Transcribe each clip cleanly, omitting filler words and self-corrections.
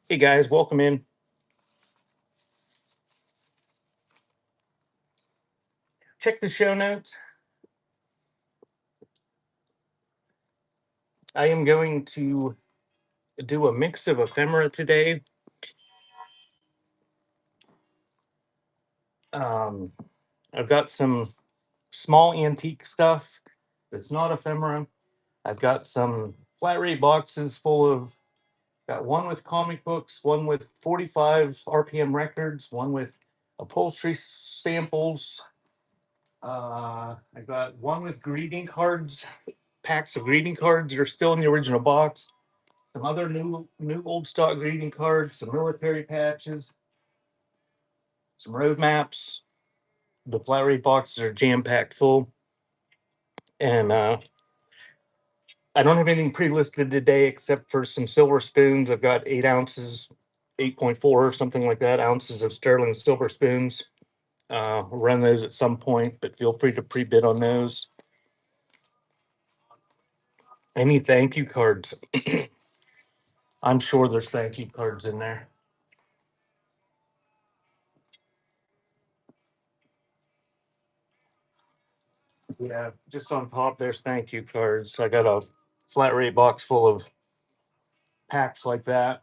Hey guys, welcome in. Check the show notes. I am going to do a mix of ephemera today. Um, I've got some small antique stuff that's not ephemera. I've got some flat rate boxes full of, got one with comic books, one with 45 RPM records, one with upholstery samples. I got one with greeting cards, packs of greeting cards that are still in the original box. Some other new old stock greeting cards, some military patches, some road maps. The flat rate boxes are jam packed full, and I don't have anything pre listed today except for some silver spoons. I've got 8 ounces, 8.4 or something like that ounces of sterling silver spoons. We'll run those at some point, but feel free to pre bid on those. Any thank you cards? I'm sure there's thank you cards in there. Yeah, just on top, there's thank you cards. I got a flat rate box full of packs like that.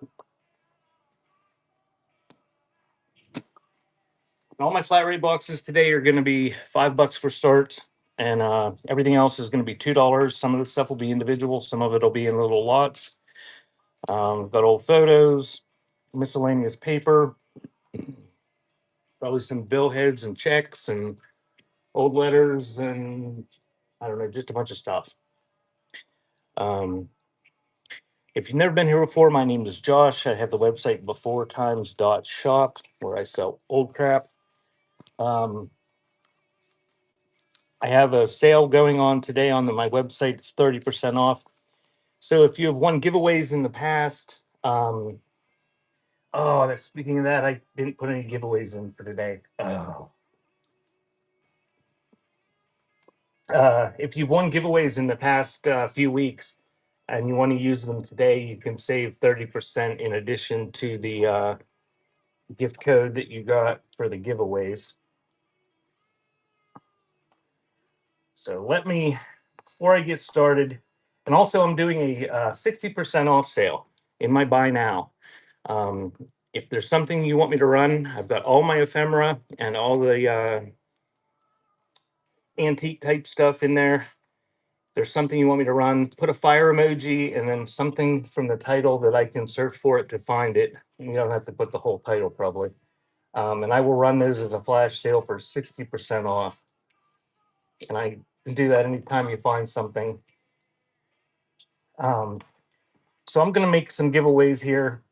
All my flat rate boxes today are going to be $5 for start, and everything else is going to be $2. Some of the stuff will be individual, some of it will be in little lots. Got old photos, miscellaneous paper, probably some bill heads and checks and old letters, and I don't know, just a bunch of stuff. Um, if you've never been here before, my name is Josh. I have the website beforetimes.shop where I sell old crap. Um, I have a sale going on today on my website. It's 30% off. So if you have won giveaways in the past, oh, that's speaking of that, I didn't put any giveaways in for today. Oh. If you've won giveaways in the past few weeks and you want to use them today, you can save 30% in addition to the gift code that you got for the giveaways. So let me, before I get started, and also I'm doing a 60% off sale in my buy now. Um, if there's something you want me to run, I've got all my ephemera and all the antique type stuff in there. If there's something you want me to run, put a fire emoji and then something from the title that I can search for it to find it. You don't have to put the whole title probably. And I will run those as a flash sale for 60% off. And I can do that anytime you find something. Um, so I'm going to make some giveaways here.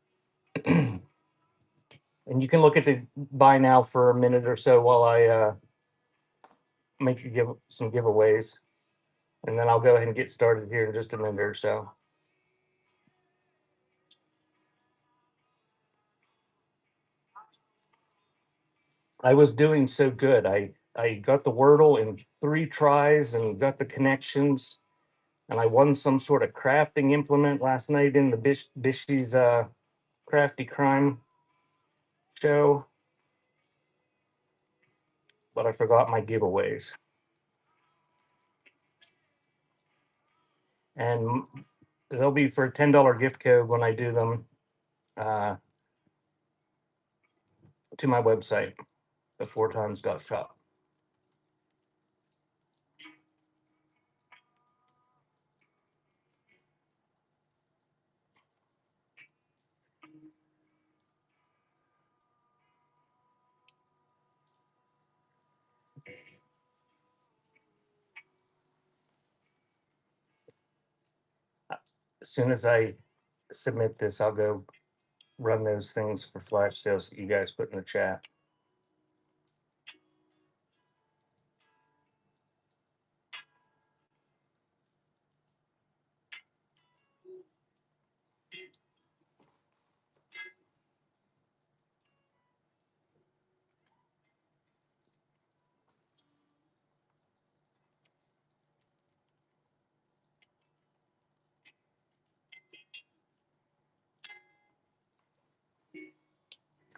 And you can look at the buy now for a minute or so while I make some giveaways. And then I'll go ahead and get started here in just a minute or so. I was doing so good. I got the Wordle in 3 tries and got the connections. And I won some sort of crafting implement last night in the Bishy's Crafty Crime show. But I forgot my giveaways. And they'll be for a $10 gift code when I do them uh, to my website, beforetimes.shop. As soon as I submit this, I'll go run those things for flash sales that you guys put in the chat.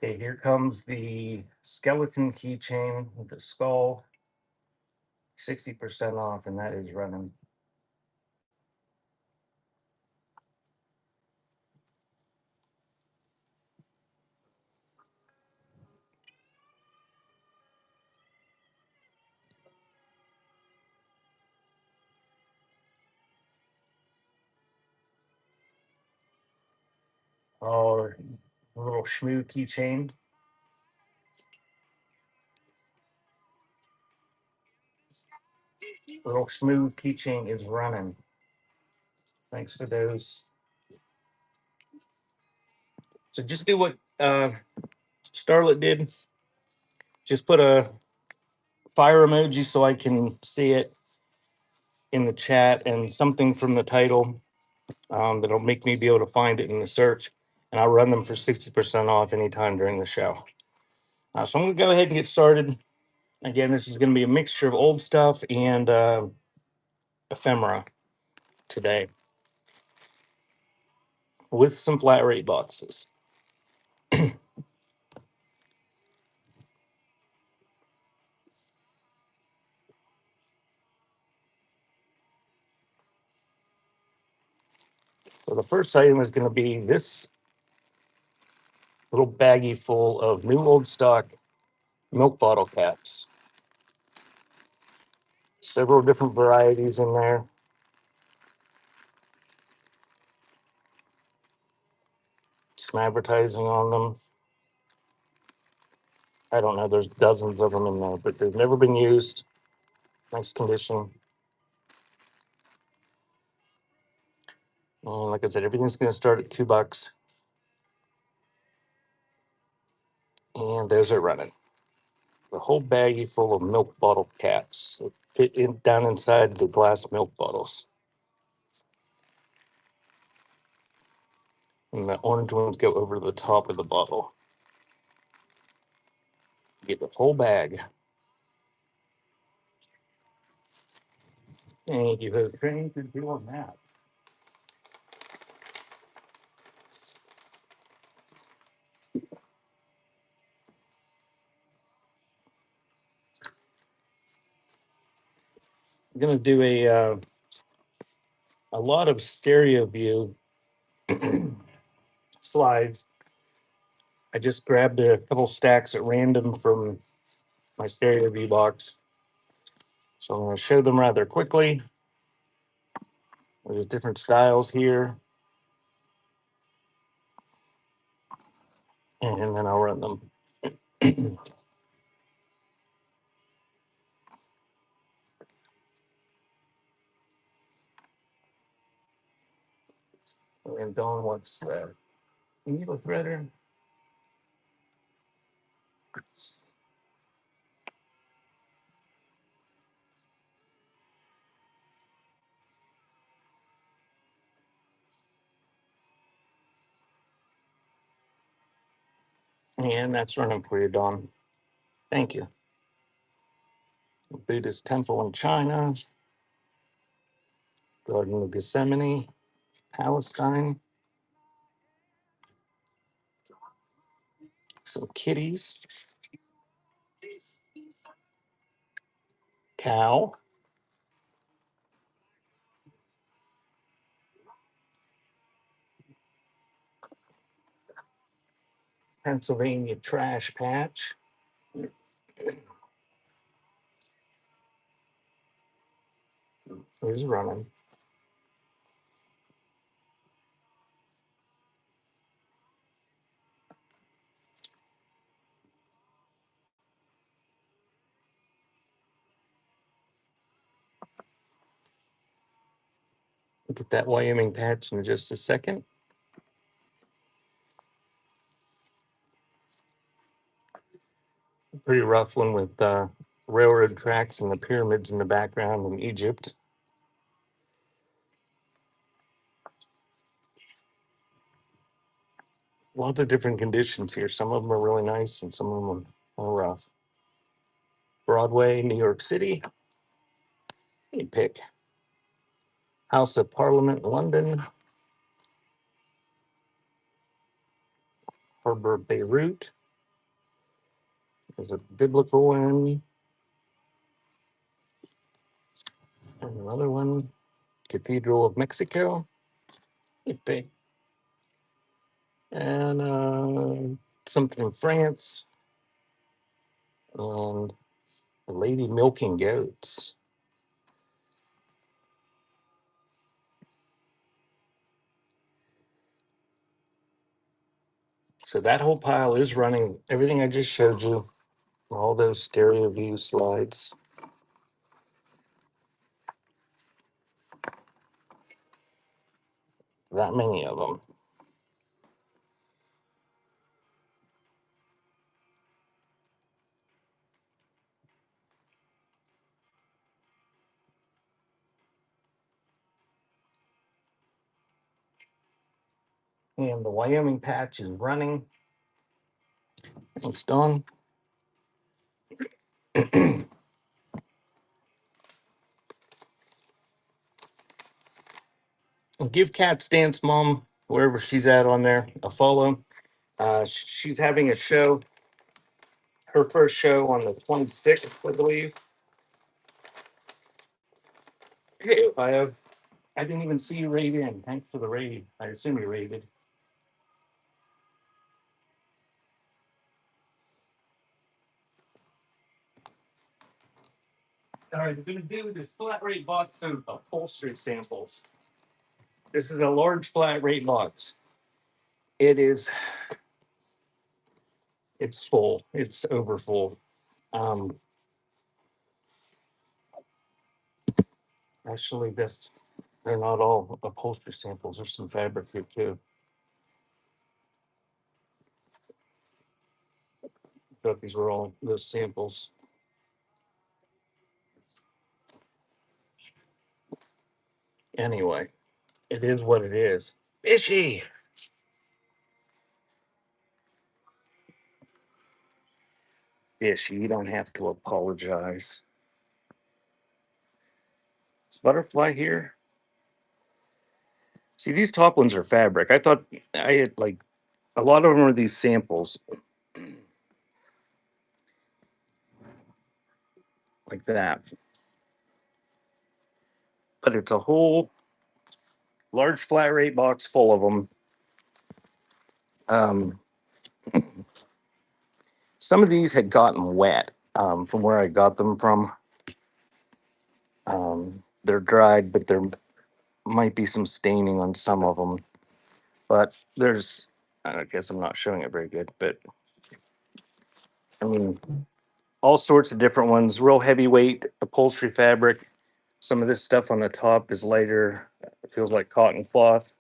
Okay, here comes the skeleton keychain with the skull, 60% off, and that is running. Oh, a little shmoo keychain. Little shmoo keychain is running. Thanks for those. So just do what Starlet did. Just put a fire emoji so I can see it in the chat and something from the title that'll make me be able to find it in the search. And I'll run them for 60% off anytime during the show. So I'm going to go ahead and get started. Again, this is going to be a mixture of old stuff and ephemera today with some flat rate boxes. So the first item is going to be this little baggie full of new old stock milk bottle caps. Several different varieties in there. Some advertising on them. I don't know, there's dozens of them in there, but they've never been used. Nice condition. And like I said, everything's going to start at $2. And those are running. The whole baggie full of milk bottle caps that fit in down inside the glass milk bottles. And the orange ones go over the top of the bottle. You get the whole bag. Thank you for training for doing that. I'm gonna do a lot of stereo view slides. I just grabbed a couple stacks at random from my stereo view box. So I'm going to show them rather quickly. There's different styles here. And then I'll run them. And Dawn wants the needle threader. And that's running for you, Dawn. Thank you. Buddhist temple in China. Garden of Gethsemane, Palestine. Some kitties. Cow. Pennsylvania trash patch. Is running. Look at that Wyoming patch in just a second. Pretty rough one with railroad tracks and the pyramids in the background in Egypt. Lots of different conditions here. Some of them are really nice and some of them are rough. Broadway, New York City. You pick. House of Parliament, London. Harbor, Beirut. There's a biblical one. And another one, Cathedral of Mexico. Okay. And something in France. And a lady milking goats. So that whole pile is running. Everything I just showed you, all those stereo view slides. That many of them. And the Wyoming patch is running. Thanks, Don. Give Cat's Dance Mom, wherever she's at on there, a follow. She's having a show, her first show on the 26th, I believe. Hey, I didn't even see you raid in. Thanks for the raid. I assume you raided. All right, we're going to do this flat rate box of upholstery samples. This is a large flat rate box. It's full. It's over full. Um, Actually, they're not all upholstery samples. There's some fabric here too. I thought these were all those samples. Anyway, it is what it is. Fishy. Fishy, you don't have to apologize. Is butterfly here? See, these top ones are fabric. I thought I had like a lot of them are these samples like that. But it's a whole large flat rate box full of them. Um, some of these had gotten wet from where I got them from. They're dried, but there might be some staining on some of them. But I guess I'm not showing it very good, but I mean, all sorts of different ones, real heavyweight upholstery fabric. Some of this stuff on the top is lighter. It feels like cotton cloth.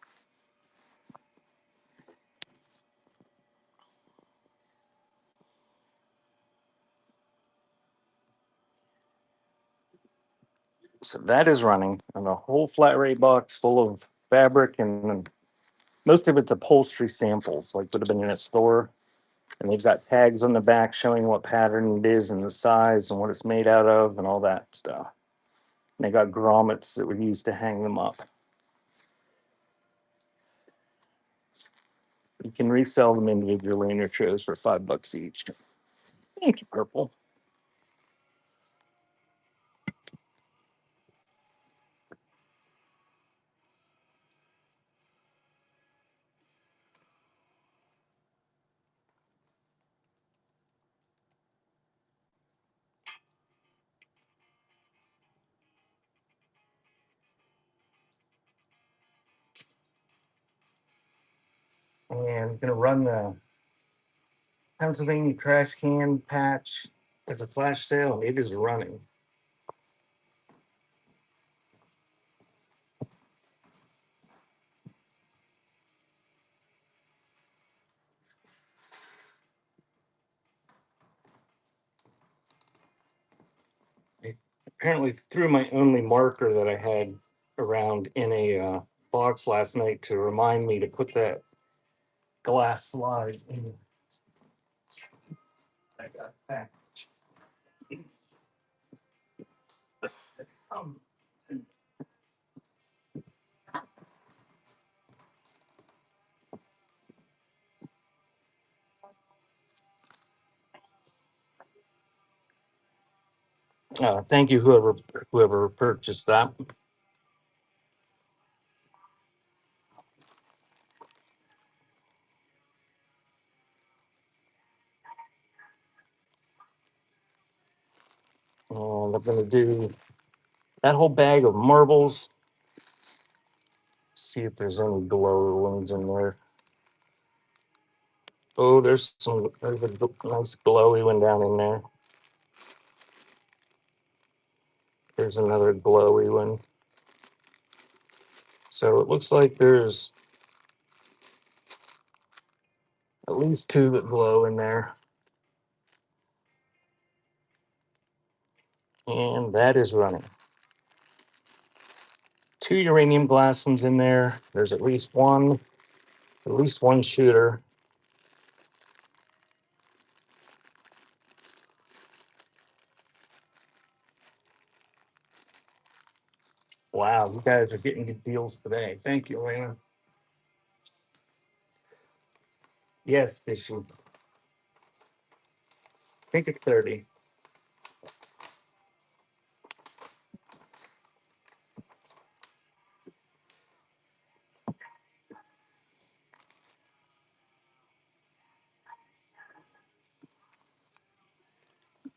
So that is running on a whole flat rate box full of fabric, and most of it's upholstery samples, like would have been in a store. And they've got tags on the back showing what pattern it is and the size and what it's made out of and all that stuff. And they got grommets that were used to hang them up. You can resell them individually in your shows for $5 each. Thank you, Purple. And I'm gonna run the Pennsylvania trash can patch as a flash sale. It is running. I apparently threw my only marker that I had around in a box last night to remind me to put that glass slide in. I got package. Um, Thank you, whoever purchased that. And I'm gonna do that whole bag of marbles. See if there's any glow ones in there. Oh, there's a nice glowy one down in there. There's another glowy one. So it looks like there's at least two that glow in there. And that is running. Two uranium glass ones in there. There's at least one shooter. Wow, you guys are getting good deals today. Thank you, Elena. Yes, Fishy. Think it's 30.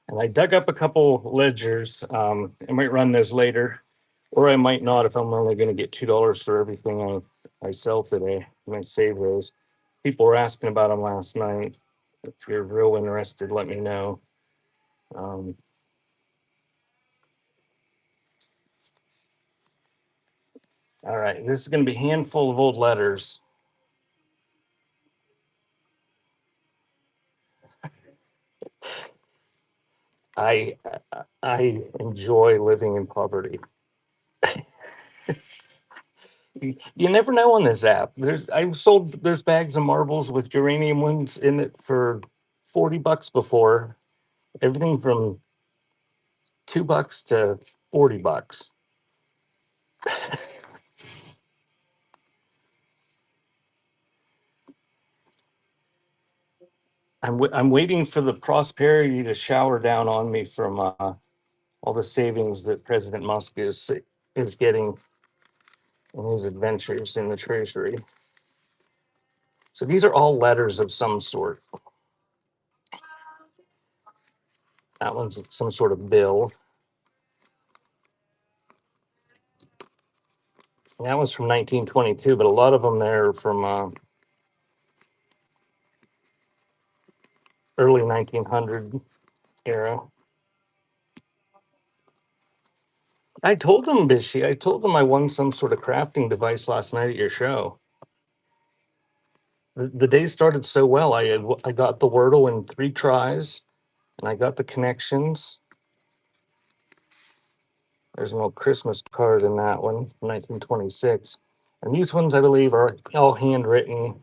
And I dug up a couple ledgers. I might run those later, or I might not if I'm only going to get $2 for everything I sell today. I might save those. People were asking about them last night. If you're real interested, let me know. Um, all right, this is going to be a handful of old letters. I I enjoy living in poverty. You never know on this app. I've sold there's bags of marbles with uranium ones in it for $40 before. Everything from $2 to $40. I'm waiting for the prosperity to shower down on me from all the savings that President Musk is getting in his adventures in the Treasury. So these are all letters of some sort. That one's some sort of bill. That was from 1922, but a lot of them there are from early 1900 era. I told them I won some sort of crafting device last night at your show. The day started so well. I got the Wordle in 3 tries, and I got the connections. There's an old Christmas card in that one, 1926. And these ones, I believe, are all handwritten.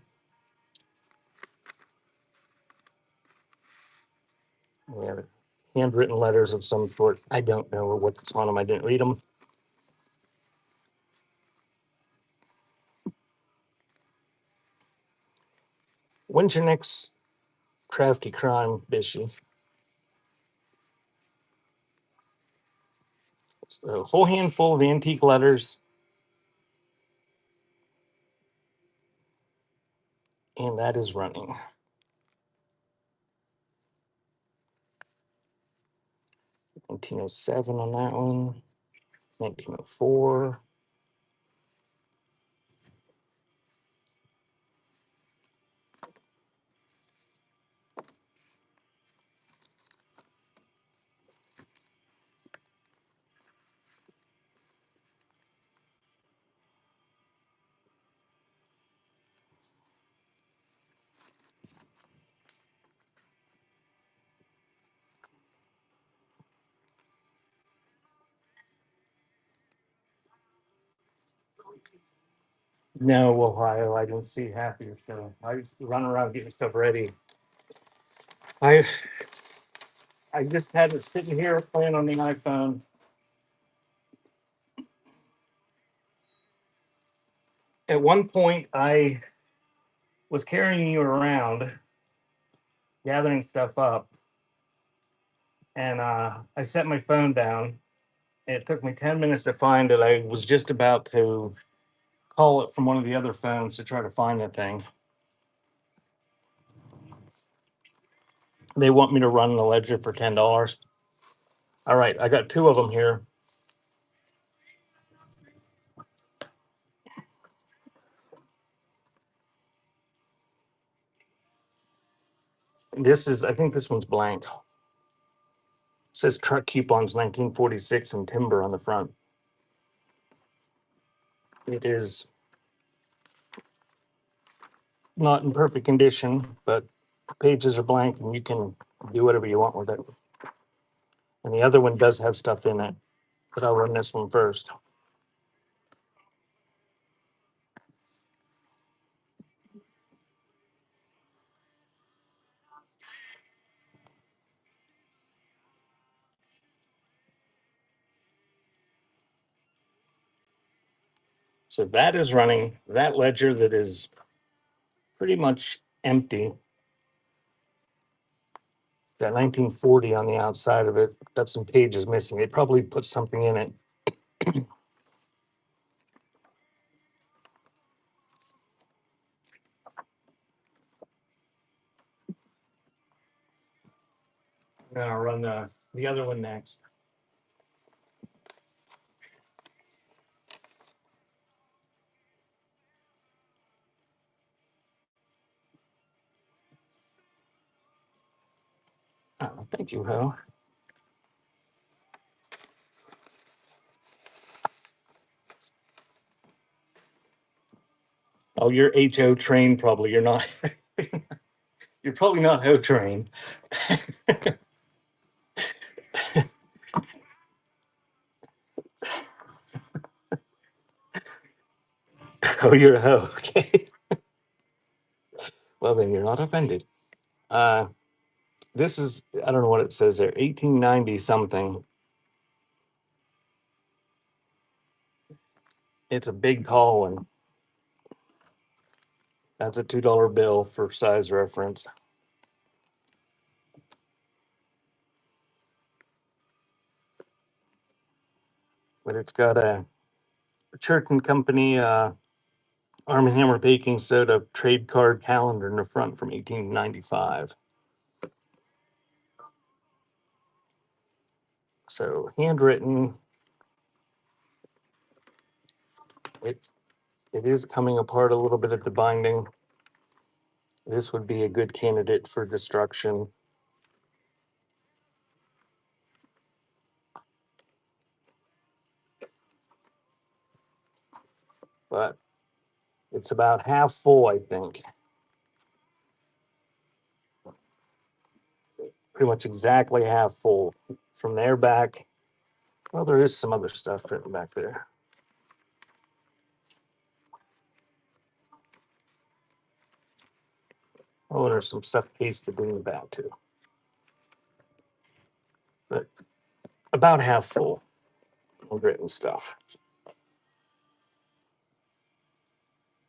Yeah, handwritten letters of some sort. I don't know what's on them. I didn't read them. When's your next crafty crime, Bishy? A whole handful of antique letters, and that is running. 1907 on that one. 1904. No, Ohio, I didn't see half of your show. I run around getting stuff ready. I I just had it sitting here playing on the iPhone. At one point, I was carrying you around, gathering stuff up, And I set my phone down. It took me 10 minutes to find it. I was just about to call it from one of the other phones to try to find the thing. They want me to run the ledger for $10. All right, I got two of them here. This is, I think this one's blank. It says truck coupons 1946 and timber on the front. It is not in perfect condition, but pages are blank and you can do whatever you want with it. And the other one does have stuff in it, but I'll run this one first. So that is running. That ledger that is pretty much empty. Got 1940 on the outside of it. Got some pages missing. They probably put something in it. I'm gonna run the other one next. Oh, thank you, Ho. Oh, you're HO trained, probably. You're not. You're probably not Ho trained. Oh, you're a Ho. Okay. Well, then you're not offended. Uh, this is, I don't know what it says there, 1890 something. It's a big, tall one. That's a $2 bill for size reference. But it's got a Church and Company Arm and Hammer baking soda trade card calendar in the front from 1895. So handwritten. It it is coming apart a little bit at the binding. This would be a good candidate for destruction. But it's about half full, I think. Pretty much exactly half full. From there back, well, there is some other stuff written back there. Oh, there's some stuff pasted in the back too. But about half full of written stuff.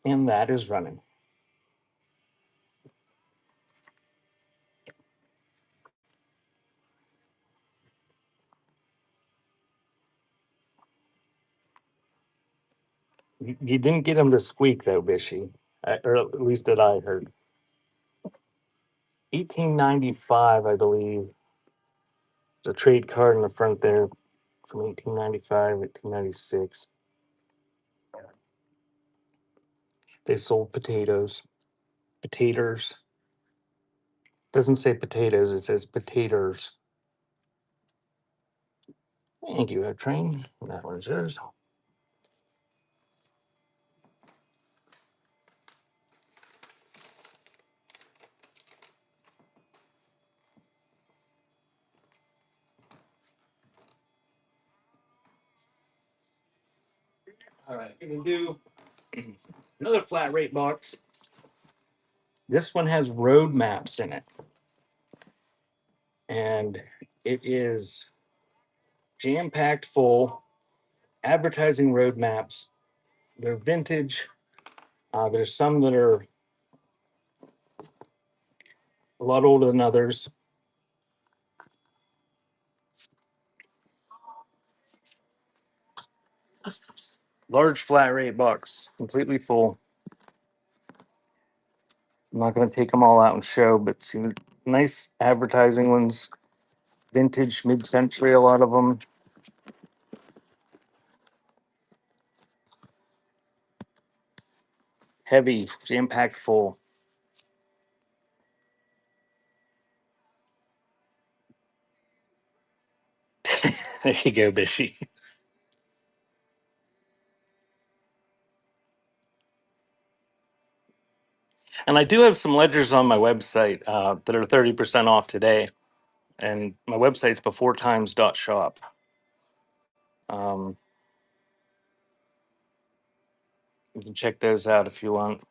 And that is running. You didn't get him to squeak though, Bishy. Or at least that I heard. 1895, I believe. There's a trade card in the front there from 1895, 1896. They sold potatoes. Potatoes. Doesn't say potatoes, it says potatoes. Thank you, train. That one's yours. All right, gonna do another flat rate box. This one has road maps in it. And it is jam packed full. Advertising road maps. They're vintage. There's some that are a lot older than others. Large flat rate box, completely full. I'm not going to take them all out and show, but see nice advertising ones, vintage, mid-century, a lot of them. Heavy, jam-packed full. There you go, Bishy. And I do have some ledgers on my website that are 30% off today. And my website's beforetimes.shop. Um, you can check those out if you want.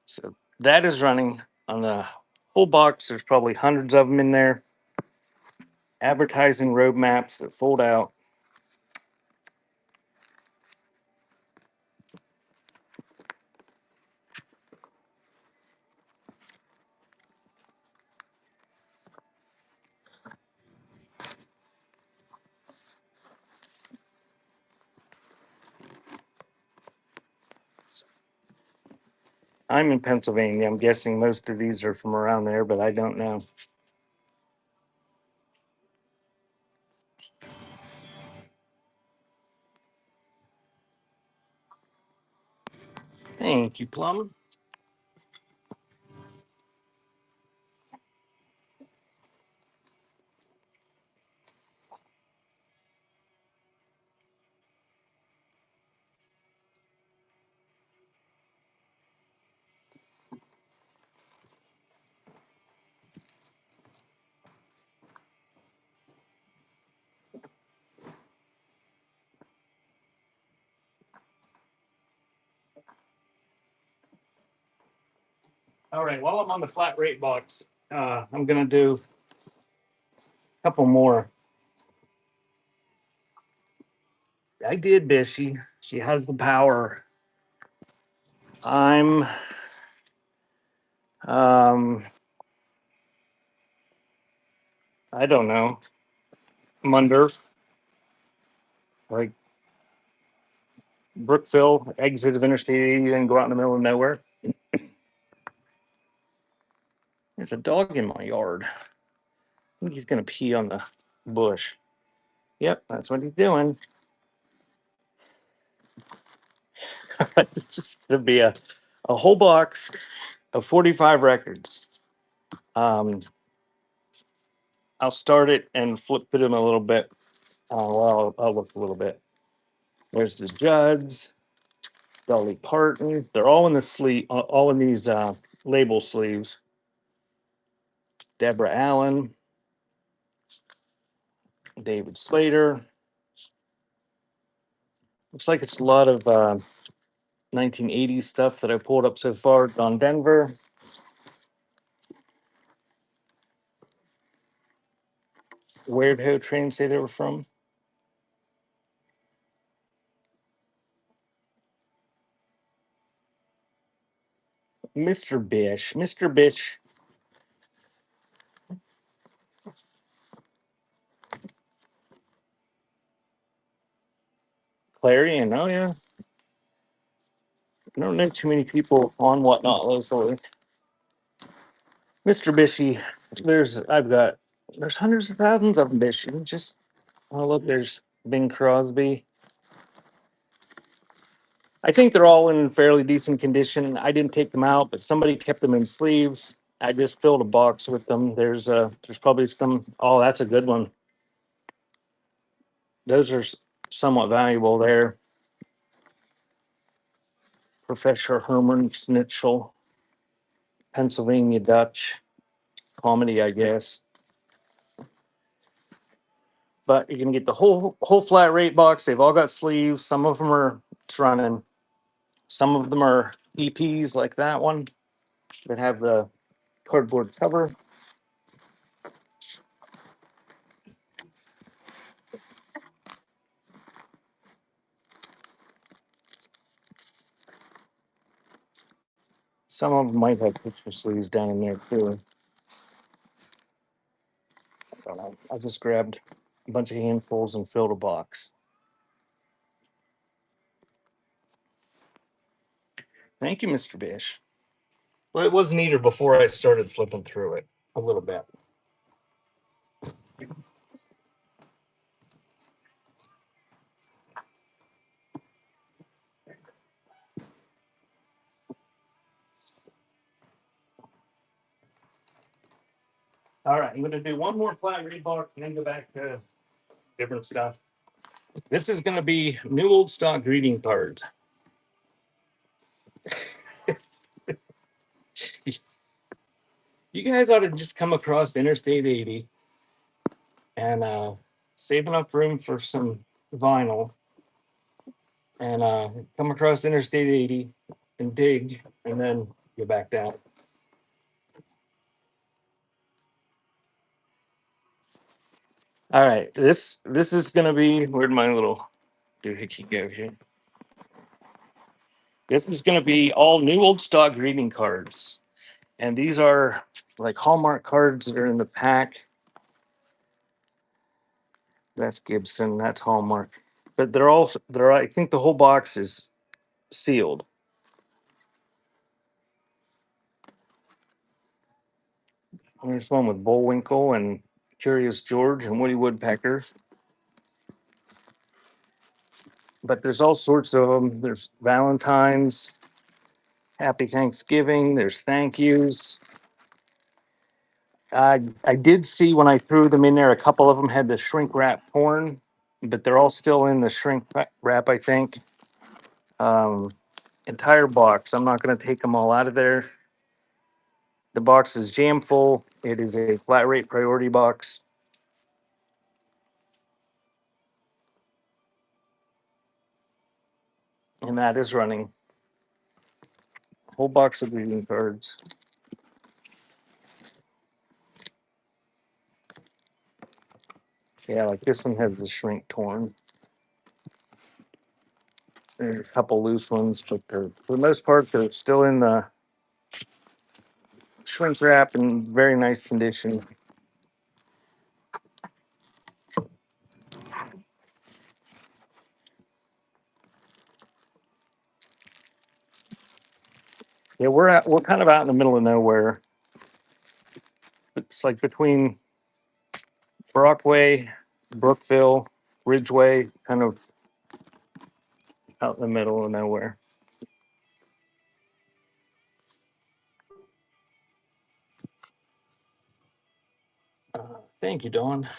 So that is running on the whole box. There's probably hundreds of them in there. Advertising roadmaps that fold out. I'm in Pennsylvania. I'm guessing most of these are from around there, but I don't know. Thank you, Plum. All right, while I'm on the flat rate box, I'm going to do a couple more. I did, Bishy. She has the power. I'm um I don't know. Mundurf, like Brookville, exit of Interstate 80, then go out in the middle of nowhere. There's a dog in my yard. I think he's gonna pee on the bush. Yep, that's what he's doing. It's just gonna be a whole box of 45 records. Um, I'll start it and flip through them a little bit. Well, I'll look a little bit. There's the Judds, Dolly Parton. They're all in the sleeve, all in these label sleeves. Deborah Allen, David Slater. Looks like it's a lot of 1980s stuff that I pulled up so far. Don Denver, Weird Ho Train say they were from. Mr. Bish, Mr. Bish, Clarion. Oh yeah, I don't know too many people on Whatnot locally. Mr. Bishy, there's hundreds of thousands of them, Bishy. Just oh look, there's Bing Crosby. I think they're all in fairly decent condition. I didn't take them out, but somebody kept them in sleeves. I just filled a box with them. There's probably some. Oh, that's a good one. Those are somewhat valuable there. Professor Herman Schnitzel, Pennsylvania Dutch comedy, I guess. But you're gonna get the whole flat rate box. They've all got sleeves. Some of them are it's running. Some of them are EPs like that one that have the cardboard cover. Some of them might have picture sleeves down in there too. I don't know. I just grabbed a bunch of handfuls and filled a box. Thank you, Mr. Bish. Well, it was neater before I started flipping through it a little bit. All right, I'm going to do one more flat rebar and then go back to different stuff. This is going to be new old stock greeting cards. You guys ought to just come across Interstate 80 and save enough room for some vinyl and come across Interstate 80 and dig and then go back down. All right, this is going to be, where'd my little doohickey go here? This is going to be all new old stock greeting cards. And these are like Hallmark cards that are in the pack. That's Gibson, that's Hallmark. But they're I think the whole box is sealed. There's one with Bullwinkle and Curious George and Woody Woodpecker. But there's all sorts of them. There's Valentine's, Happy Thanksgiving, there's thank yous. I did see when I threw them in there, a couple of them had the shrink wrap torn, but they're all still in the shrink wrap, I think. Um, Entire box. I'm not going to take them all out of there. The box is jam full. It is a flat rate priority box. And that is running. Whole box of greeting cards. Yeah, like this one has the shrink torn. There's a couple loose ones, but they're, for the most part, they're still in the shrink wrap in very nice condition. Yeah, we're kind of out in the middle of nowhere. It's like between Brockway, Brookville, Ridgeway, kind of out in the middle of nowhere. Thank you, Dawn.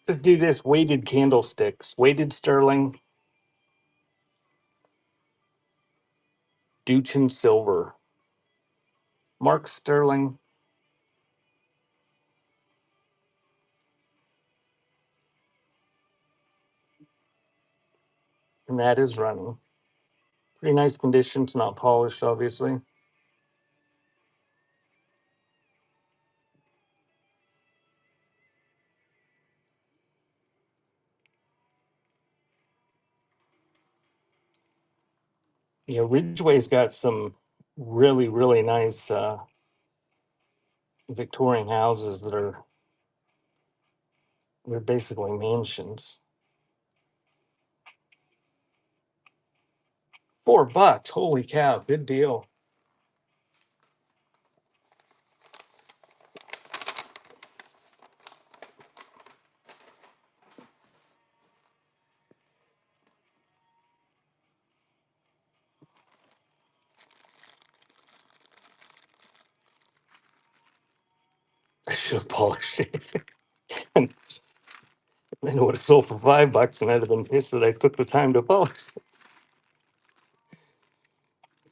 Let's do this weighted candlesticks, weighted sterling, Duchin silver, Mark sterling, and that is running. Pretty nice conditions, not polished, obviously. Yeah, Ridgeway's got some really, really nice Victorian houses that are they're basically mansions. $4, holy cow, good deal. I should have polished it. And then it would have sold for $5, and I'd have been pissed that I took the time to polish.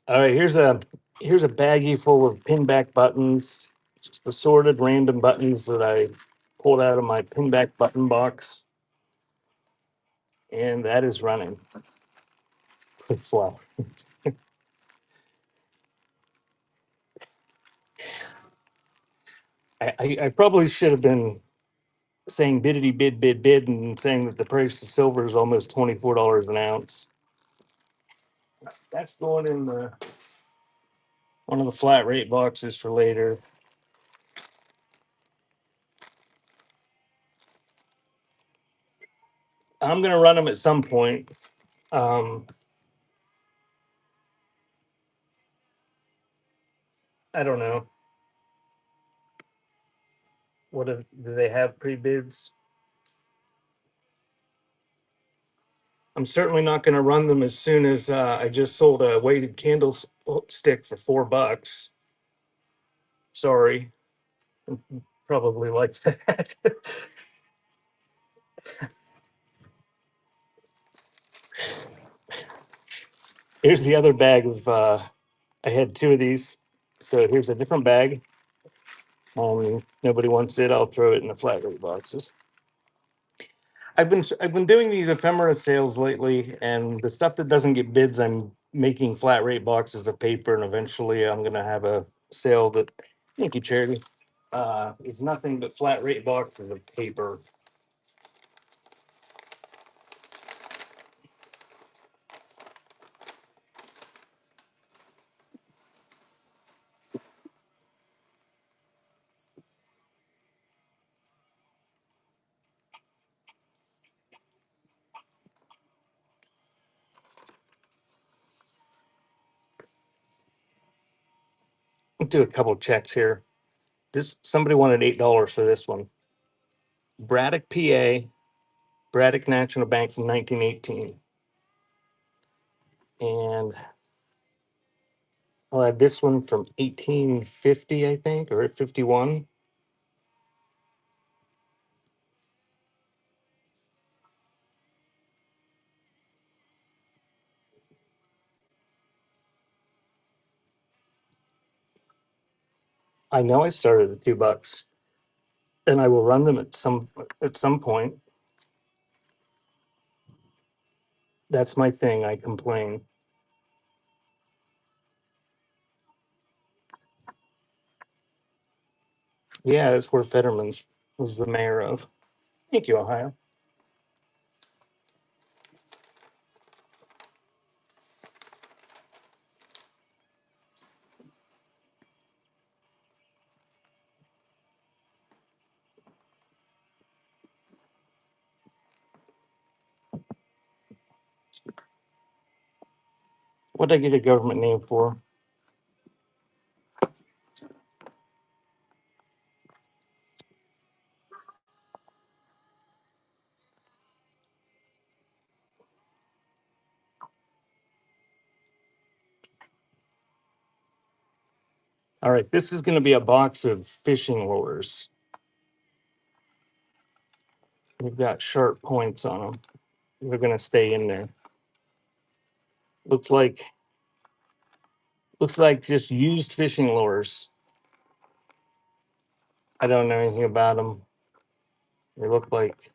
All right, here's a baggie full of pinback buttons, just assorted random buttons that I pulled out of my pinback button box, and that is running. with flour. I probably should have been saying biddity bid bid bid and saying that the price of silver is almost $24 an ounce. That's going in the one of the flat rate boxes for later. I'm gonna run them at some point. Um, I don't know. Do they have pre bids? I'm certainly not going to run them as soon as I just sold a weighted candlestick for $4. Sorry, probably like that. Here's the other bag of. I had two of these, so here's a different bag. Nobody wants it. I'll throw it in the flat rate boxes. I've been doing these ephemera sales lately, and the stuff that doesn't get bids, I'm making flat rate boxes of paper, and eventually I'm gonna have a sale that. Thank you, Charity. It's nothing but flat rate boxes of paper. I'll do a couple checks here. This somebody wanted $8 for this one. Braddock, PA, Braddock National Bank from 1918, and I'll add this one from 1850, I think, or 51. I know I started at $2, and I will run them at some point. That's my thing. I complain. Yeah, that's where Fetterman's was the mayor of. Thank you, Ohio. What did I get a government name for? All right, this is going to be a box of fishing lures. They've got sharp points on them. They're going to stay in there. Looks like just used fishing lures. I don't know anything about them. They look like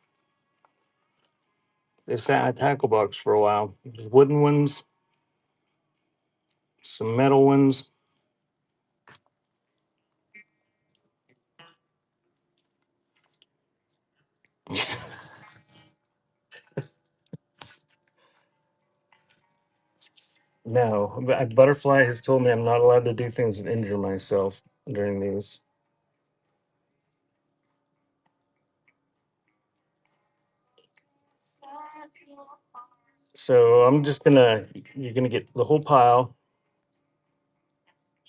they sat in a tackle box for a while. There's wooden ones, some metal ones. No, but a butterfly has told me I'm not allowed to do things that injure myself during these. So you're gonna get the whole pile,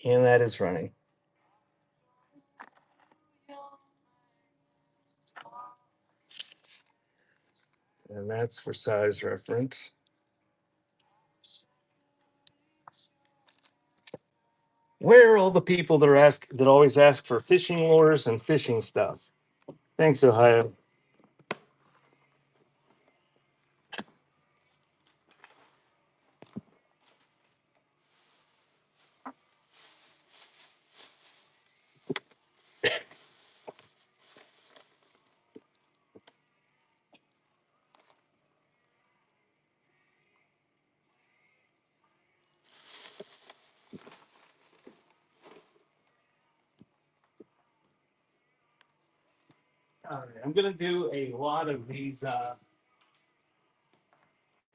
and that is running. And that's for size reference. Where are all the people that always ask for fishing lures and fishing stuff? Thanks, Ohio. All right, I'm gonna do a lot of these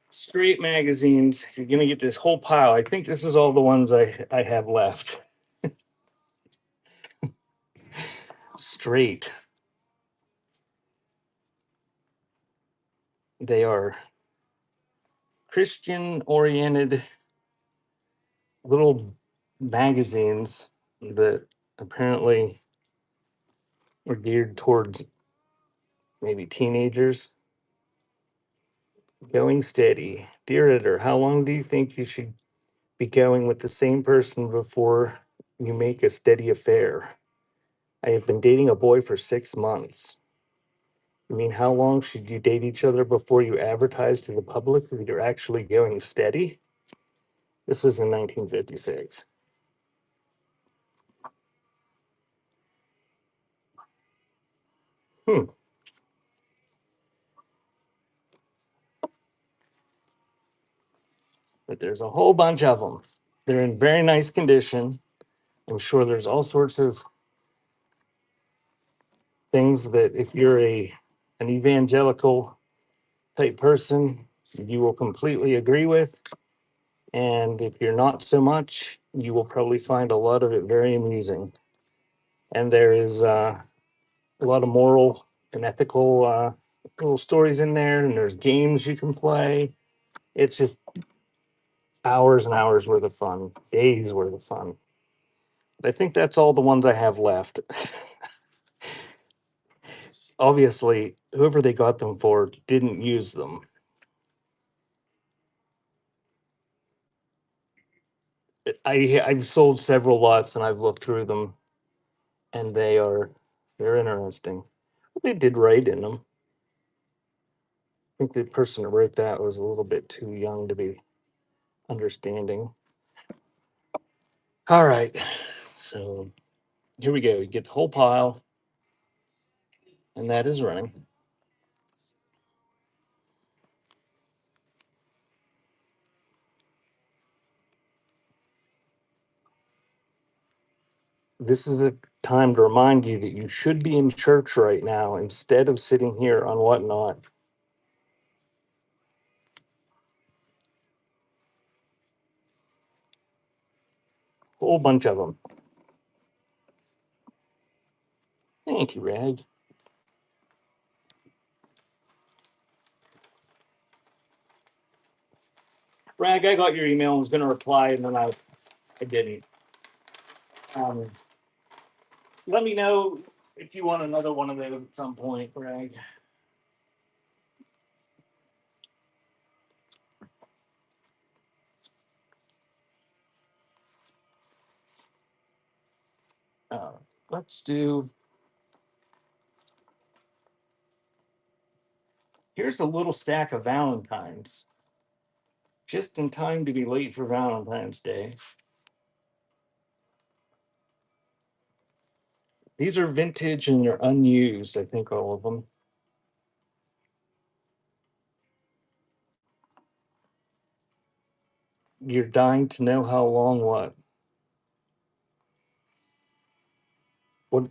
straight magazines. You're gonna get this whole pile. I think this is all the ones I have left. Straight. They are Christian oriented little magazines that apparently were geared towards maybe teenagers. Going steady. Dear editor, how long do you think you should be going with the same person before you make a steady affair? I have been dating a boy for 6 months. You mean how long should you date each other before you advertise to the public that you're actually going steady? This was in 1956. Hmm. But there's a whole bunch of them. They're in very nice condition. I'm sure there's all sorts of things that if you're an evangelical type person, you will completely agree with. And if you're not so much, you will probably find a lot of it very amusing. And there is a lot of moral and ethical little stories in there, and there's games you can play. It's just hours and hours worth of fun, days worth of fun. But I think that's all the ones I have left. Obviously, whoever they got them for didn't use them. I've sold several lots and I've looked through them, and they're interesting. They did write in them. I think the person who wrote that was a little bit too young to be understanding. All right, so here we go. You get the whole pile, and that is running. This is a time to remind you that you should be in church right now instead of sitting here on whatnot. Whole bunch of them. Thank you, Rag. Rag, I got your email and was going to reply, and then I didn't. Um, Let me know if you want another one of those at some point, Rag. Uh, let's do. Here's a little stack of Valentines, just in time to be late for Valentine's Day. These are vintage and they're unused, I think, all of them. You're dying to know how long what? What?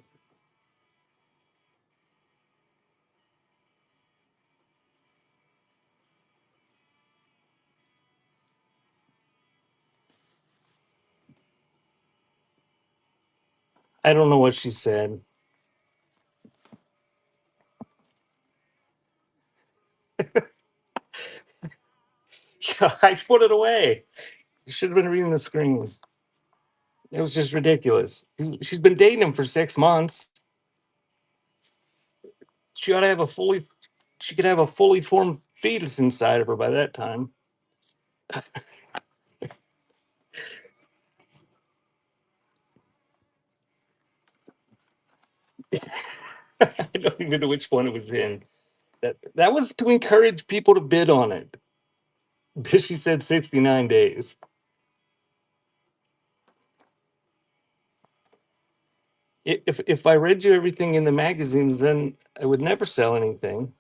I don't know what she said. I put it away. You should have been reading the screen. It was just ridiculous. She's been dating him for 6 months. She ought to have a fully. She could have a fully formed fetus inside of her by that time. I don't even know which one it was in. That was to encourage people to bid on it. She said 69 days. If I read you everything in the magazines, then I would never sell anything.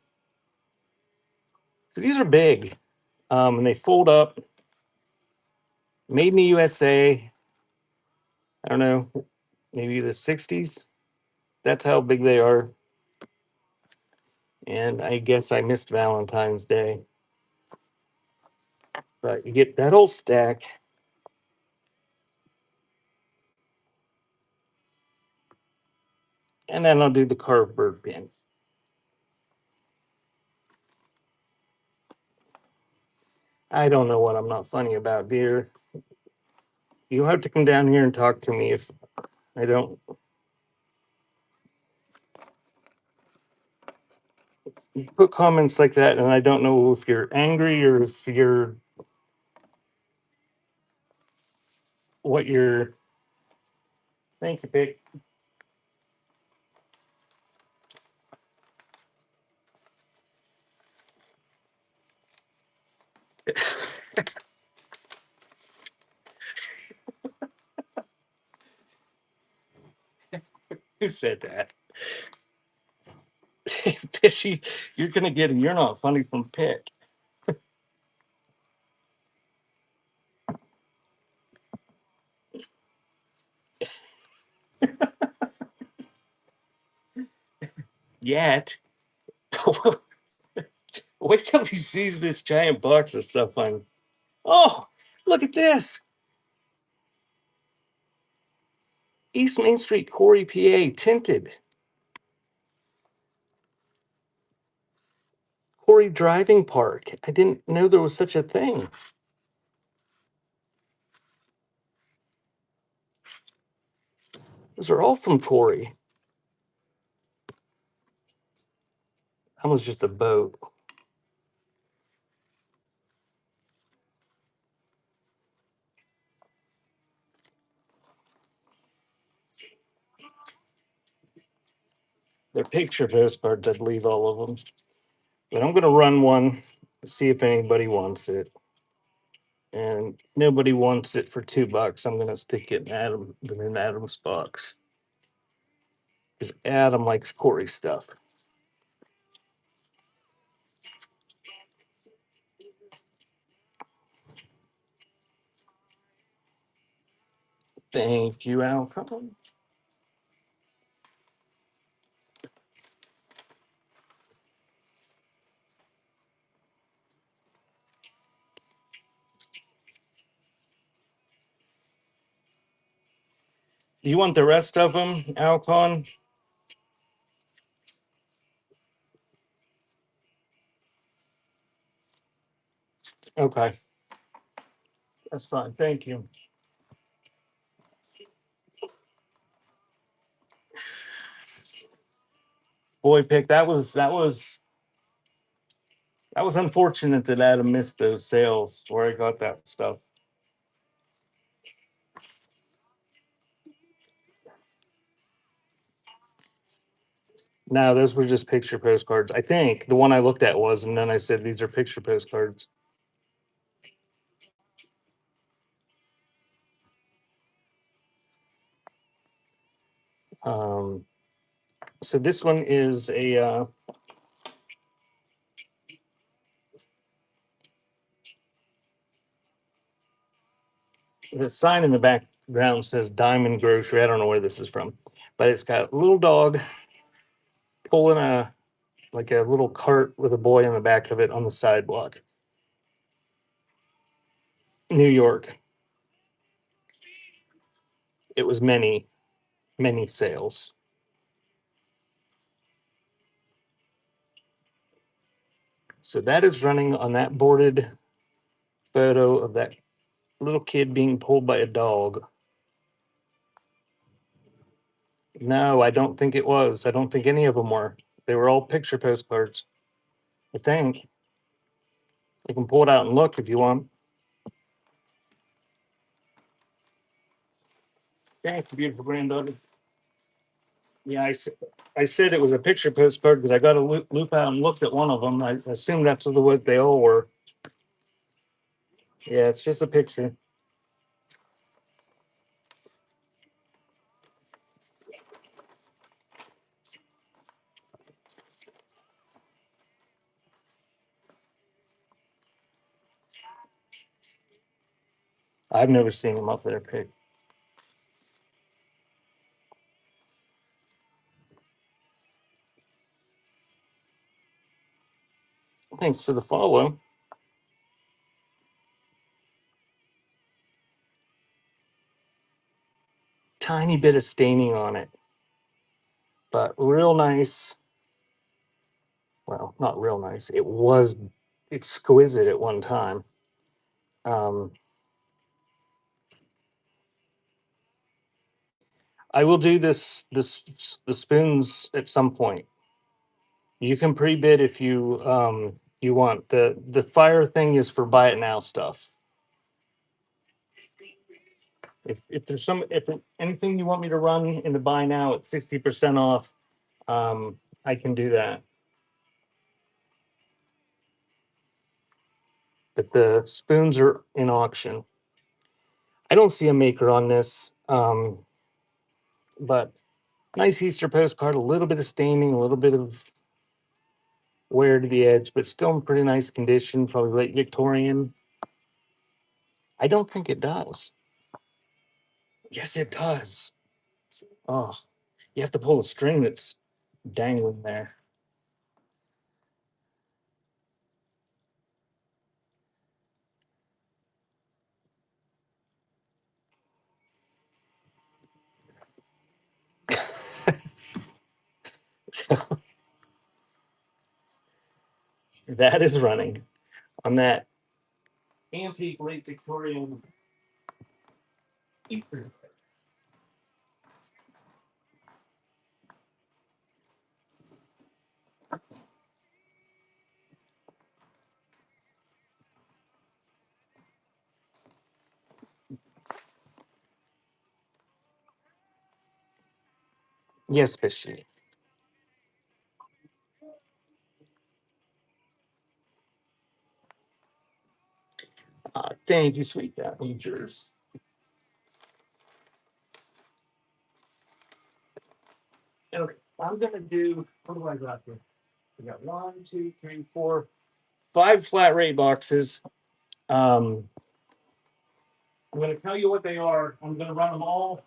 So these are big, and they fold up. Made in the USA. I don't know, maybe the 60s. That's how big they are. And I guess I missed Valentine's Day. But you get that whole stack. And then I'll do the carved bird pin. I don't know what I'm not funny about, dear. You'll have to come down here and talk to me if I don't. You put comments like that, and I don't know if you're angry or if you're what you're. Thank you, Pig. Who said that? Fishy, you're gonna get it. You're not funny from Pick. Yet. Wait till he sees this giant box of stuff on. Oh, look at this. East Main Street, Corey, PA, tinted. Corey Driving Park. I didn't know there was such a thing. Those are all from Corey. That was just a boat. They're picture postcards, I believe, all of them. But I'm going to run one, see if anybody wants it. And nobody wants it for $2. I'm going to stick it in Adam's box. Because Adam likes Corey stuff. Thank you, Alcon. You want the rest of them, Alcon? Okay. That's fine. Thank you. Boy, Pick, that was unfortunate that Adam missed those sales where I got that stuff. No, those were just picture postcards. I think the one I looked at was, and then I said these are picture postcards. Um, so this one is the sign in the background says Diamond Grocery. I don't know where this is from, but it's got a little dog pulling a little cart with a boy on the back of it on the sidewalk. New York. It was many, many sales. So that is running on that boarded photo of that little kid being pulled by a dog. No, I don't think it was. I don't think any of them were. They were all picture postcards. I think. You can pull it out and look if you want. Thank you, beautiful granddaughter. Yeah, I said it was a picture postcard because I got a loop out and looked at one of them. I assumed that's what they all were. Yeah, it's just a picture. I've never seen them up there picked. Thanks for the follow. Tiny bit of staining on it, but real nice. Well, not real nice. It was exquisite at one time. Um, I will do the spoons at some point. You can pre-bid if you want. The fire thing is for buy it now stuff. If there's anything you want me to run in the buy now at 60% off, I can do that. But the spoons are in auction. I don't see a maker on this, but nice Easter postcard, a little bit of staining, a little bit of wear to the edge, but still in pretty nice condition, probably late Victorian. I don't think it does. Yes, it does. Oh, you have to pull a string that's dangling there. That is running on that antique late Victorian. Yes, Fishy. Thank you, sweet Rangers. Okay, I'm gonna do. What do I got here? We got one, two, three, four, five flat rate boxes. I'm gonna tell you what they are. I'm gonna run them all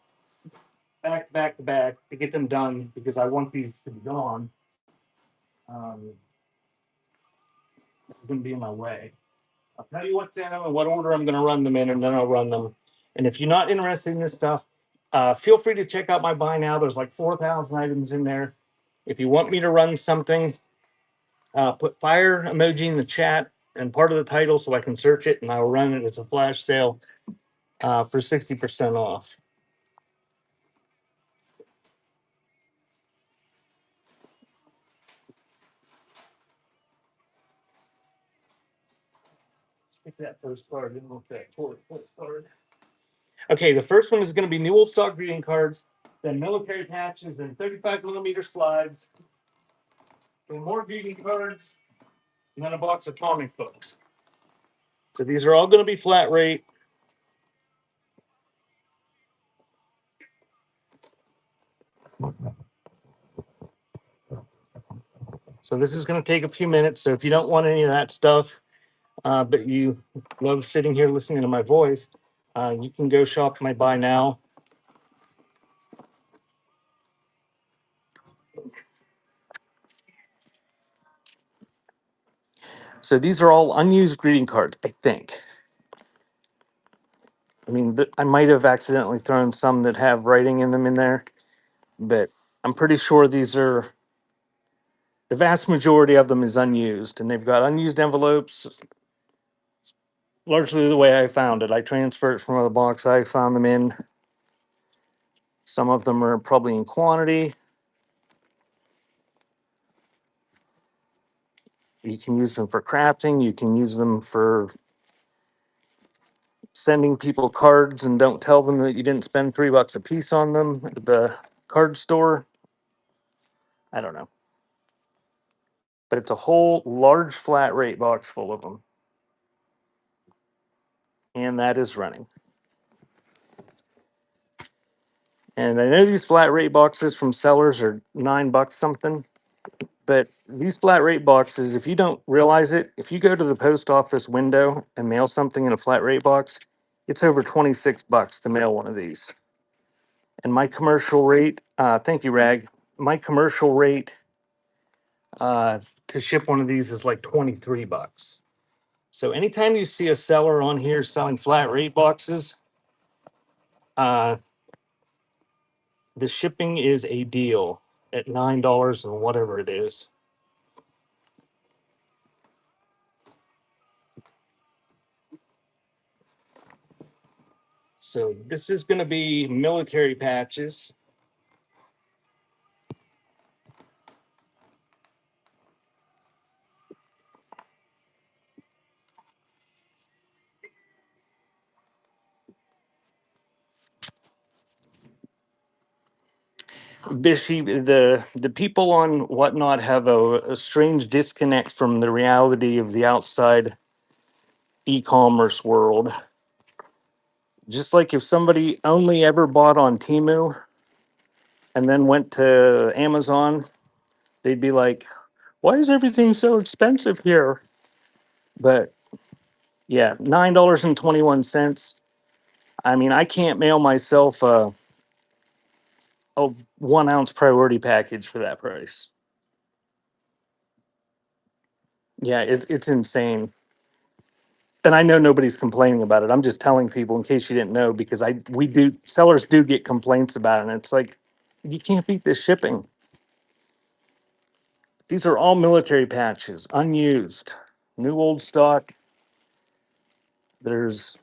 back to back to get them done because I want these to be gone. It's gonna be in my way. I'll tell you what's in them and what order I'm gonna run them in, and then I'll run them. And if you're not interested in this stuff, feel free to check out my buy now. There's like 4,000 items in there. If you want me to run something, put fire emoji in the chat and part of the title so I can search it and I'll run it. It's a flash sale for 60% off. Stick that postcard in real quick. Postcard. Okay, the first one is going to be new old stock greeting cards, then military patches, and 35mm slides, then more greeting cards, and then a box of comic books. So these are all going to be flat rate. So this is going to take a few minutes. So if you don't want any of that stuff, but you love sitting here listening to my voice, you can go shop my buy now. So these are all unused greeting cards, I think. I mean, I might have accidentally thrown some that have writing in them in there, but I'm pretty sure these are the vast majority of them is unused, and they've got unused envelopes. Largely the way I found it. I transferred it from the box I found them in. Some of them are probably in quantity. You can use them for crafting. You can use them for sending people cards and don't tell them that you didn't spend $3 a piece on them at the card store. I don't know. But it's a whole large flat rate box full of them. And that is running. And I know these flat rate boxes from sellers are $9 something. But these flat rate boxes, if you don't realize it, if you go to the post office window and mail something in a flat rate box, it's over $26 to mail one of these. And my commercial rate, thank you, Rag. My commercial rate To ship one of these is like 23 bucks. So anytime you see a seller on here selling flat rate boxes, uh, the shipping is a deal at $9 and whatever it is. So this is going to be military patches. Bishy, the people on whatnot have a strange disconnect from the reality of the outside e-commerce world. Just like if somebody only ever bought on Temu and then went to Amazon, they'd be like, "Why is everything so expensive here?" But yeah, $9.21. I mean, I can't mail myself a 1 ounce priority package for that price. Yeah, it's insane. And I know nobody's complaining about it. I'm just telling people in case you didn't know, because we do sellers do get complaints about it. And it's like, you can't beat this shipping. These are all military patches, unused, new old stock. There's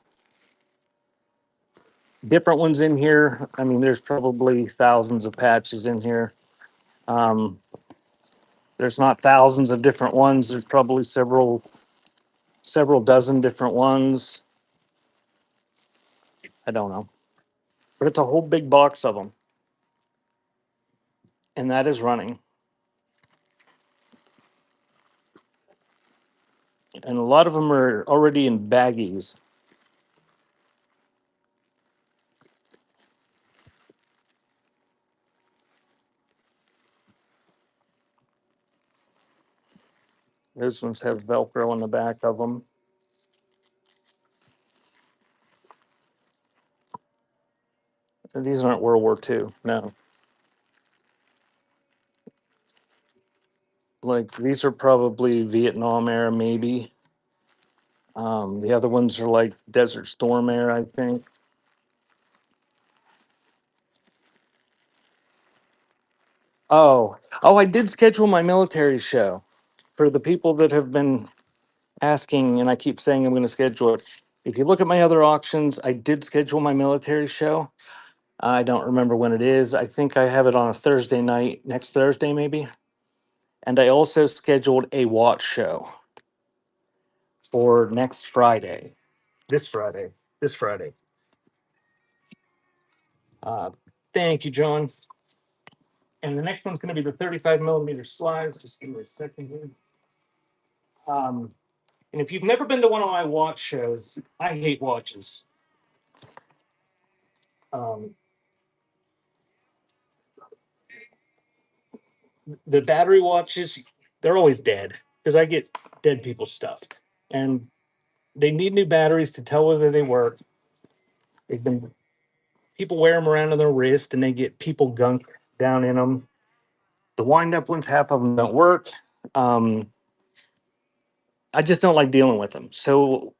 different ones in here. I mean, there's probably thousands of patches in here. Um, there's not thousands of different ones. There's probably several dozen different ones. I don't know, but it's a whole big box of them, and that is running. And a lot of them are already in baggies. Those ones have Velcro on the back of them. And these aren't World War II. No, like these are probably Vietnam era, maybe. The other ones are like Desert Storm era, I think. Oh, I did schedule my military show for the people that have been asking, and I keep saying I'm going to schedule it. If you look at my other auctions, I did schedule my military show. I don't remember when it is. I think I have it on a Thursday night, next Thursday, maybe. And I also scheduled a watch show for next Friday. This Friday. This Friday. Uh, Thank you, John. And the next one's going to be the 35 millimeter slides. Just give me a second here. And if you've never been to one of my watch shows, I hate watches. Um, the battery watches, they're always dead because I get dead people stuff. And they need new batteries to tell whether they work. They've been People wear them around on their wrist and they get people gunk down in them. The wind up ones, half of them don't work. Um, I just don't like dealing with them. So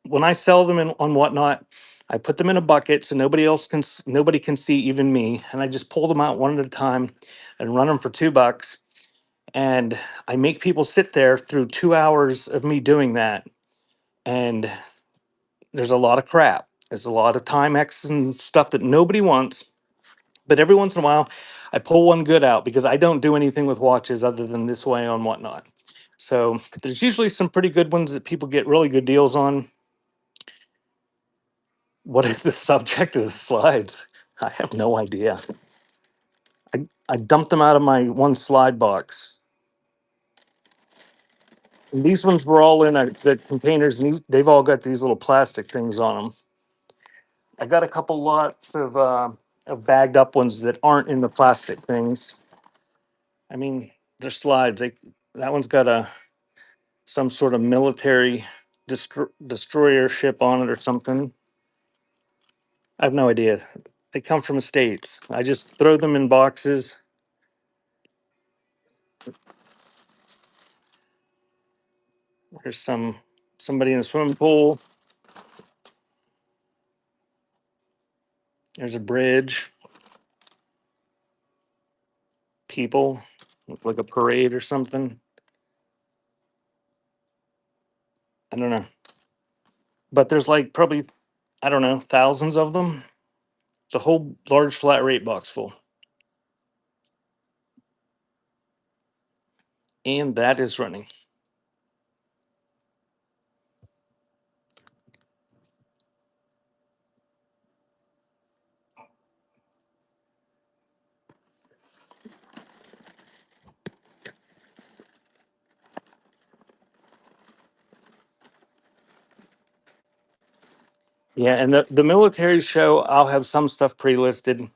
when I sell them on whatnot, I put them in a bucket so nobody can see, even me, and I just pull them out one at a time and run them for $2. And I make people sit there through 2 hours of me doing that. And there's a lot of crap. There's a lot of Timex and stuff that nobody wants. But every once in a while, I pull one good out because I don't do anything with watches other than this way on whatnot. So there's usually some pretty good ones that people get really good deals on. What is the subject of the slides? I have no idea. I dumped them out of my one slide box. And these ones were all in the containers, and they've all got these little plastic things on them. I got a couple lots of bagged up ones that aren't in the plastic things. I mean, they're slides. That one's got some sort of military destroyer ship on it or something. I have no idea. They come from the States. I just throw them in boxes. There's somebody in a swimming pool. There's a bridge. People, look like a parade or something. I don't know. But there's like probably, I don't know, thousands of them. It's a whole large flat rate box full. And that is running. Yeah, and the military show, I'll have some stuff pre-listed,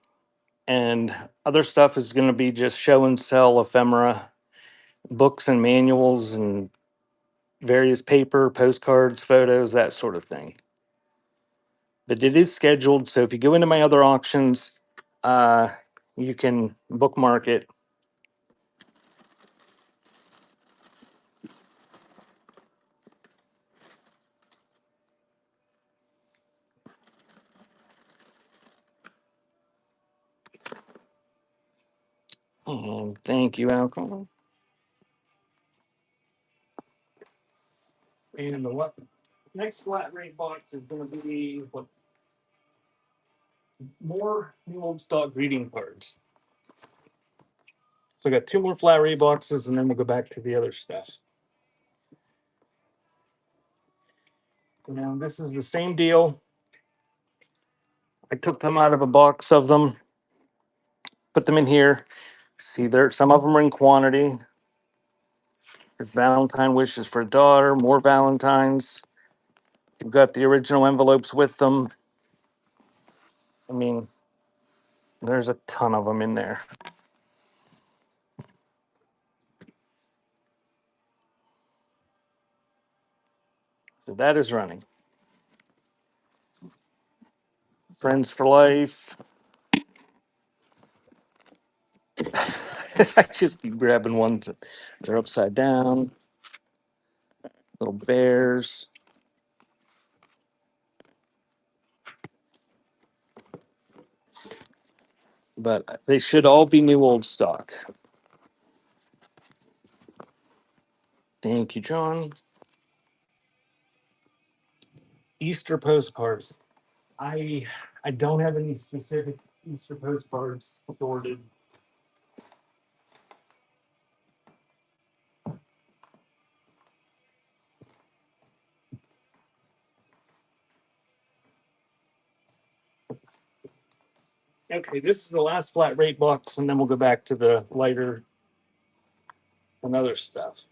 and other stuff is going to be just show and sell ephemera, books and manuals, and various paper, postcards, photos, that sort of thing. But it is scheduled, so if you go into my other auctions, uh, you can bookmark it. And thank you, alcohol. And the what? Next flat rate box is going to be what? More new old stock greeting cards. So I got two more flat rate boxes, and then we'll go back to the other stuff. Now this is the same deal. I took them out of a box of them, put them in here. See, there some of them are in quantity. There's Valentine wishes for a daughter, more Valentines. You've got the original envelopes with them. I mean, there's a ton of them in there. So that is running. Friends for life. I just keep grabbing ones that are upside down. Little bears. But they should all be new old stock. Thank you, John. Easter postcards. I I don't have any specific Easter postcards sorted. Okay, this is the last flat rate box, and then we'll go back to the lighter and other stuff.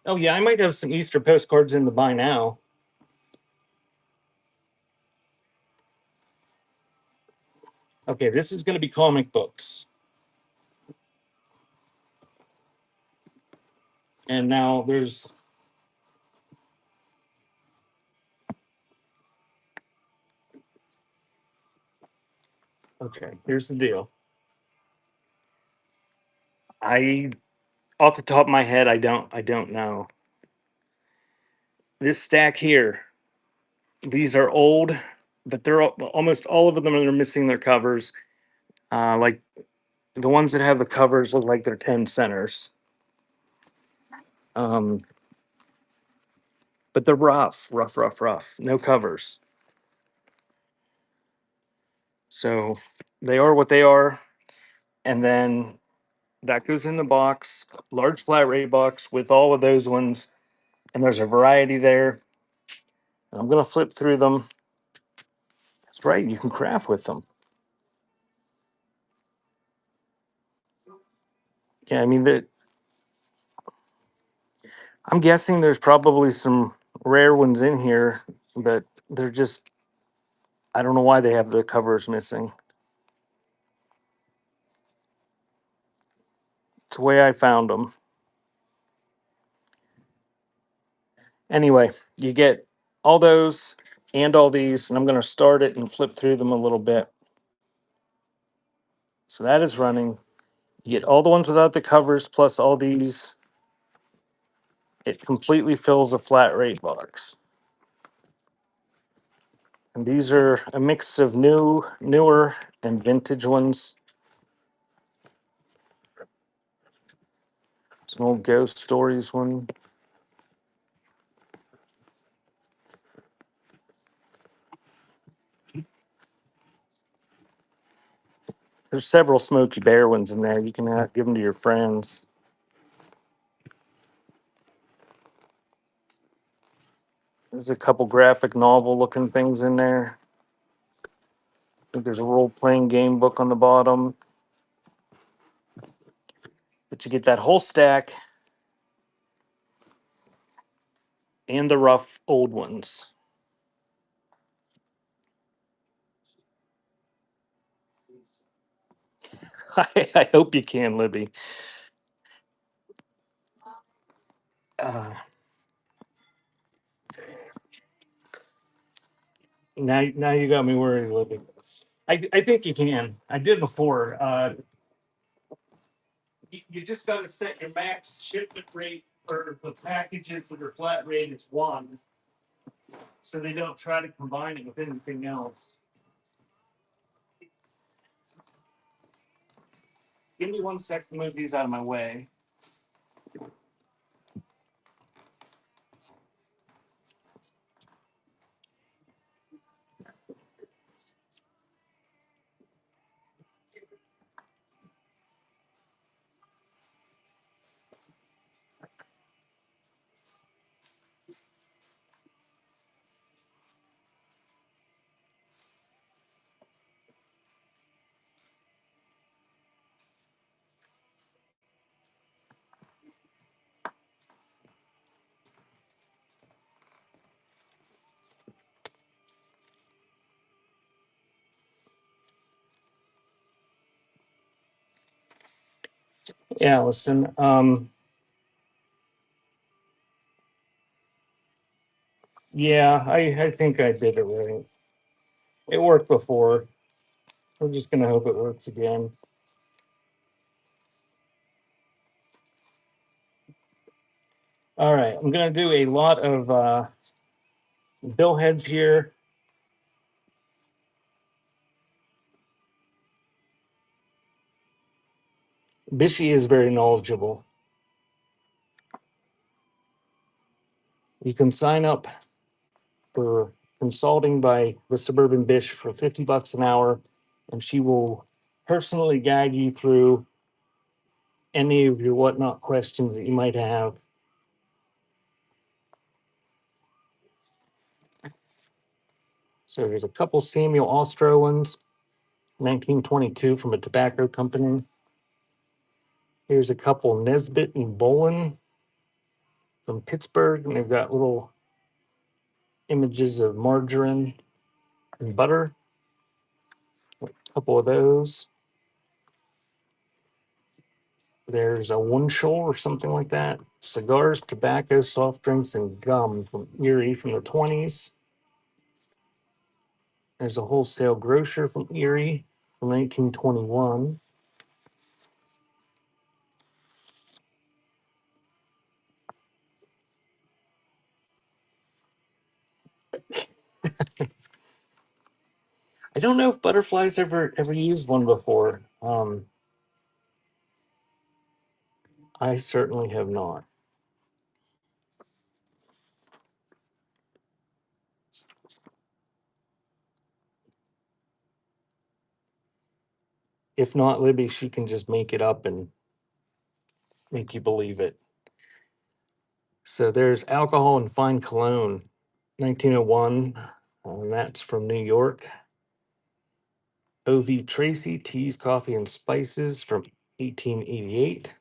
Oh yeah, I might have some Easter postcards in the buy now. Okay, this is going to be comic books. And now there's okay, here's the deal. I off the top of my head, I don't know. This stack here, these are old, but almost all of them are missing their covers. Like the ones that have the covers look like they're 10 centers. Um, but they're rough. No covers. So they are what they are. And then that goes in the box, large flat rate box with all of those ones. And there's a variety there. And I'm going to flip through them. That's right. You can craft with them. Yeah, I mean, I'm guessing there's probably some rare ones in here, but they're just, I don't know why they have the covers missing. It's the way I found them. Anyway, you get all those and all these, and I'm going to start it and flip through them a little bit. So that is running. You get all the ones without the covers plus all these. It completely fills a flat rate box. And these are a mix of newer, and vintage ones. Some old ghost stories one. There's several Smokey Bear ones in there. You can give them to your friends. There's a couple graphic novel looking things in there. I think there's a role playing game book on the bottom. But you get that whole stack and the rough old ones. I hope you can, Libby. Uh, now you got me worried, Libby. I think you can. I did before. You just got to set your max shipment rate for the packages that are flat rate is one, so they don't try to combine it with anything else. Give me 1 sec to move these out of my way. Yeah, listen. Yeah, I think I did it right. It worked before. We're just gonna hope it works again. All right, I'm gonna do a lot of bill heads here. Bishy is very knowledgeable. You can sign up for consulting by the Suburban Bish for $50 an hour, and she will personally guide you through any of your whatnot questions that you might have. So there's a couple Samuel Austro ones, 1922 from a tobacco company. Here's a couple Nesbitt and Bolin from Pittsburgh, and they've got little images of margarine and butter. A couple of those. There's a Wunschel or something like that. Cigars, tobacco, soft drinks, and gum from Erie from the 20s. There's a wholesale grocer from Erie from 1921. I don't know if Butterflies ever used one before. I certainly have not. If not Libby, she can just make it up and make you believe it. So there's Alcohol and Fine Cologne, 1901, and that's from New York. O.V. Tracy, Teas, Coffee, and Spices from 1888.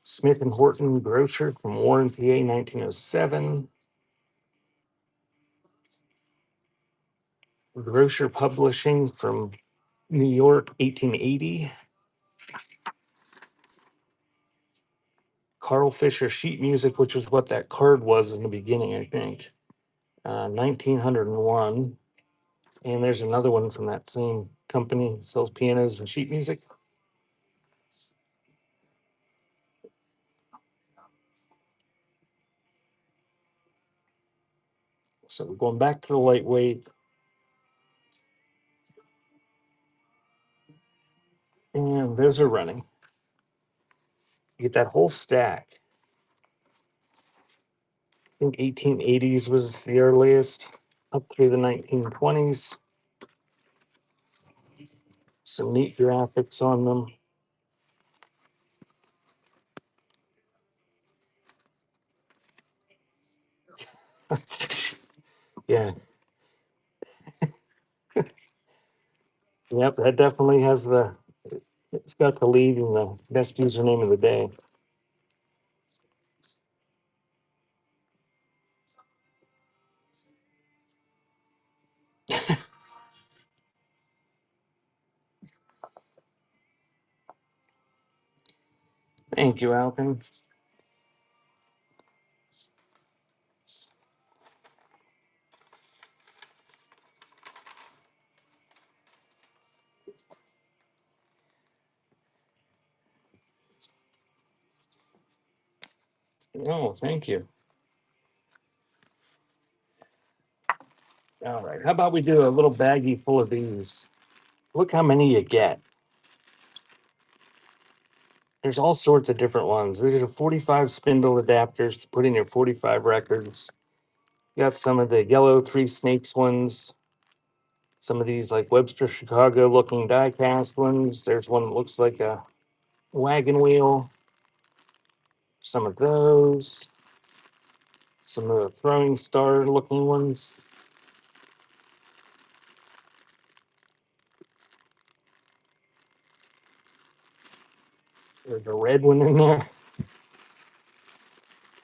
Smith and Horton Grocer from Warren, PA, 1907. Grocer Publishing from New York, 1880. Carl Fisher sheet music, which is what that card was in the beginning, I think. 1901. And there's another one from that same company, sells pianos and sheet music. So we're going back to the lightweight. And those are running. You get that whole stack. I think 1880s was the earliest, up through the 1920s. Some neat graphics on them. Yeah. Yep, that definitely has it's got the lead and the best username of the day. Thank you, Alvin. Oh, thank you. All right. How about we do a little baggie full of these? Look how many you get. There's all sorts of different ones. These are 45 spindle adapters to put in your 45 records. You got some of the yellow three snakes ones. Some of these like Webster Chicago looking die cast ones. There's one that looks like a wagon wheel. Some of those. Some of the throwing star looking ones. There's a red one in there.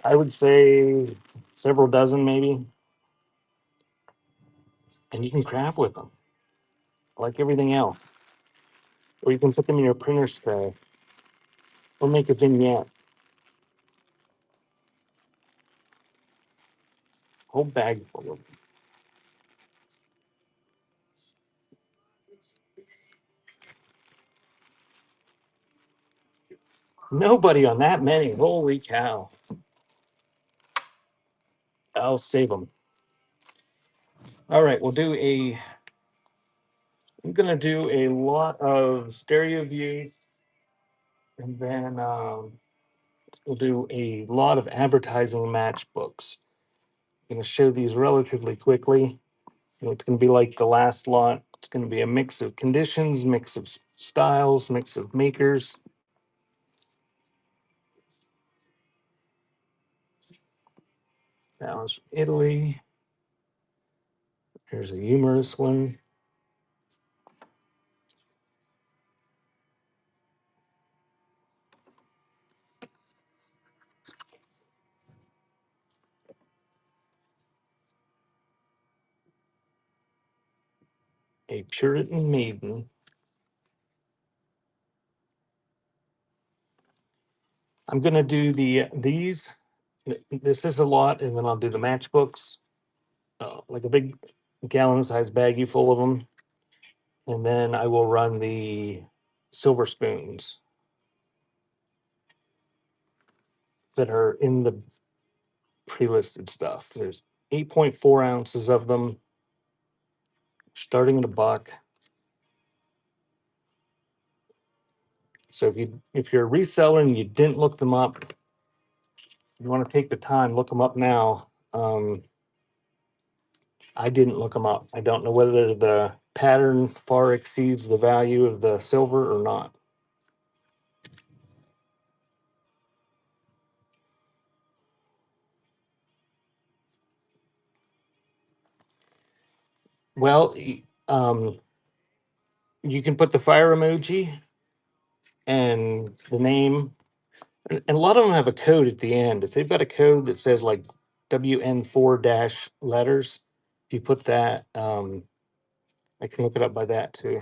I would say several dozen maybe. And you can craft with them like everything else. Or you can put them in your printer's tray or make a vignette. Whole bag full of them. Nobody on that many. Holy cow. I'll save them. All right, I'm going to do a lot of stereo views, and then we'll do a lot of advertising matchbooks. I'm going to show these relatively quickly. It's going to be like the last lot. It's going to be a mix of conditions, mix of styles, mix of makers. That was Italy. Here's a humorous one. A Puritan maiden. I'm gonna do these. This is a lot, and then I'll do the matchbooks, like a big gallon-sized baggie full of them, and then I will run the silver spoons that are in the pre-listed stuff. There's 8.4 ounces of them, starting at $1. So if you're a reseller and you didn't look them up, you want to take the time, look them up now. I didn't look them up. I don't know whether the pattern far exceeds the value of the silver or not. Well, you can put the fire emoji and the name, and a lot of them have a code at the end. If they've got a code that says like WN4 dash letters, if you put that, I can look it up by that too.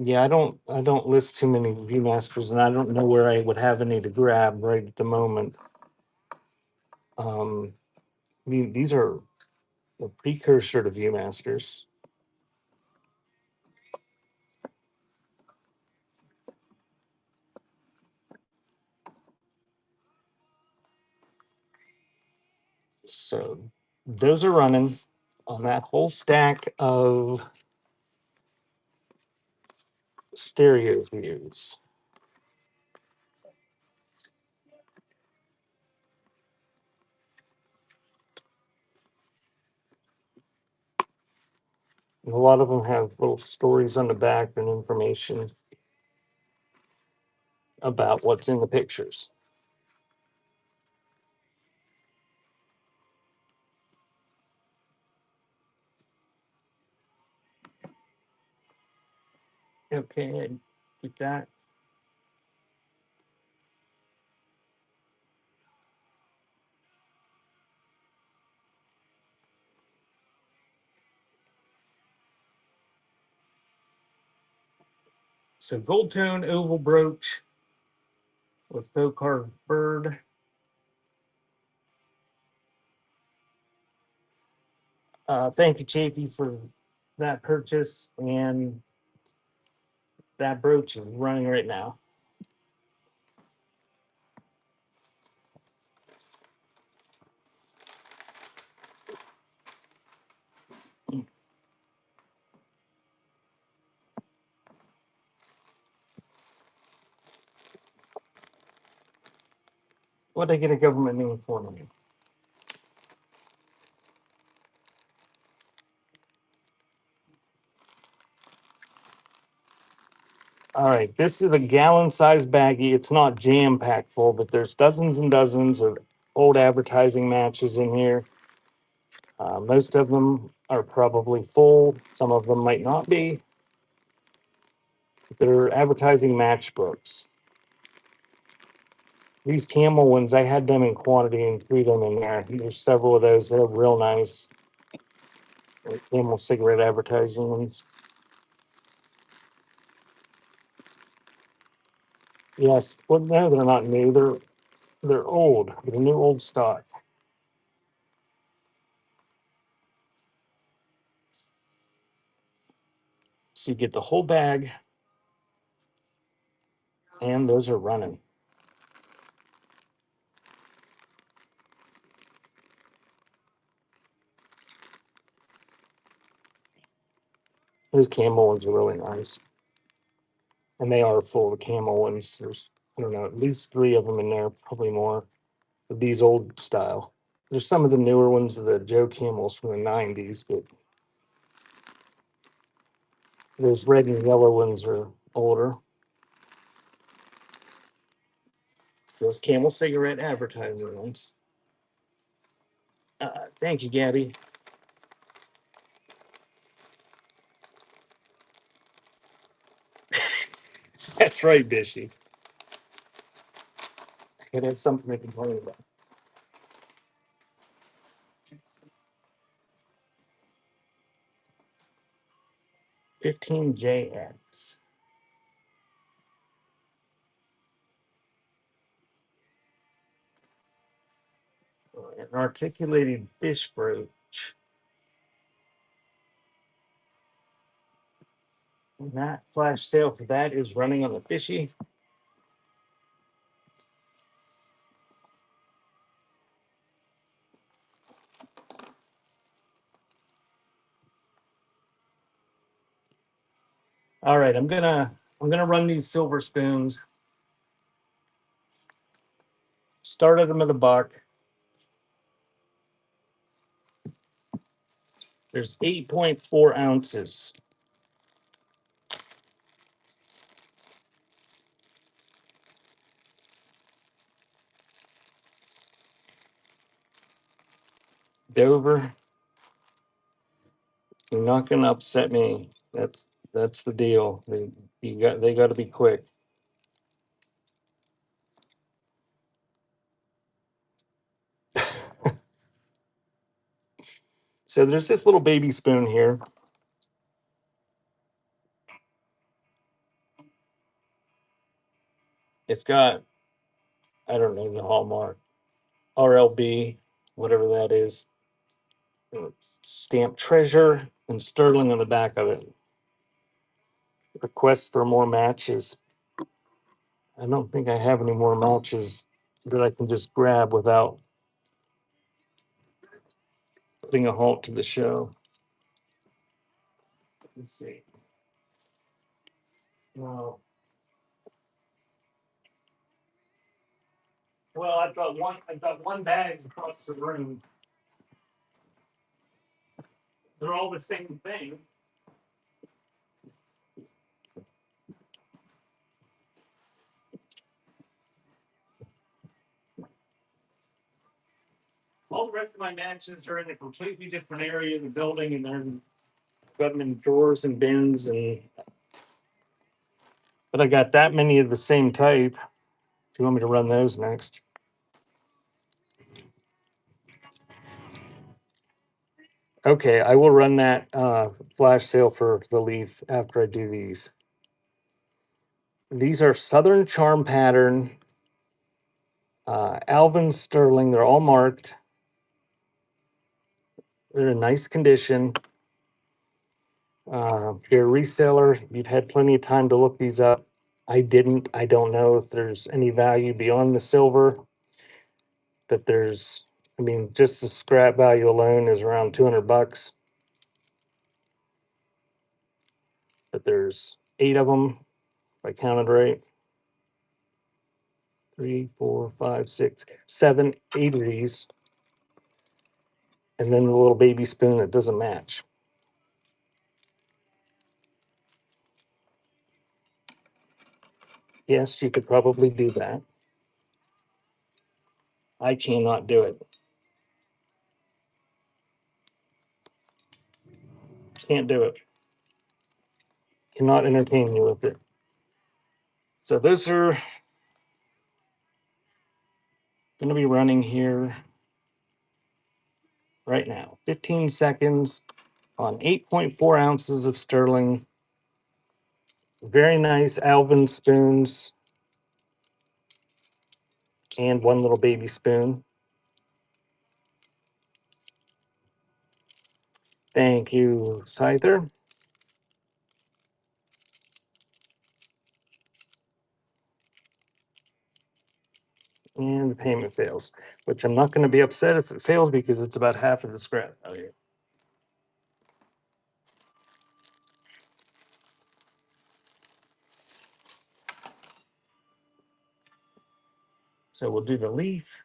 Yeah, I don't list too many Viewmasters, and I don't know where I would have any to grab right at the moment. Um, these are the precursor to Viewmasters. So those are running on that whole stack of stereo views. And a lot of them have little stories on the back and information about what's in the pictures. Okay, get that. So gold tone oval brooch with faux carved bird. Thank you, Chafee, for that purchase. And that brooch is running right now. What did I get a government name for me? All right, this is a gallon-sized baggie. It's not jam-packed full, but there's dozens and dozens of old advertising matches in here. Most of them are probably full. Some of them might not be. They're advertising matchbooks. These camel ones, I had them in quantity and threw them in there. There's several of those. They're real nice. Camel cigarette advertising ones. Yes. Well, no, they're not new. They're old. They're new old stock. So you get the whole bag, and those are running. Those camel ones are really nice. And they are full of camel ones. There's, I don't know, at least three of them in there, probably more. Of these old style. There's some of the newer ones, the Joe Camels from the 90s, but those red and yellow ones are older. Those Camel cigarette advertising ones. Thank you, Gabby. That's right, Bishy. I could have something to complain about. 15JX. An articulated fish brooch. And that flash sale for that is running on the fishy. All right, I'm gonna run these silver spoons. Started them at $1. There's 8.4 ounces. Dover, you're not gonna upset me. That's the deal. They got to be quick. So there's this little baby spoon here. It's got, I don't know the hallmark, RLB, whatever that is. Stamped treasure and sterling on the back of it. Request for more matches. I don't think I have any more matches that I can just grab without putting a halt to the show. Let's see. Well, I've got one. I've got one bag across the room. They're all the same thing. All the rest of my matches are in a completely different area of the building, and they're got them in drawers and bins. But I got that many of the same type. If you want me to run those next. Okay, I will run that flash sale for the leaf after I do these. These are Southern Charm pattern, Alvin Sterling. They're all marked. They're in nice condition. You're a reseller. You've had plenty of time to look these up. I didn't. I don't know if there's any value beyond the silver. That there's, I mean, just the scrap value alone is around $200. But there's 8 of them, if I counted right. 3, 4, 5, 6, 7, 8 of these. And then the little baby spoon that doesn't match. Yes, you could probably do that. I cannot do it. Can't do it. Cannot entertain you with it. So those are going to be running here right now. 15 seconds on 8.4 ounces of sterling. Very nice Alvin spoons and one little baby spoon. Thank you, Scyther. And the payment fails, which I'm not going to be upset if it fails because it's about half of the scrap value. So we'll do the leaf.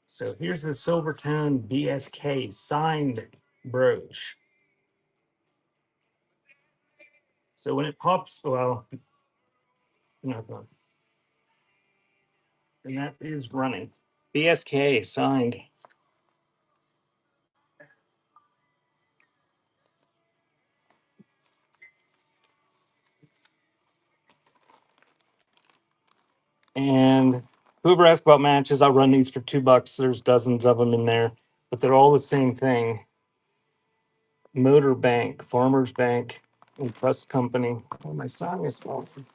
So here's the Silvertone BSK signed brooch. So when it pops, well, no, and that is running. BSK signed. And whoever asks about matches, I'll run these for $2. There's dozens of them in there, but they're all the same thing. Motor Bank, Farmers Bank, and Trust Company. Oh, my song is awesome.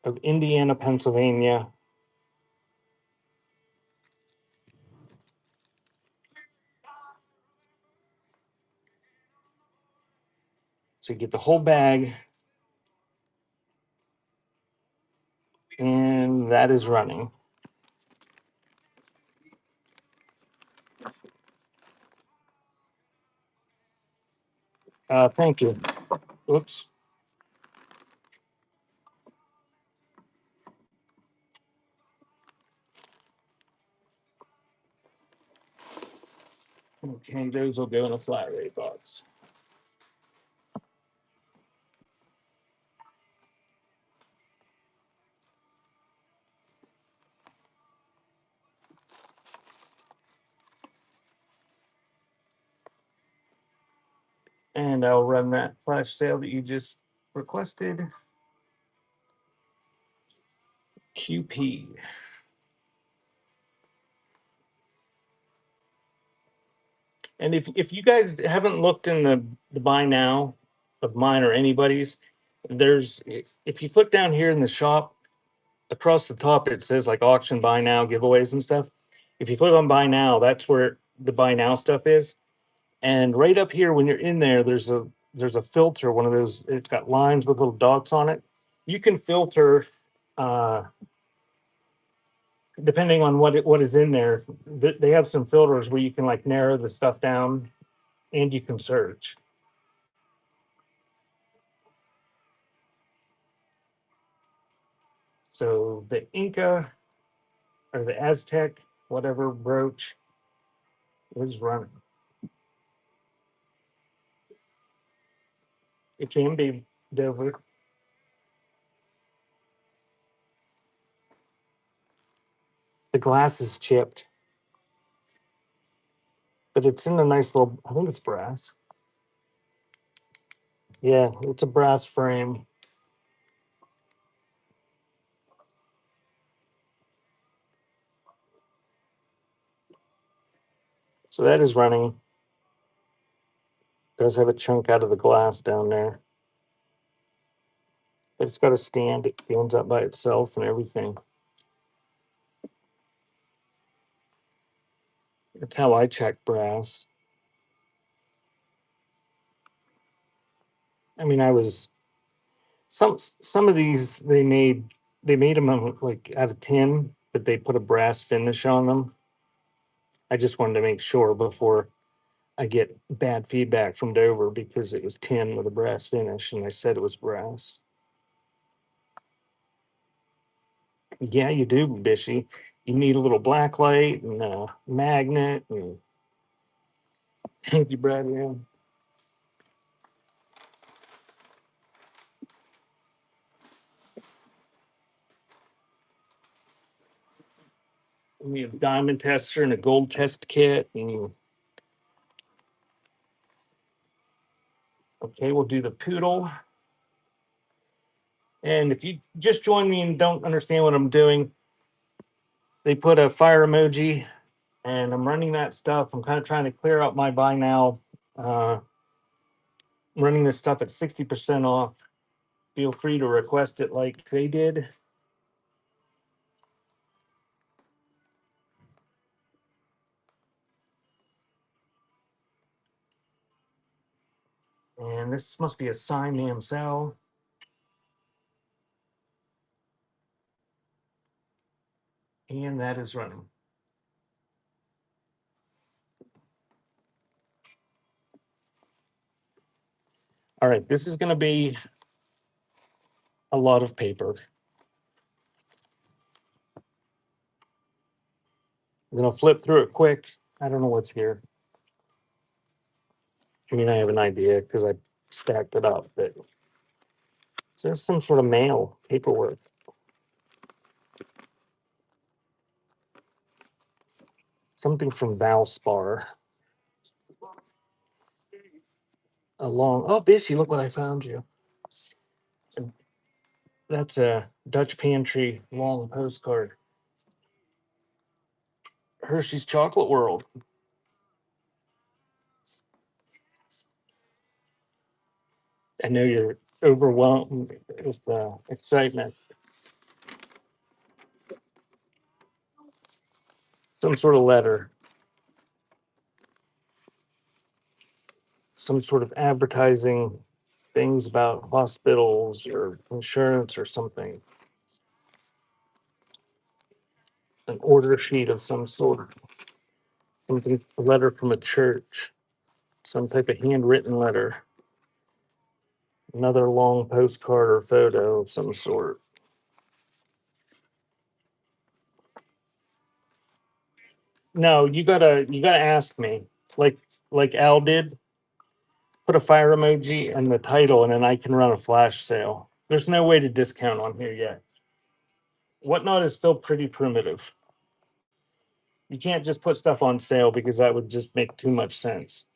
Of Indiana, Pennsylvania. So you get the whole bag, and that is running. Thank you. Oops. Okay, those will go in a flat rate box. And I'll run that flash sale that you just requested. QP. And if you guys haven't looked in the buy now of mine or anybody's, there's if you click down here in the shop across the top, it says like auction, buy now, giveaways and stuff. If you click on buy now, that's where the buy now stuff is. And right up here, when you're in there, there's a filter, one of those. It's got lines with little dots on it. You can filter uh, depending on what is in there. They have some filters where you can like narrow the stuff down, and you can search. So the Inca or the Aztec, whatever brooch is running. It can be Dover. The glass is chipped, but it's in a nice little. I think it's brass. Yeah, it's a brass frame. So that is running. Does have a chunk out of the glass down there, but it's got a stand. It stands up by itself and everything. That's how I check brass. I mean, I was some of these they made them like out of tin, but they put a brass finish on them. I just wanted to make sure before I get bad feedback from Dover because it was tin with a brass finish, and I said it was brass. Yeah, you do, Bishy. You need a little black light and a magnet. And thank you, Brad. Yeah. We have diamond tester and a gold test kit. And okay, we'll do the poodle. And if you just join me and don't understand what I'm doing, they put a fire emoji, and I'm running that stuff. I'm kind of trying to clear out my buy now. Uh, I'm running this stuff at 60% off. Feel free to request it like they did. And this must be a sign name cell. And that is running. All right, this is going to be a lot of paper. I'm going to flip through it quick. I don't know what's here. I mean, I have an idea because I stacked it up, but there's some sort of mail paperwork. Something from Valspar. A long, oh, Bishy, look what I found you. That's a Dutch Pantry long postcard. Hershey's Chocolate World. I know you're overwhelmed with excitement. Some sort of letter, some sort of advertising things about hospitals or insurance or something. An order sheet of some sort, something, a letter from a church, some type of handwritten letter, another long postcard or photo of some sort. No, you gotta ask me, like Al did. Put a fire emoji and the title, and then I can run a flash sale. There's no way to discount on here yet. Whatnot is still pretty primitive. You can't just put stuff on sale because that would just make too much sense.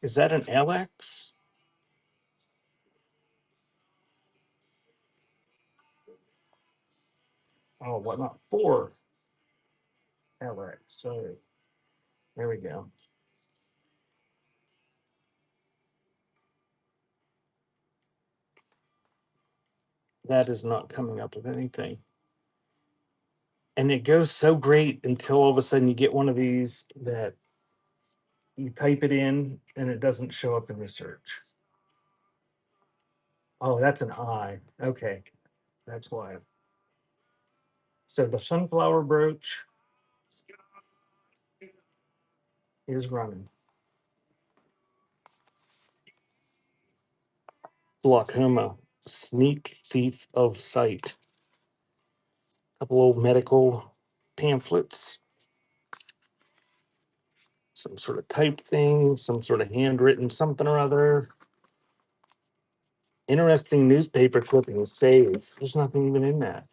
Is that an LX? Oh, what not? 4 LX. So there we go. That is not coming up with anything. And it goes so great until all of a sudden you get one of these that you type it in and it doesn't show up in the search. Oh, that's an I. Okay. That's why. So the sunflower brooch is running. Glaucoma, sneak thief of sight. A couple old medical pamphlets, some sort of type thing, some sort of handwritten something or other. Interesting newspaper clipping saved. There's nothing even in that.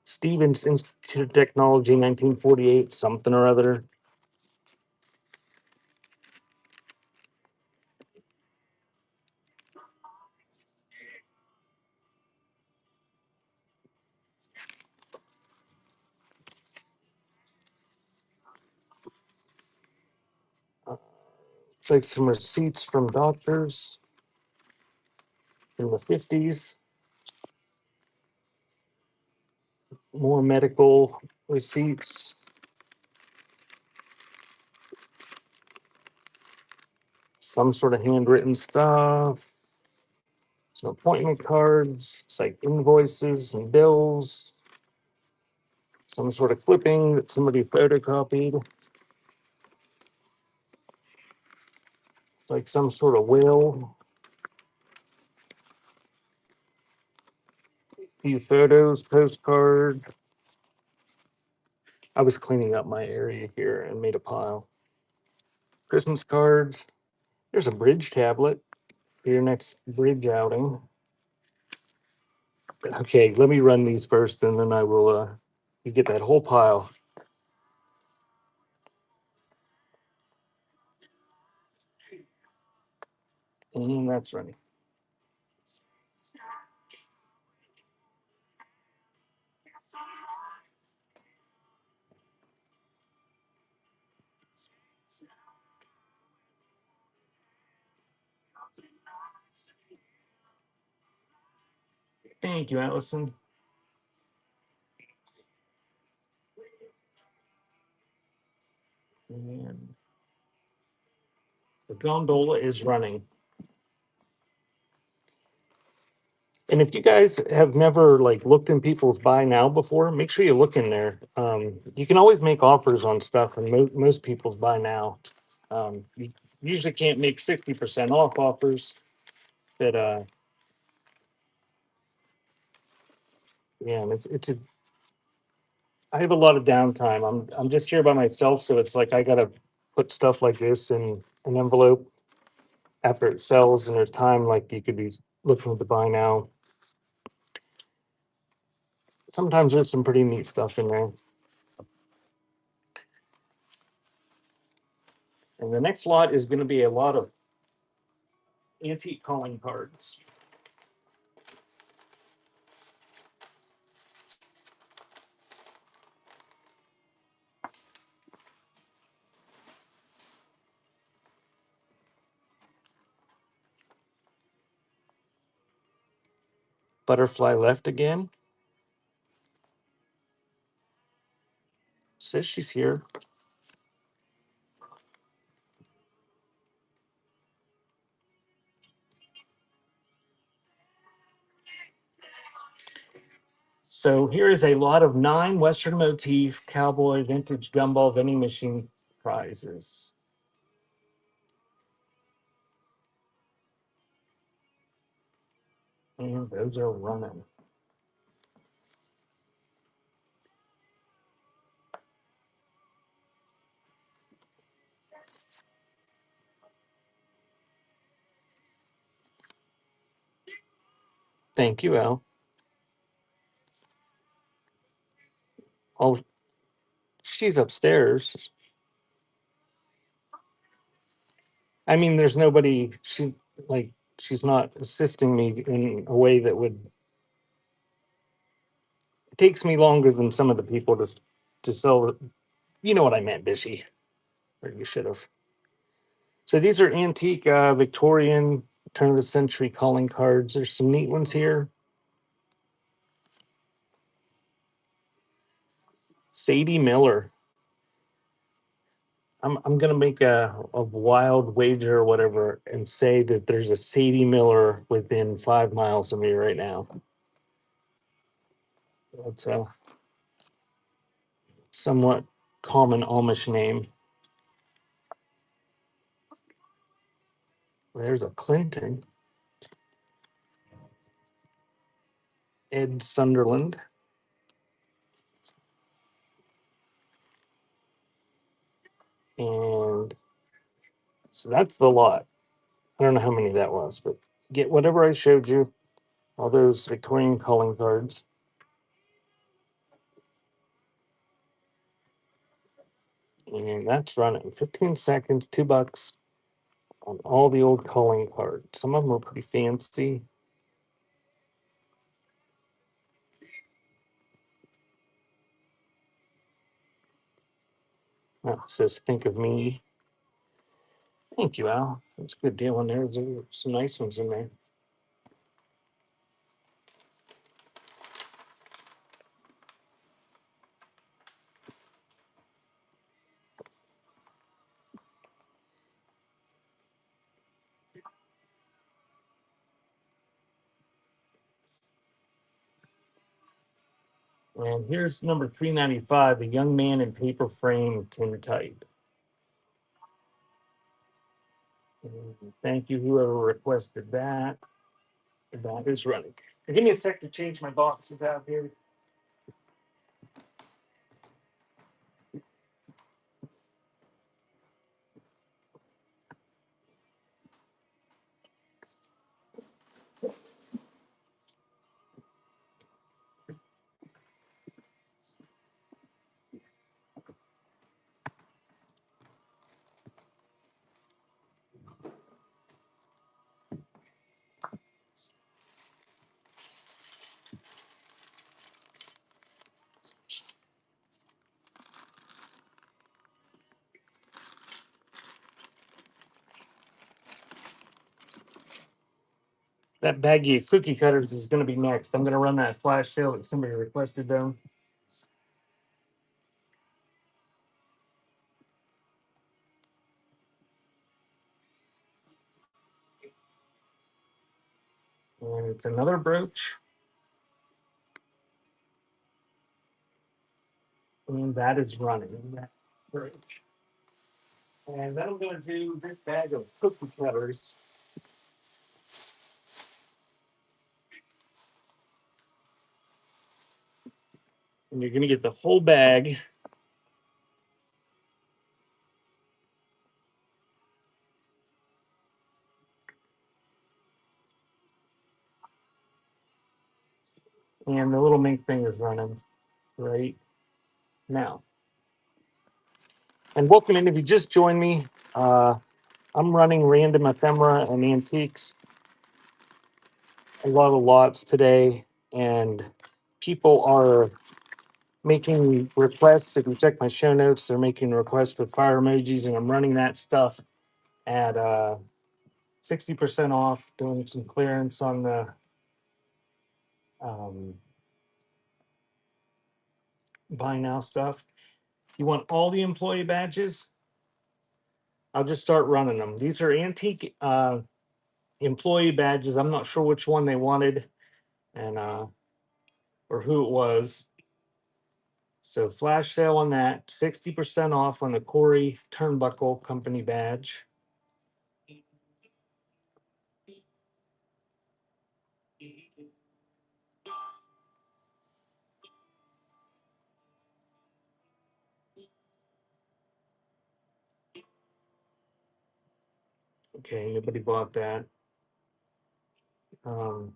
Stevens Institute of Technology, 1948, something or other. It's like some receipts from doctors in the 50s. More medical receipts. Some sort of handwritten stuff. Some appointment cards. It's like invoices and bills. Some sort of clipping that somebody photocopied. It's like some sort of will. A few photos, postcard. I was cleaning up my area here and made a pile. Christmas cards. There's a bridge tablet for your next bridge outing. Okay, let me run these first and then I will you get that whole pile. And that's running. Thank you, Allison. And the gondola is running. And if you guys have never like looked in people's buy now before, make sure you look in there. You can always make offers on stuff, and most people's buy now. You usually can't make 60% off offers, but yeah, and it's a. I have a lot of downtime. I'm just here by myself, so it's like I gotta put stuff like this in an envelope after it sells, and there's time like you could be looking at the buy now. Sometimes there's some pretty neat stuff in there. And the next lot is going to be a lot of antique calling cards. Butterfly left again. Says she's here. So here is a lot of 9 Western motif cowboy vintage gumball vending machine prizes. And those are running. Thank you, Al. Oh, she's upstairs. I mean, there's nobody. She's like she's not assisting me in a way that would. It takes me longer than some of the people to sell. You know what I meant, Bishy, or you should have. So these are antique Victorian turn of the century calling cards. There's some neat ones here. Sadie Miller. I'm gonna make a wild wager or whatever and say that there's a Sadie Miller within 5 miles of me right now. That's a somewhat common Amish name. There's a Clinton. Ed Sunderland. And so that's the lot. I don't know how many that was, but get whatever I showed you, all those Victorian calling cards. And that's running 15 seconds, $2 on all the old calling cards. Some of them are pretty fancy. Oh, it says think of me. Thank you, Al. That's a good deal in there. There's some nice ones in there. And here's number 395, a young man in paper frame tintype. And thank you, whoever requested that. That is running. Give me a sec to change my boxes out here. That baggie of cookie cutters is going to be next. I'm going to run that flash sale that somebody requested though. And it's another brooch. And that is running. That brooch. And then I'm going to do this bag of cookie cutters. And you're going to get the whole bag. And the little mink thing is running right now. And welcome in. If you just joined me, I'm running random ephemera and antiques. A lot of lots today. And people are making requests. If you check my show notes, they're making requests with fire emojis, and I'm running that stuff at 60% off, doing some clearance on the um, buy now stuff. You want all the employee badges? I'll just start running them. These are antique employee badges. I'm not sure which one they wanted and or who it was. So flash sale on that, 60% off on the Corey Turnbuckle Company badge. Okay, nobody bought that. Um,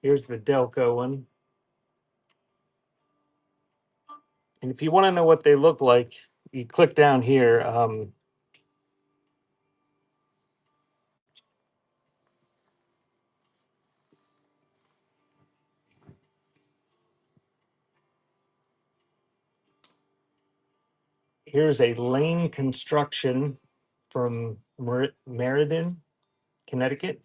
Here's the Delco one. And if you want to know what they look like, you click down here. Here's a Lane Construction from Meriden, Connecticut.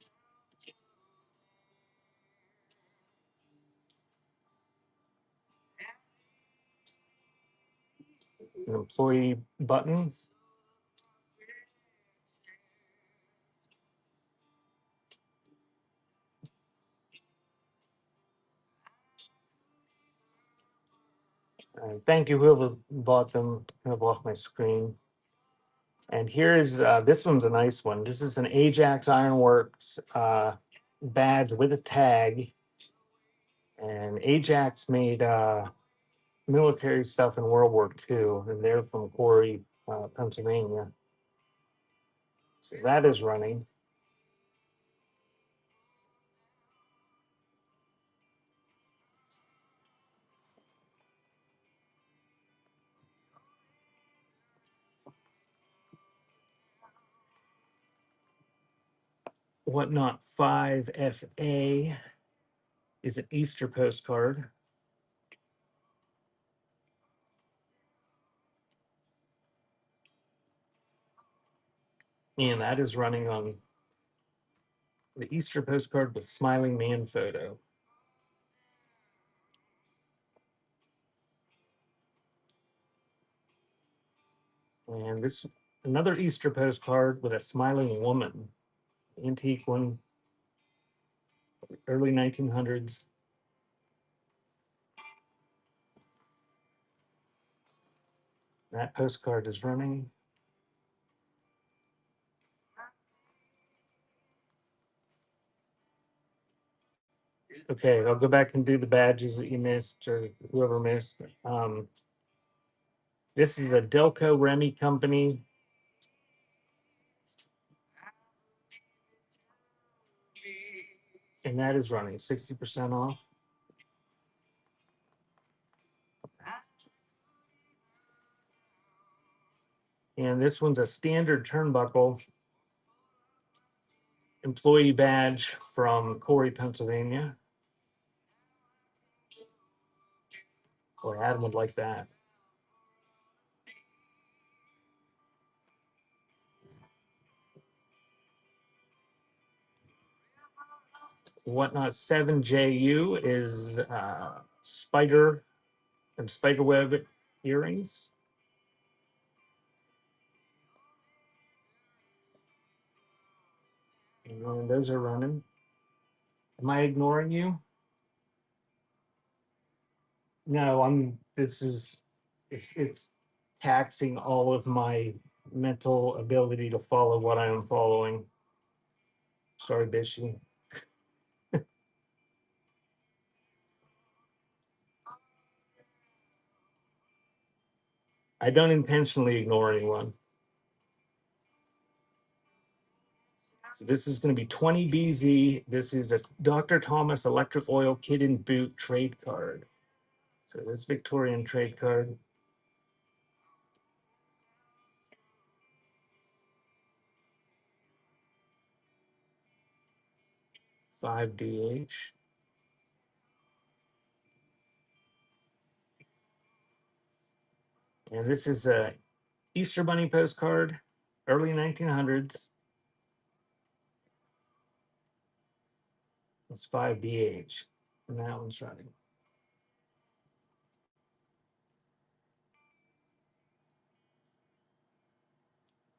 An employee button. Thank you, whoever bought them. Kind of off my screen. And here's this one's a nice one. This is an Ajax Ironworks badge with a tag. And Ajax made military stuff in World War II, and they're from Corey, Pennsylvania. So that is running. Whatnot 5FA is an Easter postcard. And that is running on the Easter postcard with smiling man photo. And this another Easter postcard with a smiling woman, antique one, early 1900s. That postcard is running. Okay, I'll go back and do the badges that you missed or whoever missed. This is a Delco Remy company. And that is running 60% off. And this one's a standard turnbuckle employee badge from Corey, Pennsylvania. Boy, Adam would like that. Whatnot 7JU is spider and spiderweb earrings. And those are running. Am I ignoring you? No, it's taxing all of my mental ability to follow what I am following. Sorry, Bishy. I don't intentionally ignore anyone. So this is going to be 20 BZ. This is a Dr. Thomas electric oil kit and boot trade card. So this Victorian trade card. Five DH. And this is a Easter Bunny postcard, early 1900s. It's 5 DH. And that one's running.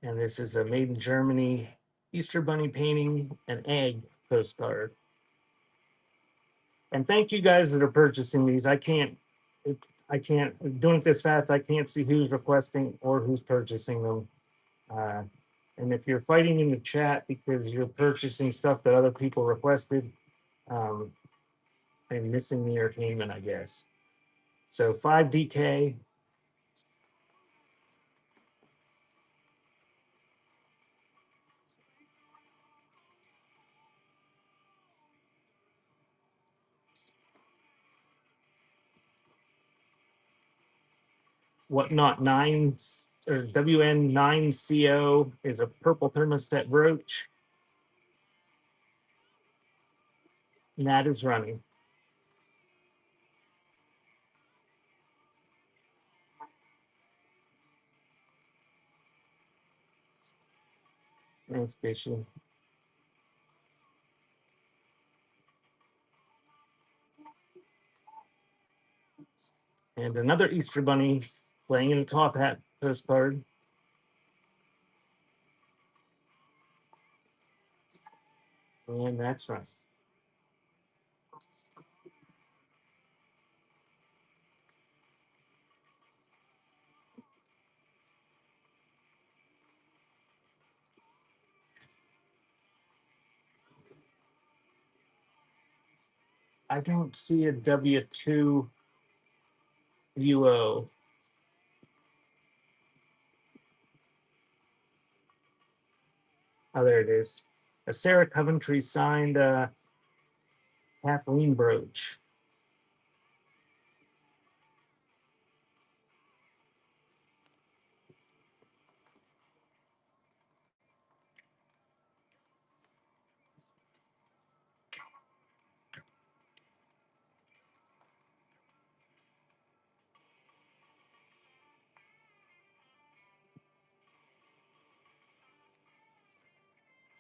And this is a made in Germany Easter Bunny painting an egg postcard. And thank you guys that are purchasing these. I can't doing it this fast. I can't see who's requesting or who's purchasing them. And if you're fighting in the chat because you're purchasing stuff that other people requested, I'm missing the entertainment, I guess. So 5DK. Whatnot 9 or WN9CO is a purple thermostat brooch. And that is running. Thanks, Fishy. And another Easter Bunny playing in a top hat postcard. And that's right. I don't see a W2 UO. Oh, there it is. A Sarah Coventry signed Kathleen brooch.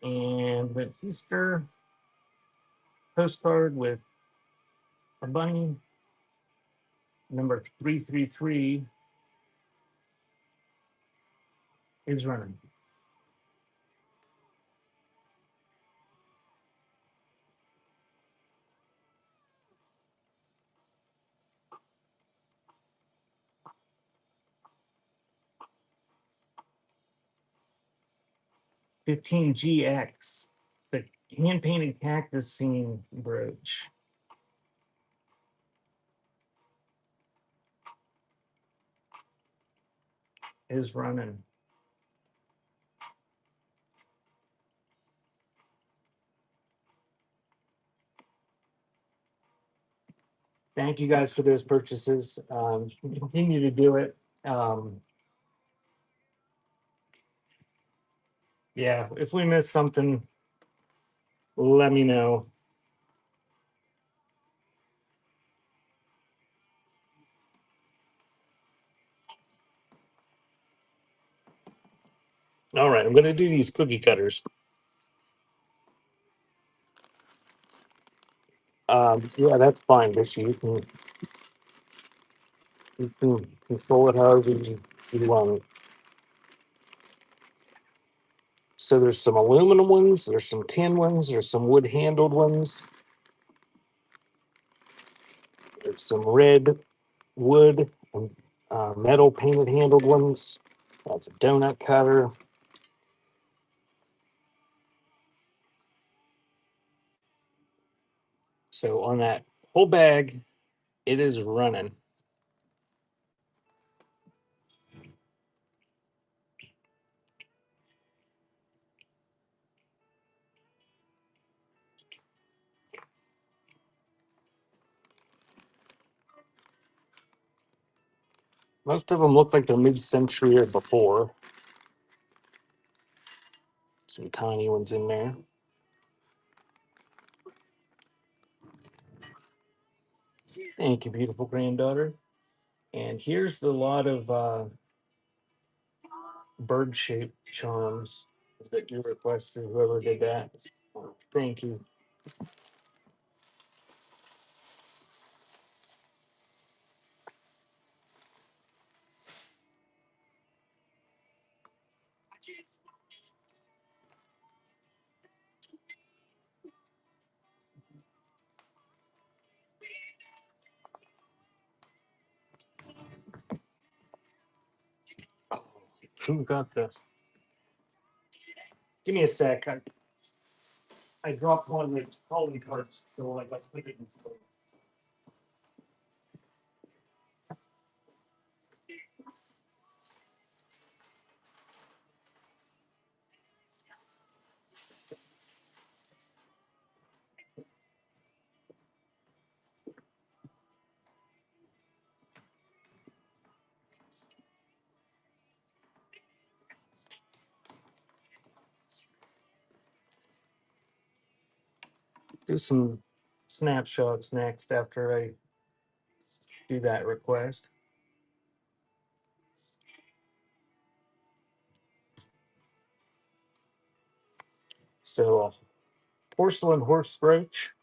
And an Easter postcard with a bunny. Number 333 is running. $15GX, the hand painted cactus scene brooch. Is running. Thank you guys for those purchases. Continue to do it. Yeah, if we miss something, let me know. All right, I'm going to do these cookie cutters. Yeah, that's fine, Bishy. You can control it however you want. So there's some aluminum ones, there's some tin ones, there's some wood handled ones, there's some red wood and metal painted handled ones. That's a donut cutter. So on that whole bag, it is running. Most of them look like they're mid-century or before. Some tiny ones in there. Thank you, beautiful granddaughter. And here's the lot of bird-shaped charms that you requested, whoever did that. Thank you. Who got this? Give me a sec. I dropped one of the calling cards, so I got to put it in. Do some snapshots next after I do that request. So, porcelain horse brooch.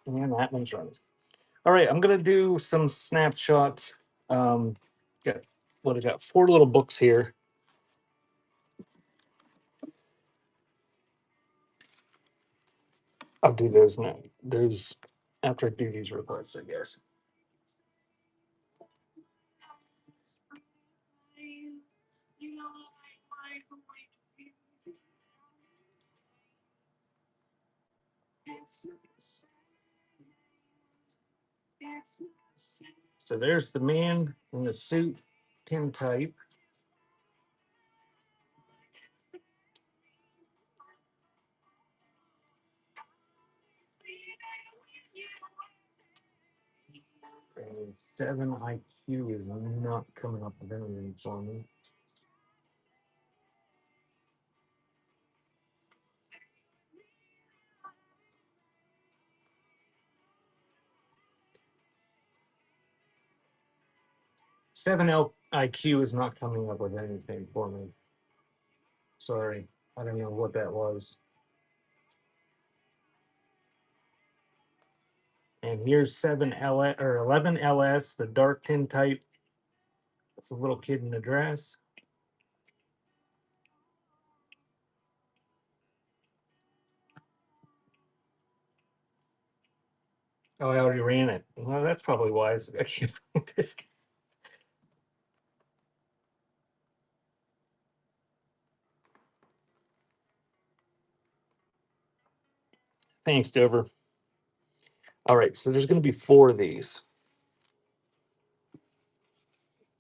And that one's running. All right, I'm gonna do some snapshots. Got what I got 4 little books here. I'll do those now. Those after I do these requests, I guess. So there's the man in the suit, tintype. And 7 IQ is not coming up with anything for me. Seven IQ is not coming up with anything for me. Sorry, I don't know what that was. And here's 7 L or 11 LS, the dark tintype. It's a little kid in a dress. Oh, I already ran it. Well, that's probably wise. I can't find this. Thanks, Dover. All right, so there's going to be 4 of these.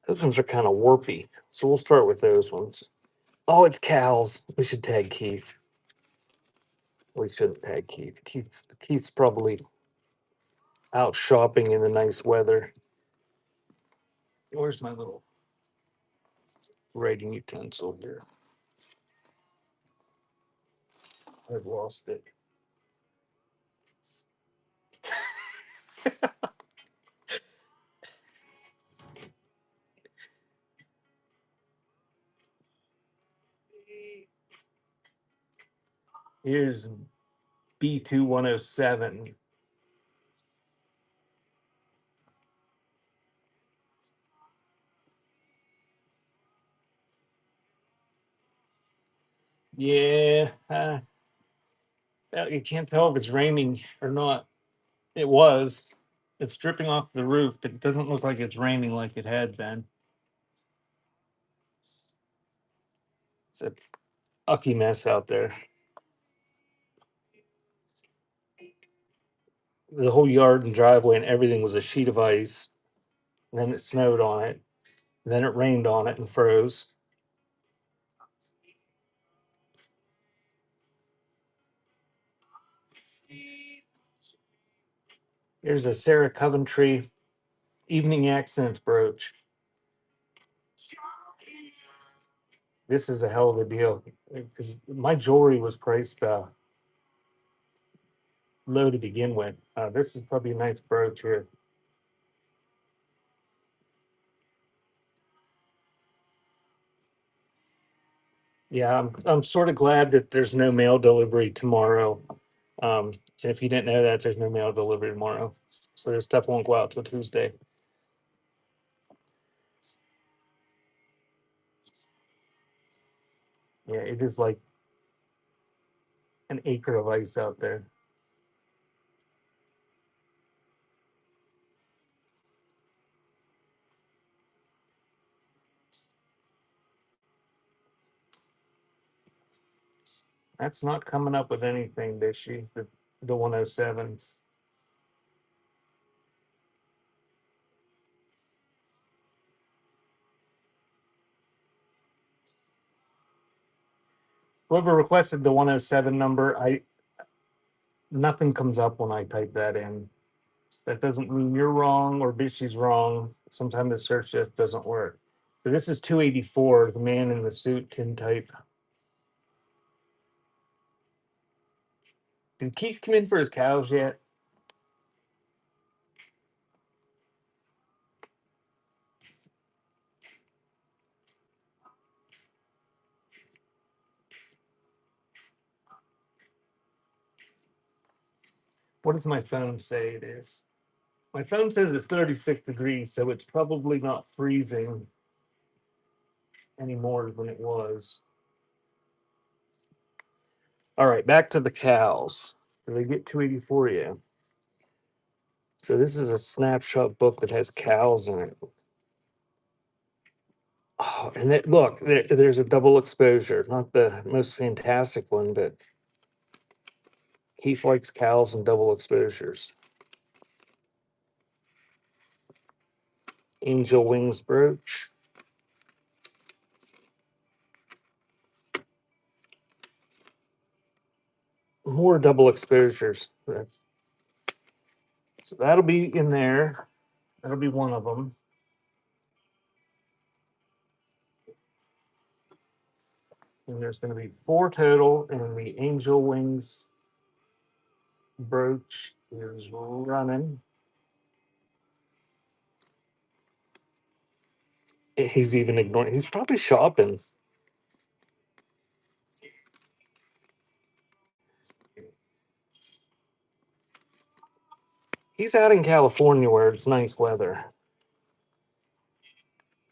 Those ones are kind of warpy, so we'll start with those ones. Oh, it's cows. We should tag Keith. We shouldn't tag Keith. Keith's probably out shopping in the nice weather. Where's my little writing utensil here? I've lost it. Here's B2107. Yeah, you can't tell if it's raining or not. It was. It's dripping off the roof, but it doesn't look like it's raining like it had been. It's a ucky mess out there. The whole yard and driveway and everything was a sheet of ice. And then it snowed on it. Then it rained on it and froze. Here's a Sarah Coventry evening accents brooch. This is a hell of a deal because my jewelry was priced low to begin with. This is probably a nice brooch here. Yeah, I'm sort of glad that there's no mail delivery tomorrow. And if you didn't know that, there's no mail delivery tomorrow, so this stuff won't go out till Tuesday. Yeah, it is like an acre of ice out there. That's not coming up with anything this sheet. The 107. Whoever requested the 107 number, I nothing comes up when I type that in. That doesn't mean you're wrong or Bishy's wrong. Sometimes the search just doesn't work. So this is 284, the man in the suit, tintype. Did Keith come in for his cows yet? What does my phone say it is? My phone says it's 36 degrees, so it's probably not freezing any more than it was. All right, back to the cows. Did they get 284? Yeah. So this is a snapshot book that has cows in it. Oh, and look, there's a double exposure. Not the most fantastic one, but Heath likes cows and double exposures. Angel Wings brooch. More double exposures. So that'll be in there. That'll be one of them. And there's going to be 4 total, and the Angel Wings brooch is running. He's even ignoring. He's probably shopping. He's out in California where it's nice weather.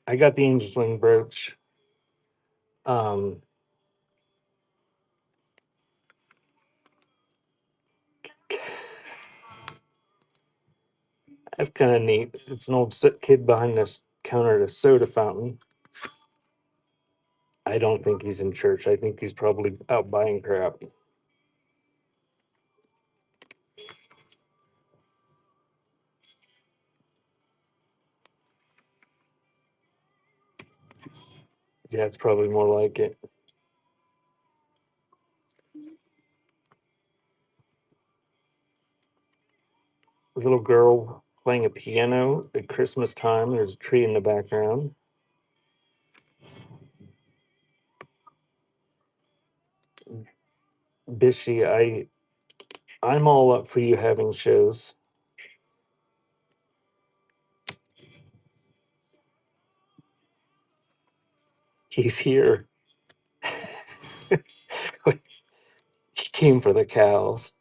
I got the Angel's Wing brooch. Um, that's kind of neat. It's an old kid behind this counter at a soda fountain. I don't think he's in church. I think he's probably out buying crap. Yeah, it's probably more like it. A little girl playing a piano at Christmas time. There's a tree in the background. Bishy, I'm all up for you having shows. He's here. He came for the cows.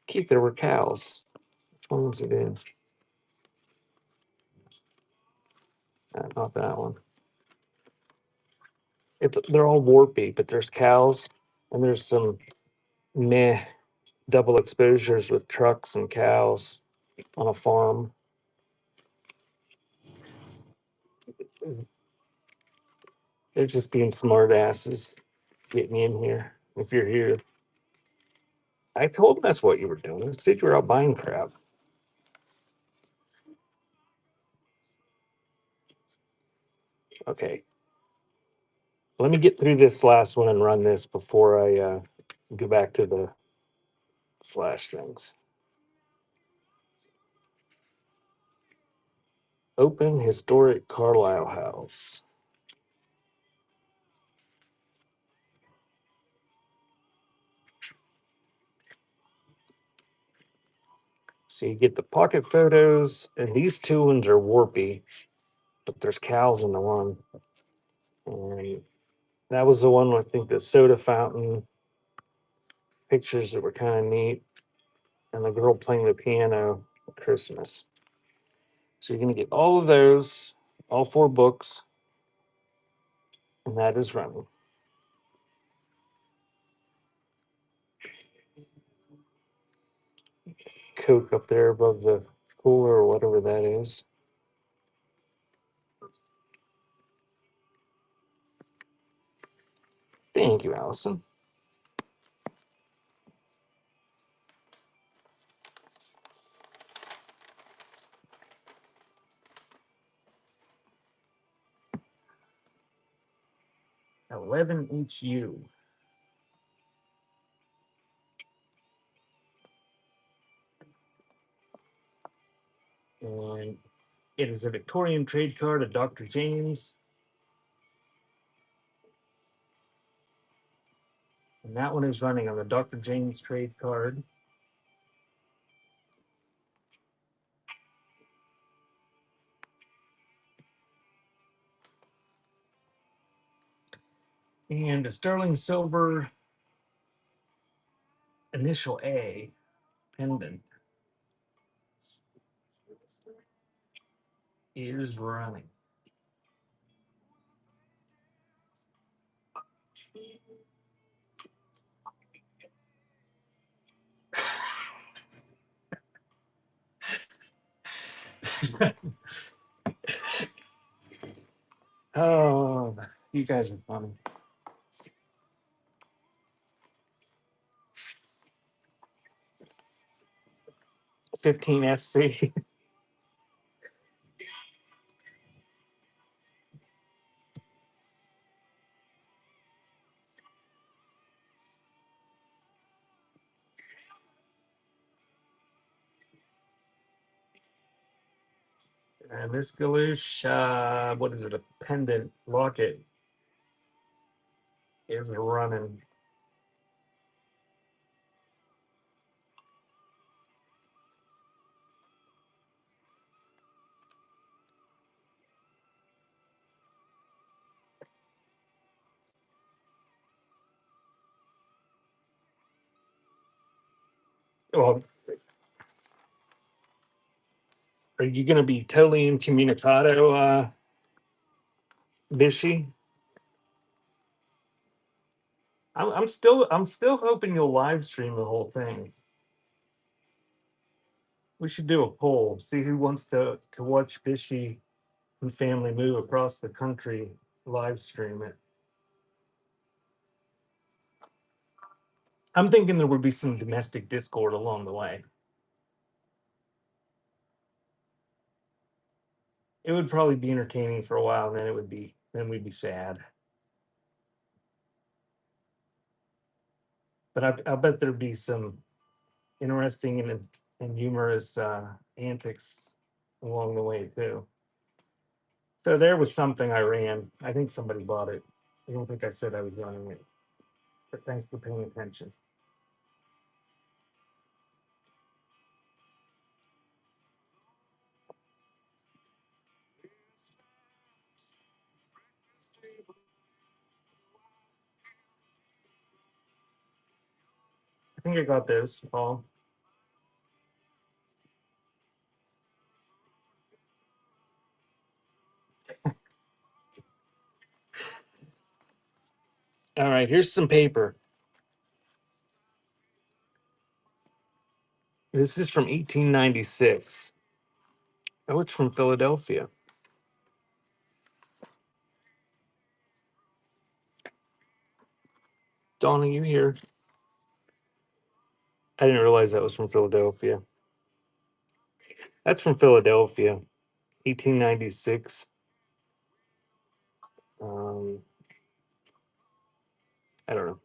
Keith, there were cows. Which one was it in? Not that one. They're all warpy, but there's cows, and there's some meh double exposures with trucks and cows on a farm. They're just being smart asses. Get me in here if you're here. I told them that's what you were doing. I said you were out buying crap. Okay. Let me get through this last one and run this before I go back to the flash things. Open historic Carlisle house. So you get the pocket photos, and these 2 ones are warpy, but there's cows in the one. And that was the one with, I think, the soda fountain pictures that were kind of neat, and the girl playing the piano at Christmas. So you're going to get all of those, all 4 books, and that is running. Coke up there above the cooler or whatever that is. Thank you, Allison. $11HU. And it is a Victorian trade card of Dr. James. And that one is running on the Dr. James trade card. And a sterling silver initial A pendant is running. Oh, you guys are funny. 15 FC. And this Galoosh, what is it? A pendant locket is running. Well, are you going to be totally incommunicado, Bishy? I'm still hoping you'll live stream the whole thing. We should do a poll, see who wants to watch Bishy and family move across the country, live stream it. I'm thinking there would be some domestic discord along the way. It would probably be entertaining for a while, and then we'd be sad. But I bet there'd be some interesting and humorous antics along the way too. So there was something I ran. I think somebody bought it. I don't think I said I was running it, but thanks for paying attention. I think I got this, Paul. All right, here's some paper. This is from 1896. Oh, it's from Philadelphia. Donna, you here? I didn't realize that was from Philadelphia. That's from Philadelphia, 1896. Um, I don't know.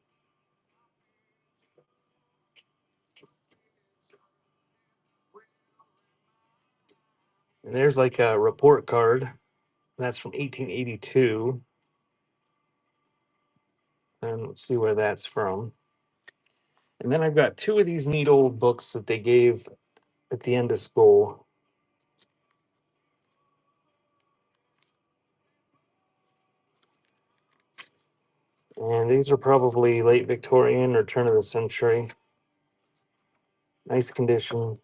And there's like a report card. That's from 1882. And let's see where that's from. And then I've got two of these neat old books that they gave at the end of school. And these are probably late Victorian or turn of the century. Nice condition.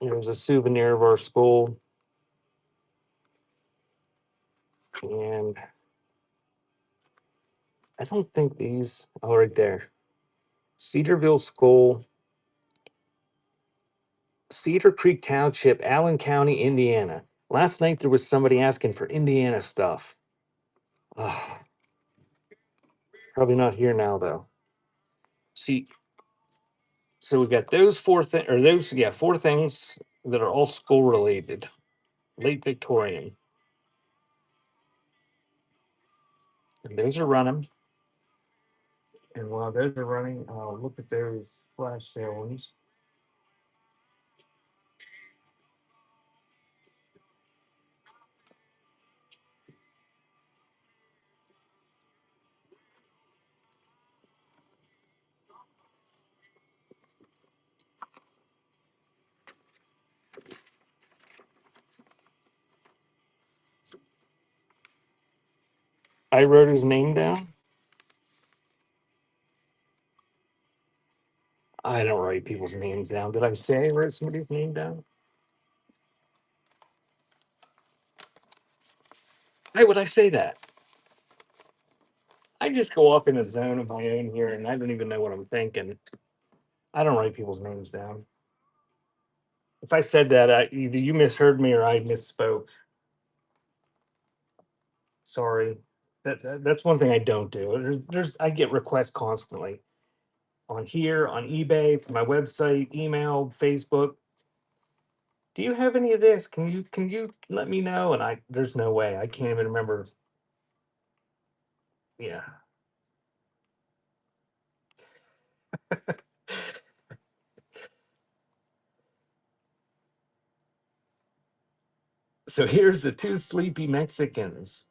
It was a souvenir of our school. And I don't think these, oh, right there. Cedarville School, Cedar Creek Township, Allen County, Indiana. Last night there was somebody asking for Indiana stuff. Ah, probably not here now though. See, so we got those four things, or those, yeah, four things that are all school related, late Victorian. And those are running. And while those are running, I'll look at those flash sale ones. I wrote his name down. I don't write people's names down. Did I say I wrote somebody's name down? Why would I say that? I just go off in a zone of my own here and I don't even know what I'm thinking. I don't write people's names down. If I said that, either you misheard me or I misspoke. Sorry. That's one thing I don't do. I get requests constantly on here, on eBay, through my website, email, Facebook. Do you have any of this? Can you let me know? And I there's no way. I can't even remember. Yeah. So here's the two sleepy Mexicans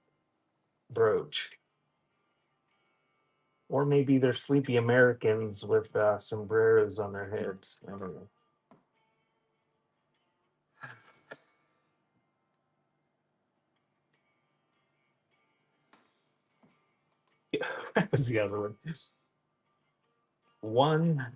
brooch. Or maybe they're sleepy Americans with sombreros on their heads. I don't know. What was the other one? 1-O.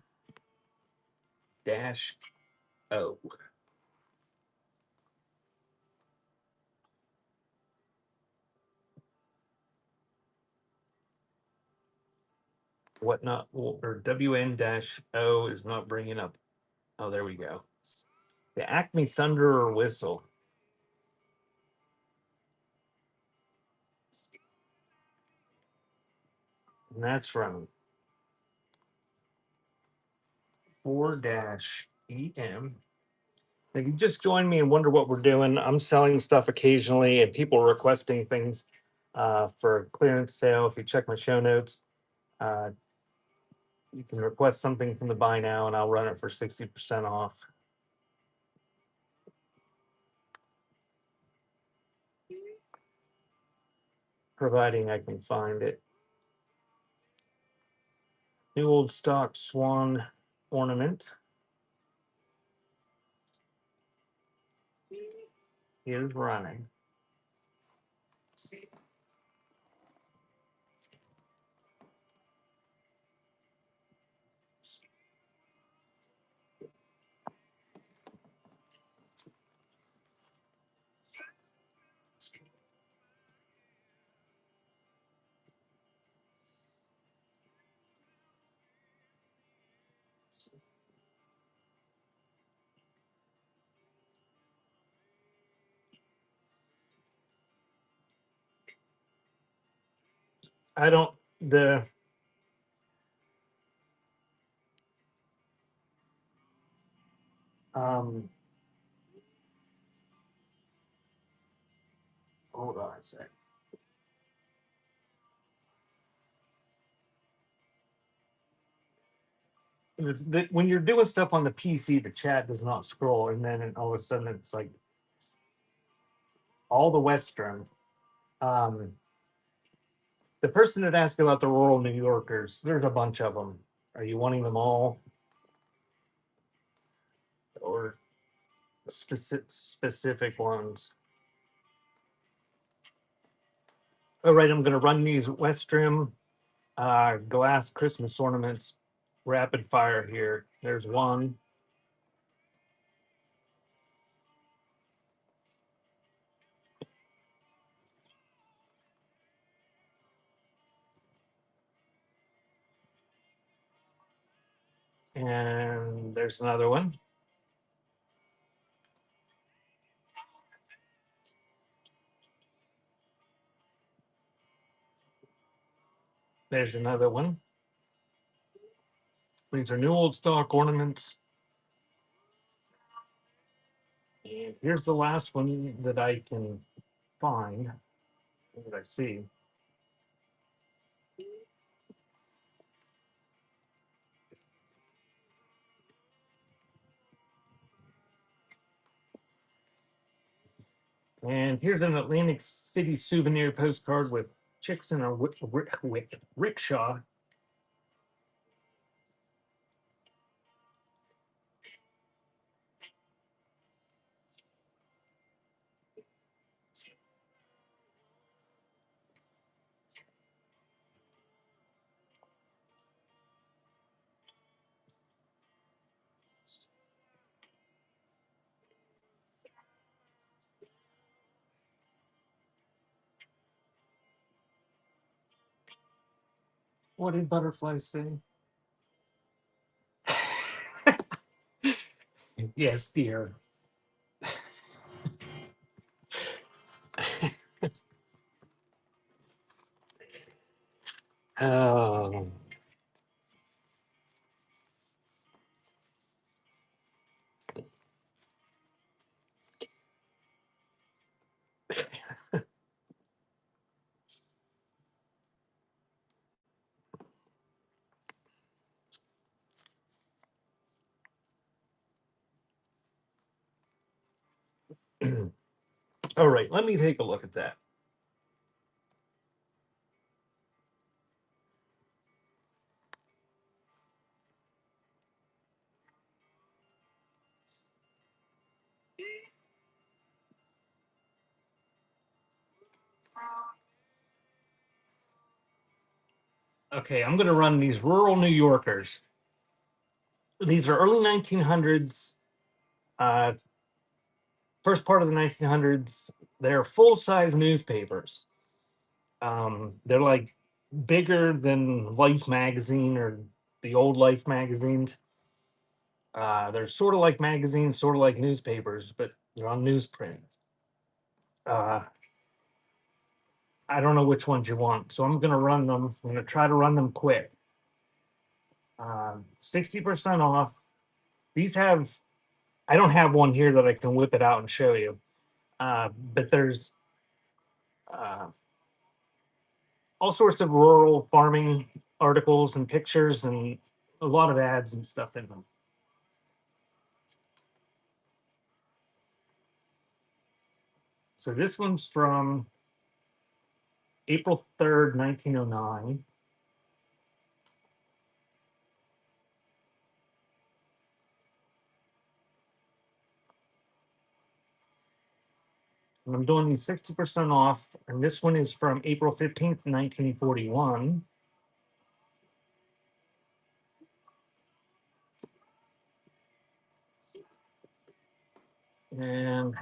What not, or WN-O is not bringing up. Oh, there we go. The Acme Thunder or Whistle. And that's from 4-EM. If you just join me and wonder what we're doing, I'm selling stuff occasionally and people are requesting things for clearance sale. If you check my show notes, uh, you can request something from the buy now and I'll run it for 60% off. Providing I can find it. New old stock swan ornament is running. I don't, the, um, hold on a sec. When you're doing stuff on the PC, the chat does not scroll, and then all of a sudden it's like all the Western. Um, the person that asked about the rural New Yorkers, there's a bunch of them. Are you wanting them all, or specific ones? All right, I'm going to run these Western glass Christmas ornaments rapid fire here. There's one. And there's another one. There's another one. These are new old stock ornaments. And here's the last one that I can find, that I see. And here's an Atlantic City souvenir postcard with chicks in a rickshaw. What did butterflies say? Yes, dear. Oh. All right, let me take a look at that. Okay, I'm going to run these rural New Yorkers. These are early 1900s, uh, first part of the 1900s. They're full size newspapers. They're like bigger than Life magazine or the old Life magazines. They're sort of like magazines, sort of like newspapers, but they're on newsprint. Uh, I don't know which ones you want, so I'm going to run them. I'm going to try to run them quick. 60% off. These have, I don't have one here that I can whip it out and show you, but there's uh, all sorts of rural farming articles and pictures and a lot of ads and stuff in them. So this one's from April 3rd, 1909. And I'm doing these 60% off. And this one is from April 15th, 1941. And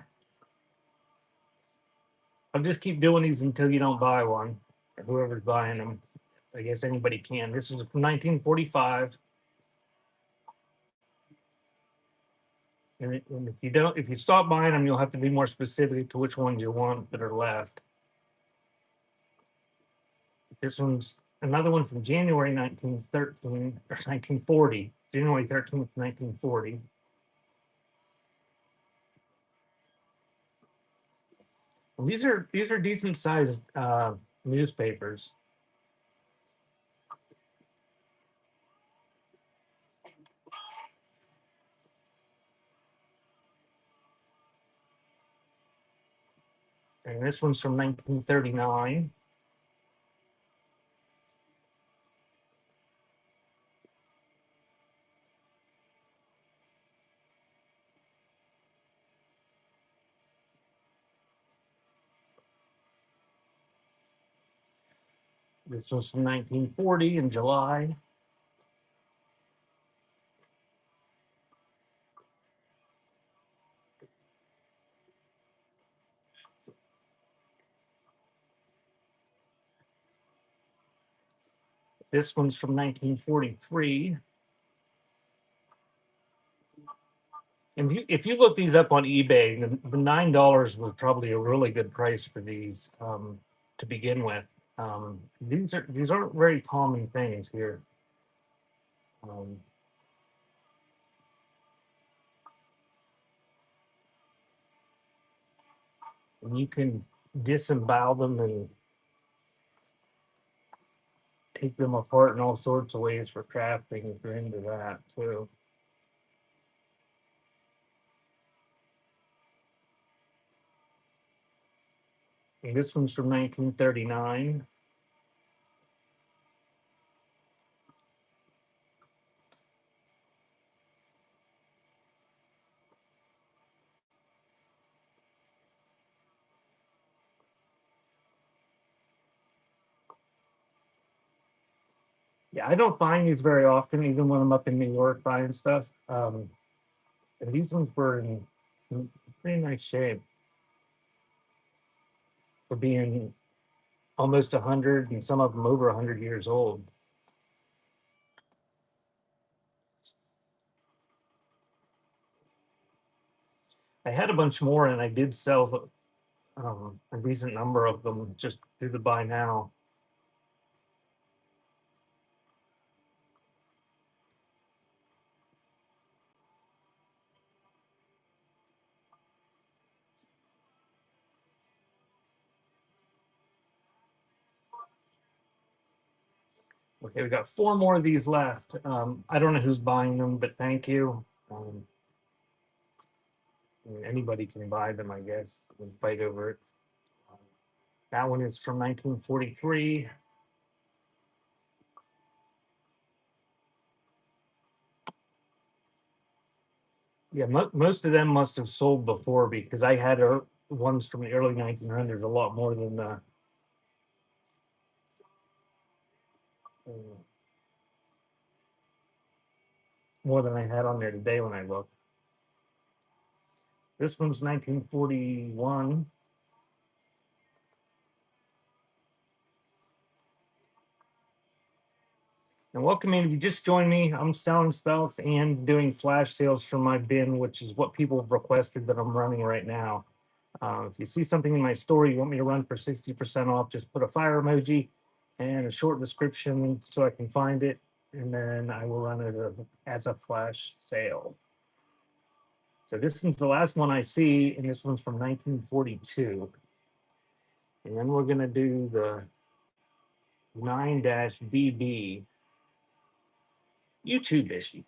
I'll just keep doing these until you don't buy one, or whoever's buying them. I guess anybody can. This is from 1945. And if you don't, if you stop buying them, you'll have to be more specific to which ones you want that are left. This one's another one from January 1913 or 1940, January 13th, 1940. And these are decent sized newspapers. And this one's from 1939. This was from 1940 in July. This one's from 1943. And if you look these up on eBay, the $9 was probably a really good price for these to begin with. These aren't very common things here. Um, and you can disembowel them and take them apart in all sorts of ways for crafting if you're into that too. And this one's from 1939. Yeah, I don't find these very often, even when I'm up in New York buying stuff. And these ones were in pretty nice shape for being almost 100 and some of them over 100 years old. had a bunch more, and I did sell a decent number of them just through the buy now. Okay, we got 4 more of these left. I don't know who's buying them, but thank you. I mean, anybody can buy them, I guess, and fight over it. That one is from 1943. Yeah, most of them must have sold before because I had ones from the early 1900s, a lot more than uh, more than I had on there today when I looked. This one's 1941. And welcome in. If you just joined me, I'm selling stuff and doing flash sales from my bin, which is what people have requested that I'm running right now. If you see something in my store you want me to run for 60% off, just put a fire emoji and a short description so I can find it. And then I will run it as a flash sale. So this is the last one I see, and this one's from 1942. And then we're going to do the 9-BB YouTube issue.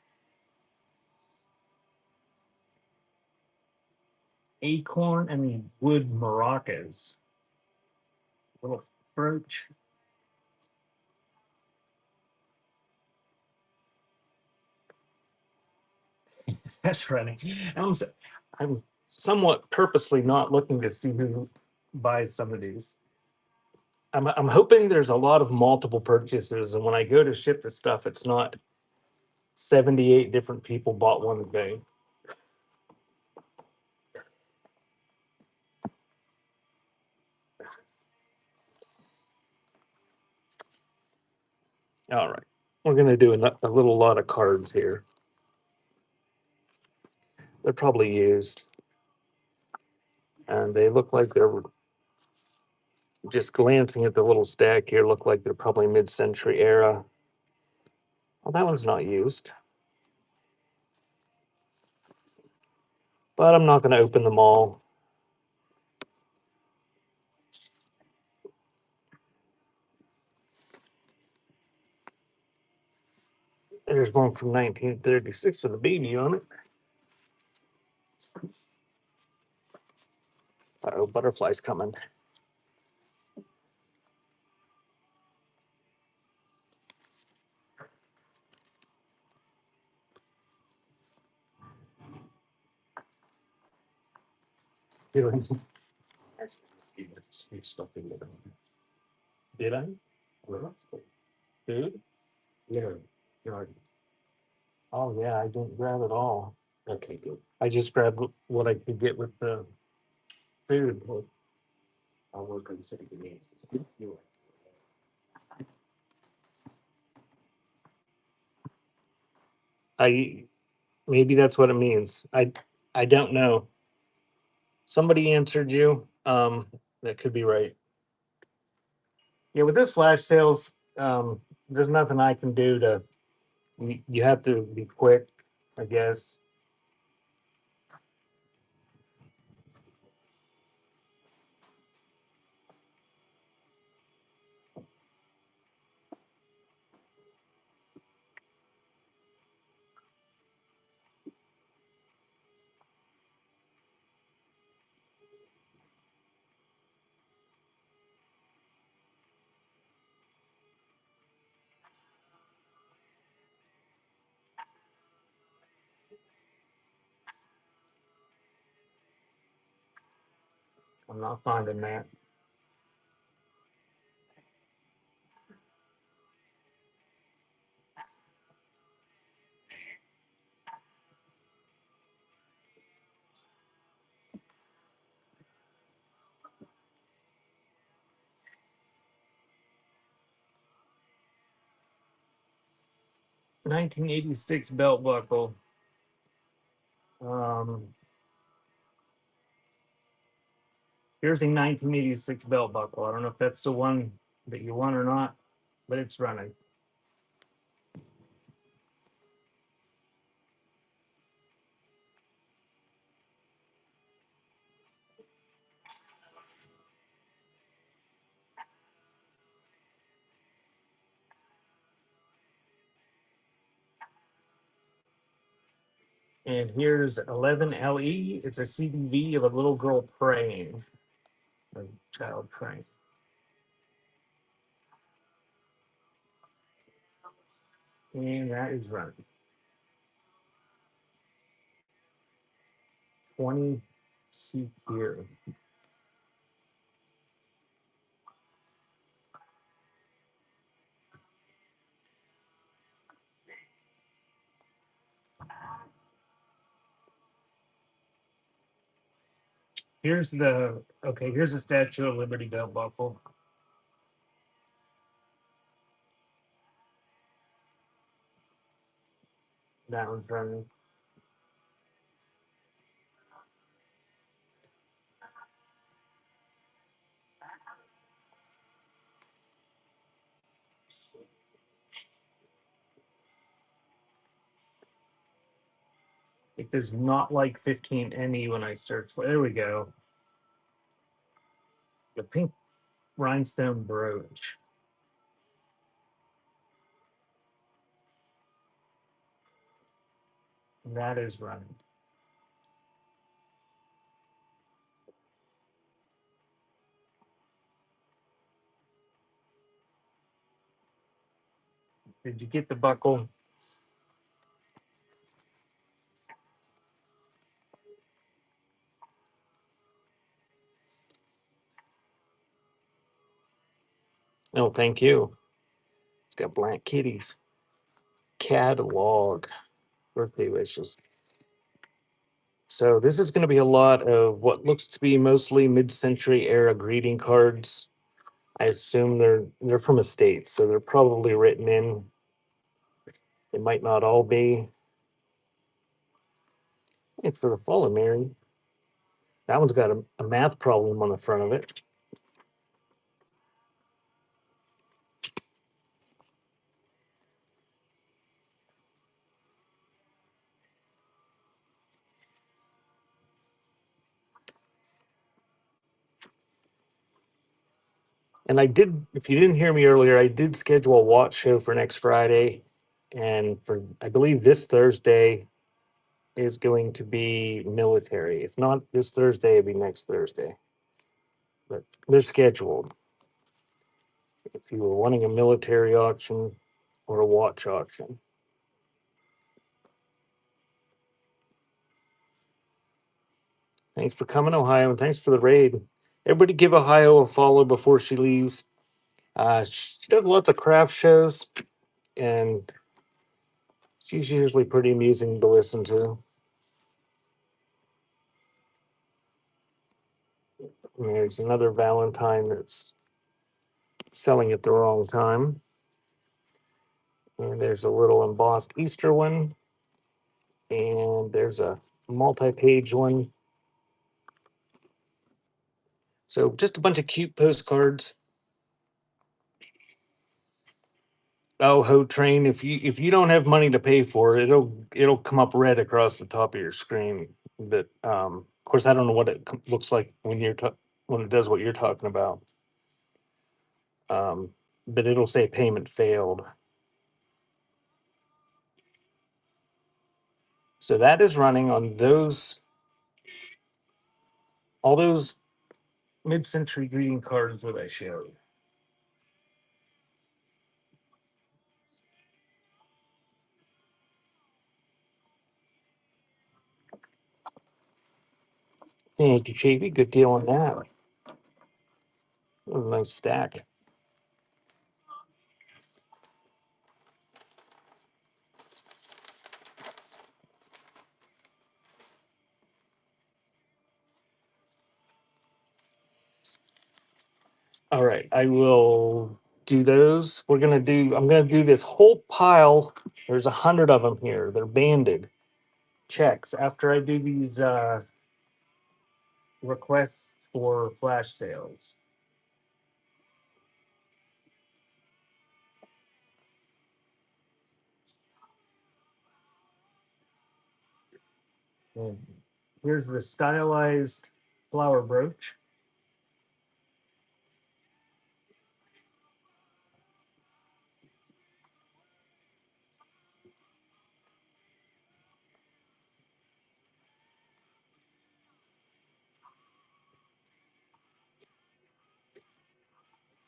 Acorn and wood maracas. Little brooch. That's running. I'm somewhat purposely not looking to see who buys some of these. I'm hoping there's a lot of multiple purchases, and when I go to ship the stuff, it's not 78 different people bought one day. All right, we're gonna do a little lot of cards here. They're probably used, and they look like they're just glancing at the little stack here. Look like they're probably mid-century era. Well, that one's not used, but I'm not going to open them all. There's one from 1936 with a baby on it. Uh-oh, butterflies coming. Did I? Food? Yeah. Oh yeah, I didn't grab it all. Okay, good. I just grabbed what I could get with the food. I'll work on the second game. I maybe that's what it means. I don't know. Somebody answered you. That could be right. Yeah, with this flash sales, there's nothing I can do to. You have to be quick, I guess. I'm not finding that. $1986 belt buckle. Um, Here's a 1986 belt buckle. I don't know if that's the one that you want or not, but it's running. And here's 11LE. It's a CDV of a little girl praying, a child praying. And that is running. 20 seat here. Here's the here's the Statue of Liberty belt buckle. That one's running. It does not like 15ME when I search for. There we go. The pink rhinestone brooch. That is running. Did you get the buckle? No, thank you. It's got black kitties. Catalog. Birthday wishes. So this is going to be a lot of what looks to be mostly mid-century era greeting cards. I assume they're from a state, so they're probably written in. They might not all be. It's for the fall of Mary. That one's got a math problem on the front of it. And I did, if you didn't hear me earlier, I did schedule a watch show for next Friday. And for, I believe this Thursday is going to be military. If not this Thursday, it'll be next Thursday. But they're scheduled. If you were wanting a military auction or a watch auction. Thanks for coming, Ohio, and thanks for the raid. Everybody give Ohio a follow before she leaves. She does lots of craft shows, and she's usually pretty amusing to listen to. And there's another Valentine that's selling at the wrong time. And there's a little embossed Easter one. And there's a multi-page one. So just a bunch of cute postcards. Oh, Ho Train! If you don't have money to pay for it, it'll come up red across the top of your screen. That of course I don't know what it looks like when when it does what you're talking about. Um, but it'll say payment failed. So that is running on all those mid-century greeting cards that I showed. Thank you, Chafee. Good deal on that. What a nice stack. All right, I will do those. I'm gonna do this whole pile. There's 100 of them here. They're banded checks. After I do these requests for flash sales. And here's the stylized flower brooch.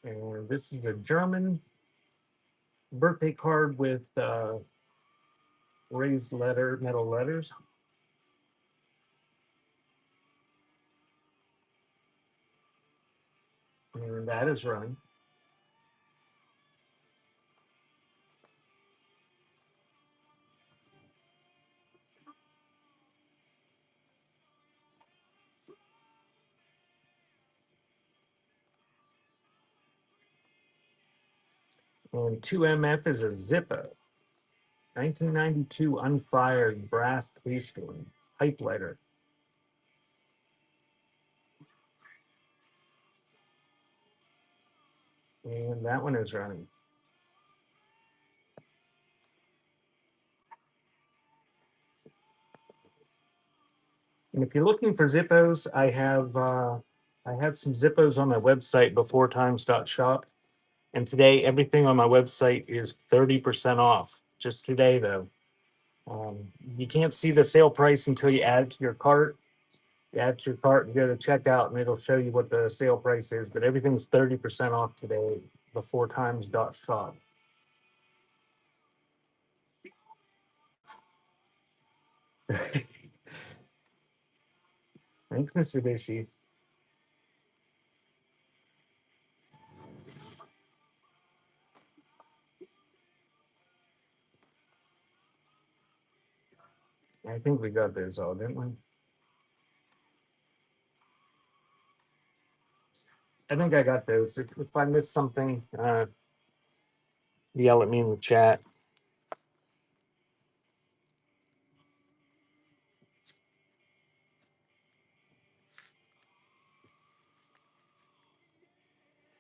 And this is a German birthday card with raised metal letters. And that is running. And 2MF is a Zippo. 1992 unfired brass pasteboard pipe lighter. And that one is running. And if you're looking for Zippos, I have some Zippos on my website beforetimes.shop. And today everything on my website is 30% off. Just today though. You can't see the sale price until you add it to your cart. You add to your cart and go to checkout and it'll show you what the sale price is, but everything's 30% off today beforetimes.shop. Thanks, Mr. Bishy. I think we got those all, didn't we? I think I got those. If I missed something, yell at me in the chat.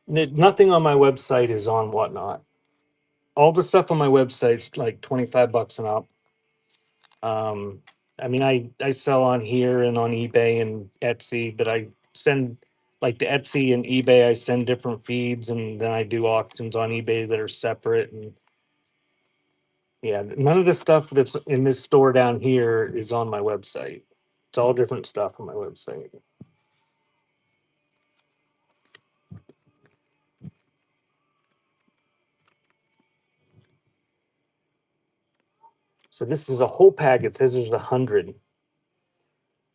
Nothing on my website is on Whatnot. All the stuff on my website's like 25 bucks and up. Um, I mean, I sell on here and on eBay and Etsy, but I send like to Etsy and eBay, I send different feeds and then I do auctions on eBay that are separate. And yeah, none of the stuff that's in this store down here is on my website. It's all different stuff on my website. So this is a whole pack. It says there's 100.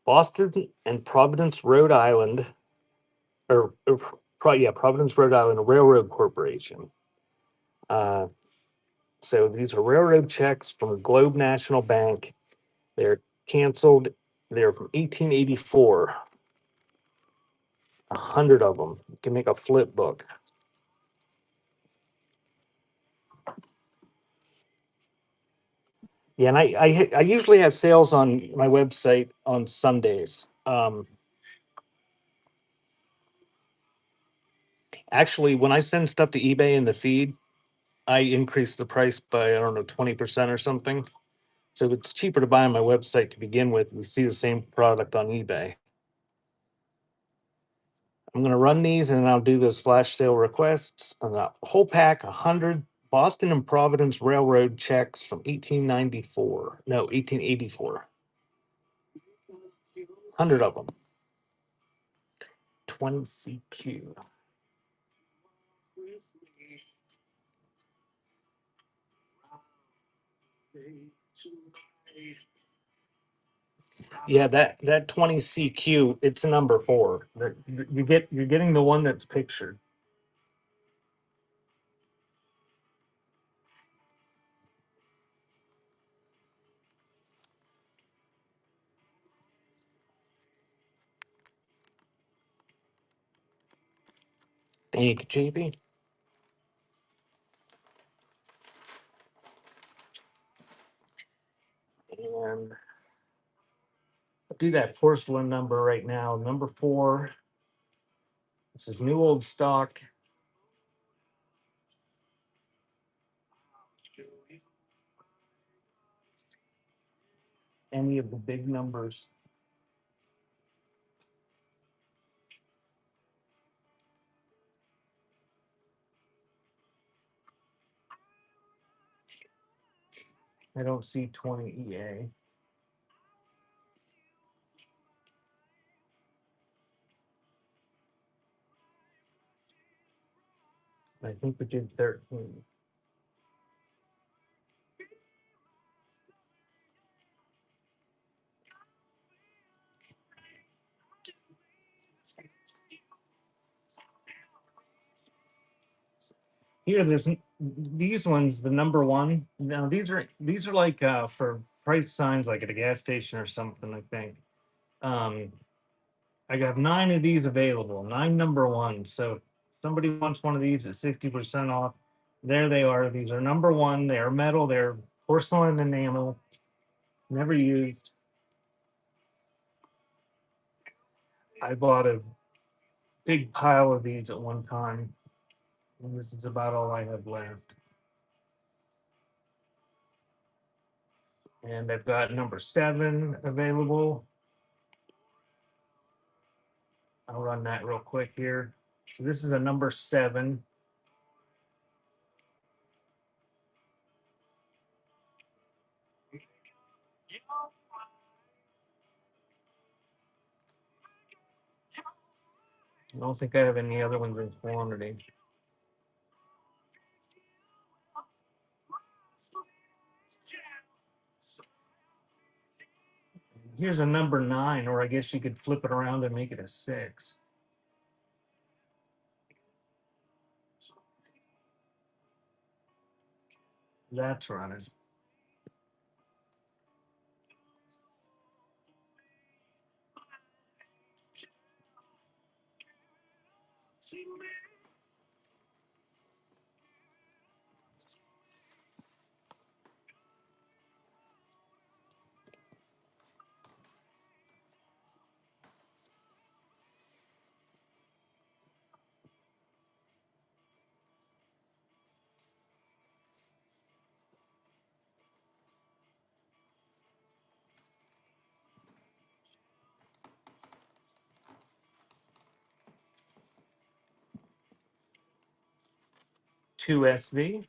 Boston and Providence, Rhode Island, yeah, Providence, Rhode Island Railroad Corporation. Uh, so these are railroad checks from Globe National Bank. They're canceled. They're from 1884. 100 of them. You can make a flip book. Yeah, and I usually have sales on my website on Sundays. Actually, when I send stuff to eBay in the feed, I increase the price by I don't know 20% or something. So it's cheaper to buy on my website to begin with. We see the same product on eBay. I'm going to run these and I'll do those flash sale requests. On the whole pack, 100 Boston and Providence Railroad checks from 1894. No, 1884. 100 of them. 20 CQ. Yeah, that 20 CQ, it's a number 4. You're getting the one that's pictured. Thank you, JB. And do that porcelain number right now. Number 4. This is new old stock. Any of the big numbers. I don't see 20 EA. I think we did 13. Here, there's these ones. The number 1. Now these are like for price signs, like at a gas station or something. I think. I got 9 of these available. 9 number 1. So if somebody wants one of these at 60% off. There they are. These are number 1. They are metal. They're porcelain enamel. Never used. I bought a big pile of these at one time, and this is about all I have left. And I've got number 7 available. I'll run that real quick here. So this is a number 7. I don't think I have any other ones in quantity. Here's a number 9, or I guess you could flip it around and make it a 6. That's running. Two SV.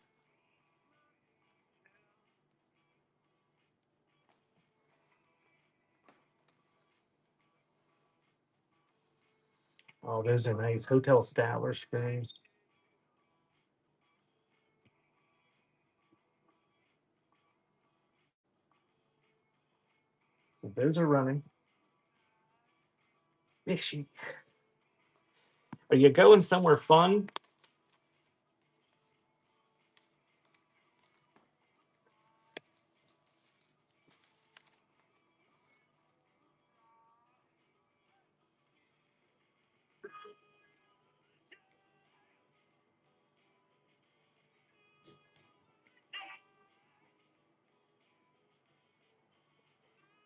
Oh, there's a nice Hotel Statler spray. Those are running. Fishy. Are you going somewhere fun?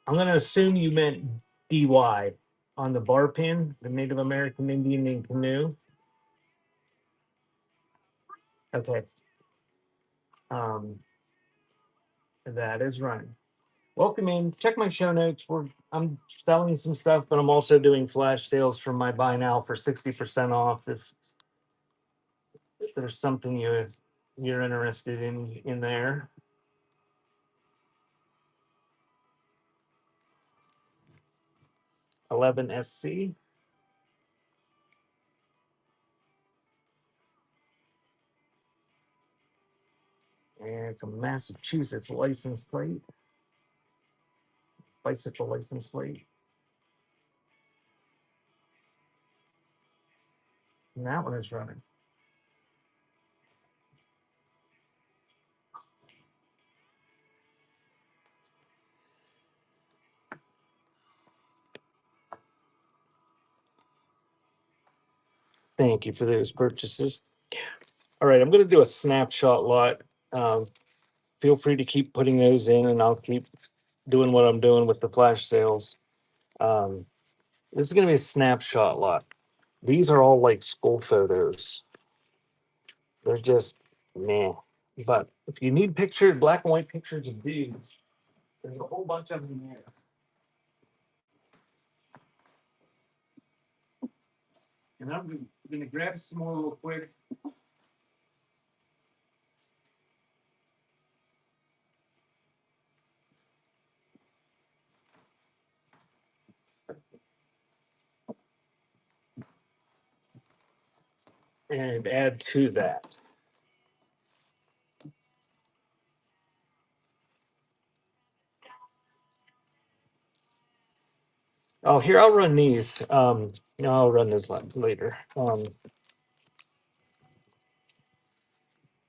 I'm going to assume you meant DY on the bar pin, the Native American Indian in canoe. Okay. That is running. Welcome in. Check my show notes. I'm selling some stuff, but I'm also doing flash sales from my buy now for 60% off. If there's something you're interested in there. $11SC. And it's a Massachusetts license plate. Bicycle license plate. And that one is running. Thank you for those purchases. All right, I'm going to do a snapshot lot. Feel free to keep putting those in, and I'll keep doing what I'm doing with the flash sales. Um, this is going to be a snapshot lot. These are all like school photos. They're just meh. But if you need pictures, black and white pictures of dudes, there's a whole bunch of them here. And I'm going to grab some more real quick. And add to that. Oh, here, I'll run these. No, I'll run this later.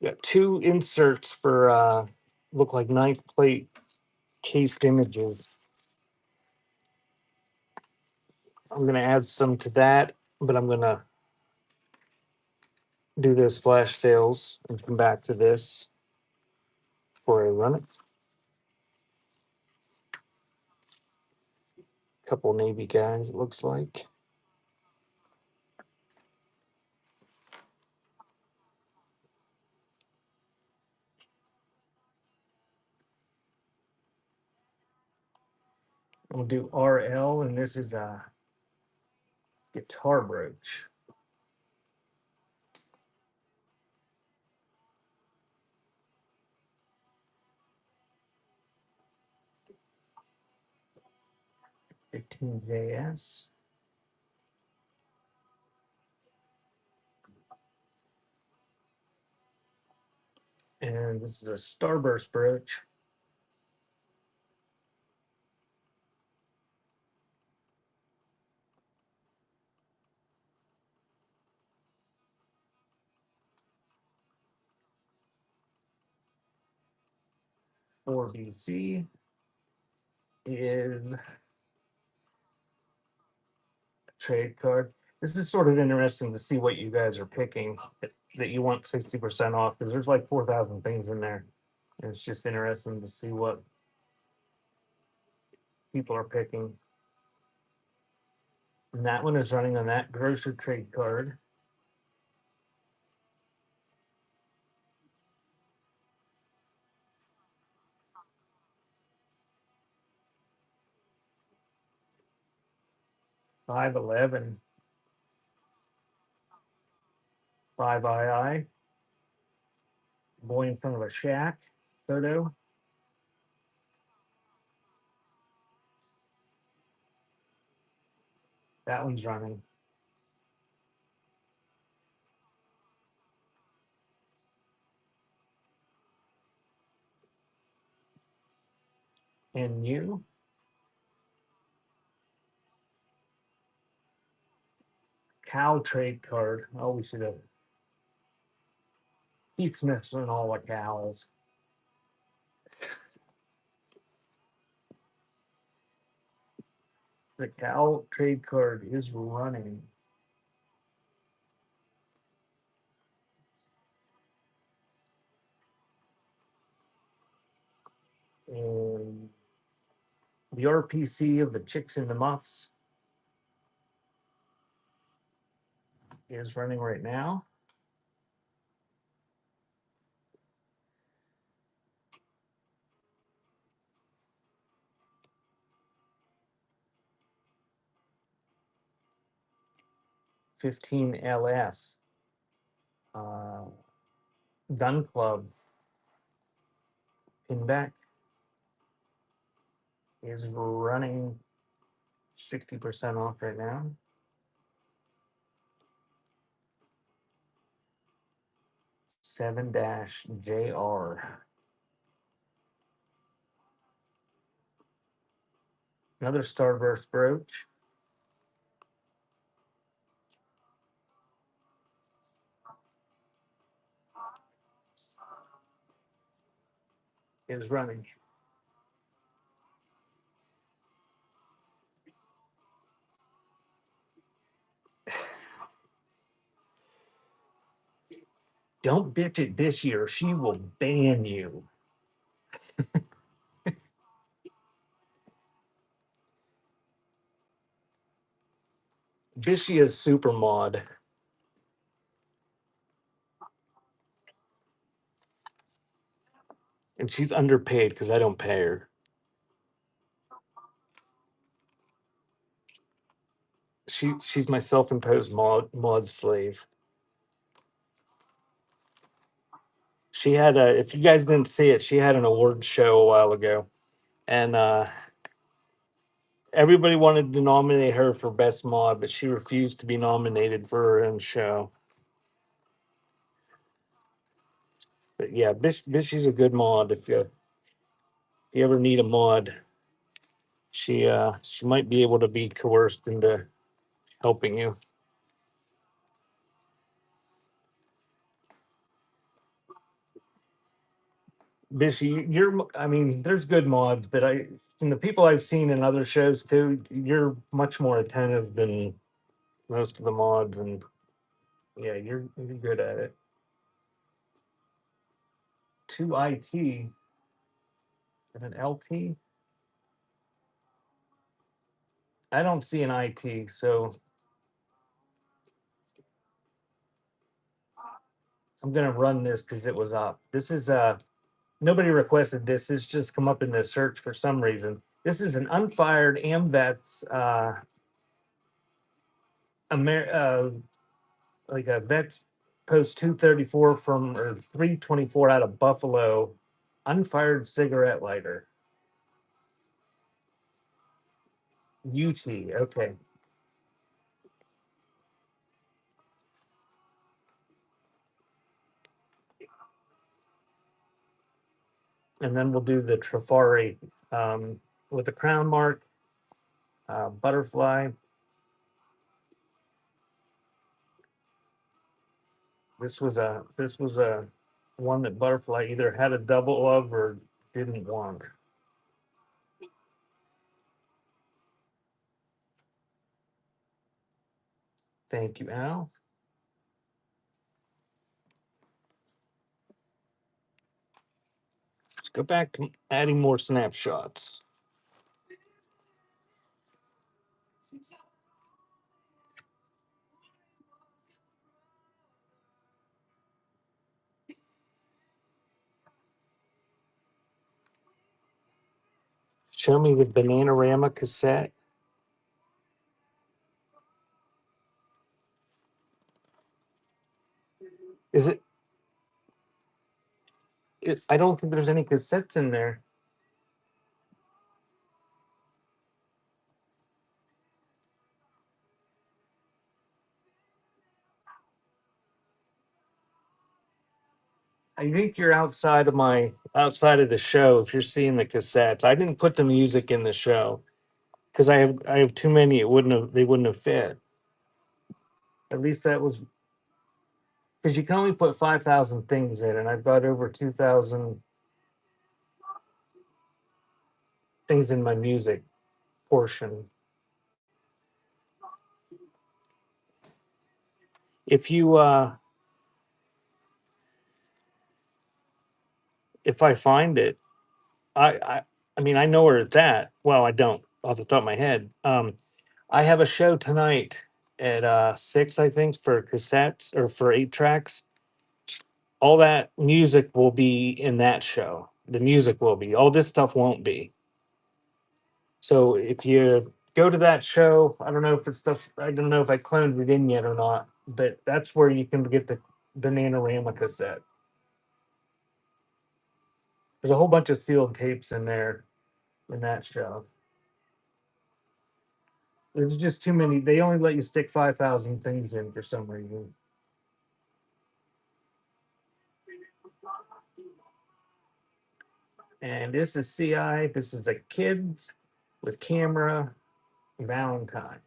Got two inserts for look like knife plate cased images. I'm gonna add some to that, but I'm gonna do this flash sales and come back to this before I run it. Couple Navy guys, it looks like. We'll do RL, and this is a guitar brooch. $15JS. And this is a Starburst brooch. For BC is a trade card. This is sort of interesting to see what you guys are picking that you want 60% off, because there's like 4,000 things in there. And it's just interesting to see what people are picking. And that one is running on that grocer trade card. $511. 5II. Boy in front of a shack photo. That one's running. And you. Cow trade card. Oh, we should have. Keith Smith's and all the cows. The cow trade card is running. And the RPC of the Chicks in the Muffs is running right now. $15LF. Gun Club Pinback is running 60% off right now. 7-JR. Another Starburst brooch. Is running. Don't bitch it this year. She will ban you. Bishia's super mod, and she's underpaid because I don't pay her. She's my self-imposed mod slave. She had a, if you guys didn't see it, she had an award show a while ago, and everybody wanted to nominate her for best mod, but she refused to be nominated for her own show. But yeah, Bishy's a good mod. If you ever need a mod, she might be able to be coerced into helping you. Bishy, I mean, there's good mods, but from the people I've seen in other shows too, you're much more attentive than most of the mods, and yeah, you're good at it. Two IT and an LT. I don't see an IT, so I'm gonna run this because it was up. This is nobody requested this. This just come up in the search for some reason. This is an unfired AMVETS like a Vets Post 234 from or 324 out of Buffalo, unfired cigarette lighter. UT, okay. And then we'll do the Trifari with the crown mark, butterfly. This was a one that butterfly either had a double of or didn't want. Thank you, Al. Let's go back to adding more snapshots. Show me the Bananarama cassette. Is I don't think there's any cassettes in there. I think you're outside of the show if you're seeing the cassettes. I didn't put the music in the show because I have too many. They wouldn't have fit. At least that was because you can only put 5,000 things in, and I've got over 2,000 things in my music portion. If you if I find it, I I I mean I know where it's at. Well, I don't off the top of my head. I have a show tonight at 6, I think, for cassettes or for 8 tracks. All that music will be in that show. The music will be. All this stuff won't be. So if you go to that show, I don't know if it's stuff. I don't know if I cloned it in yet or not, but that's where you can get the Bananarama cassette. There's a whole bunch of sealed tapes in there in that show. There's just too many. They only let you stick 5,000 things in for some reason. And this is CI. This is a kids with camera Valentine.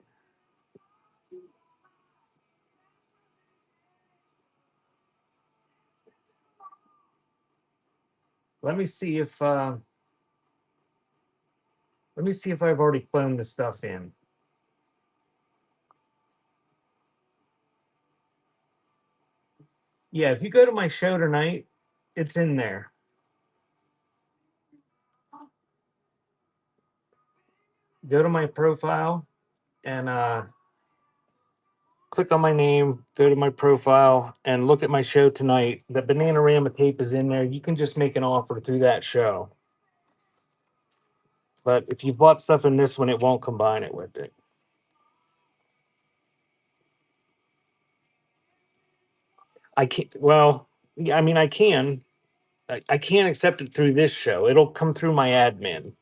Let me see if I've already cloned the stuff in. Yeah, if you go to my show tonight, it's in there. Go to my profile and click on my name, go to my profile, and look at my show tonight. The Bananarama tape is in there. You can just make an offer through that show. But if you bought stuff in this one, it won't combine it with it. I can't. Well, yeah, I mean, I can. I can't accept it through this show. It'll come through my admin.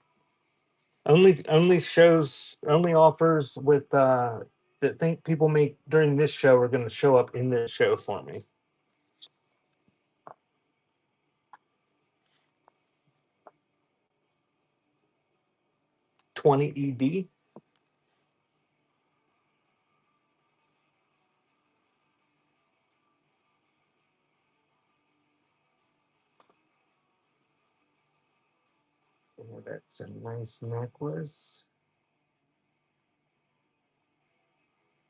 Only shows, only offers with that think people make during this show are going to show up in this show for me. 20 ED. Oh, that's a nice necklace.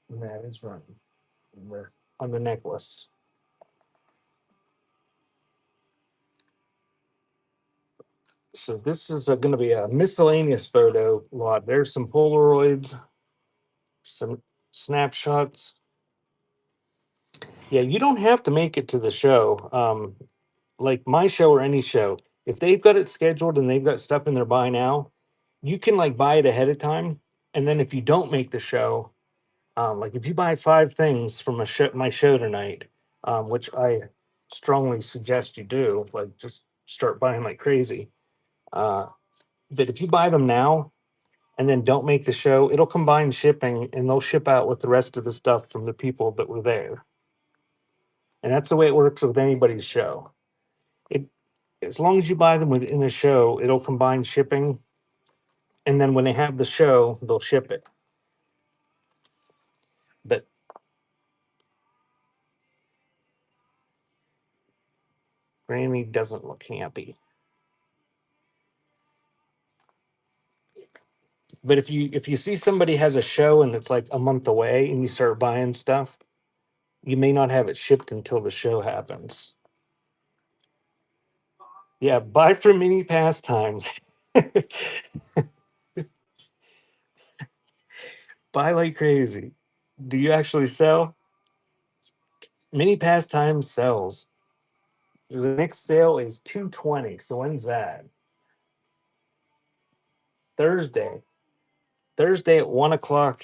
And that is running on the necklace. So this is going to be a miscellaneous photo lot. There's some Polaroids, some snapshots. Yeah, you don't have to make it to the show. Like my show or any show, if they've got it scheduled and they've got stuff in their buy now, you can like buy it ahead of time. And then if you don't make the show, like if you buy 5 things from my show tonight, which I strongly suggest you do, like just start buying like crazy. Uh, but if you buy them now and then don't make the show, it'll combine shipping and they'll ship out with the rest of the stuff from the people that were there. And that's the way it works with anybody's show. It As long as you buy them within a show, it'll combine shipping, and then when they have the show, they'll ship it. But Grammy doesn't look happy. But if you see somebody has a show and it's like a month away and you start buying stuff, you may not have it shipped until the show happens. Yeah, buy from Mini Pastimes. Buy like crazy. Do you actually sell? Mini Pastimes sells. The next sale is 220. So when's that? Thursday. Thursday at 1 o'clock.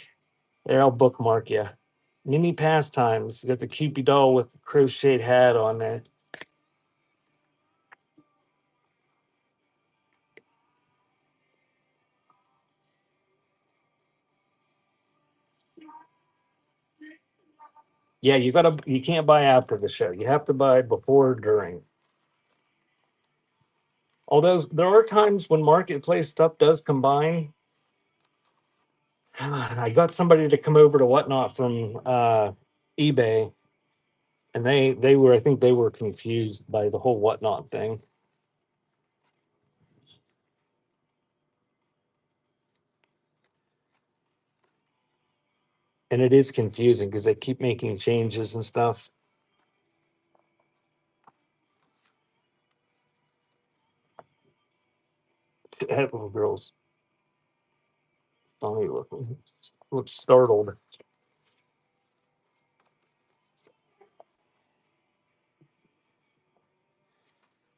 There, I'll bookmark you. Mini Pastimes. Got the Cupid doll with the crocheted hat on there. Yeah, you can't buy after the show. You have to buy before or during. Although there are times when marketplace stuff does combine. I got somebody to come over to Whatnot from eBay, and they were I think they were confused by the whole Whatnot thing. And it is confusing because they keep making changes and stuff. That little girl's funny looking. Looks startled.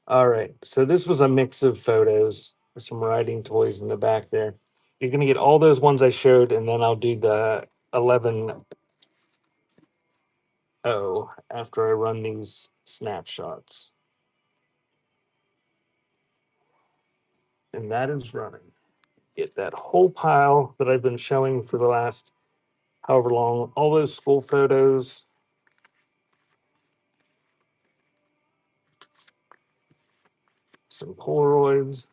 All right. So this was a mix of photos. There's some riding toys in the back there. You're gonna get all those ones I showed, and then I'll do the 11 after I run these snapshots. And that is running. Get that whole pile that I've been showing for the last however long, all those school photos, some Polaroids.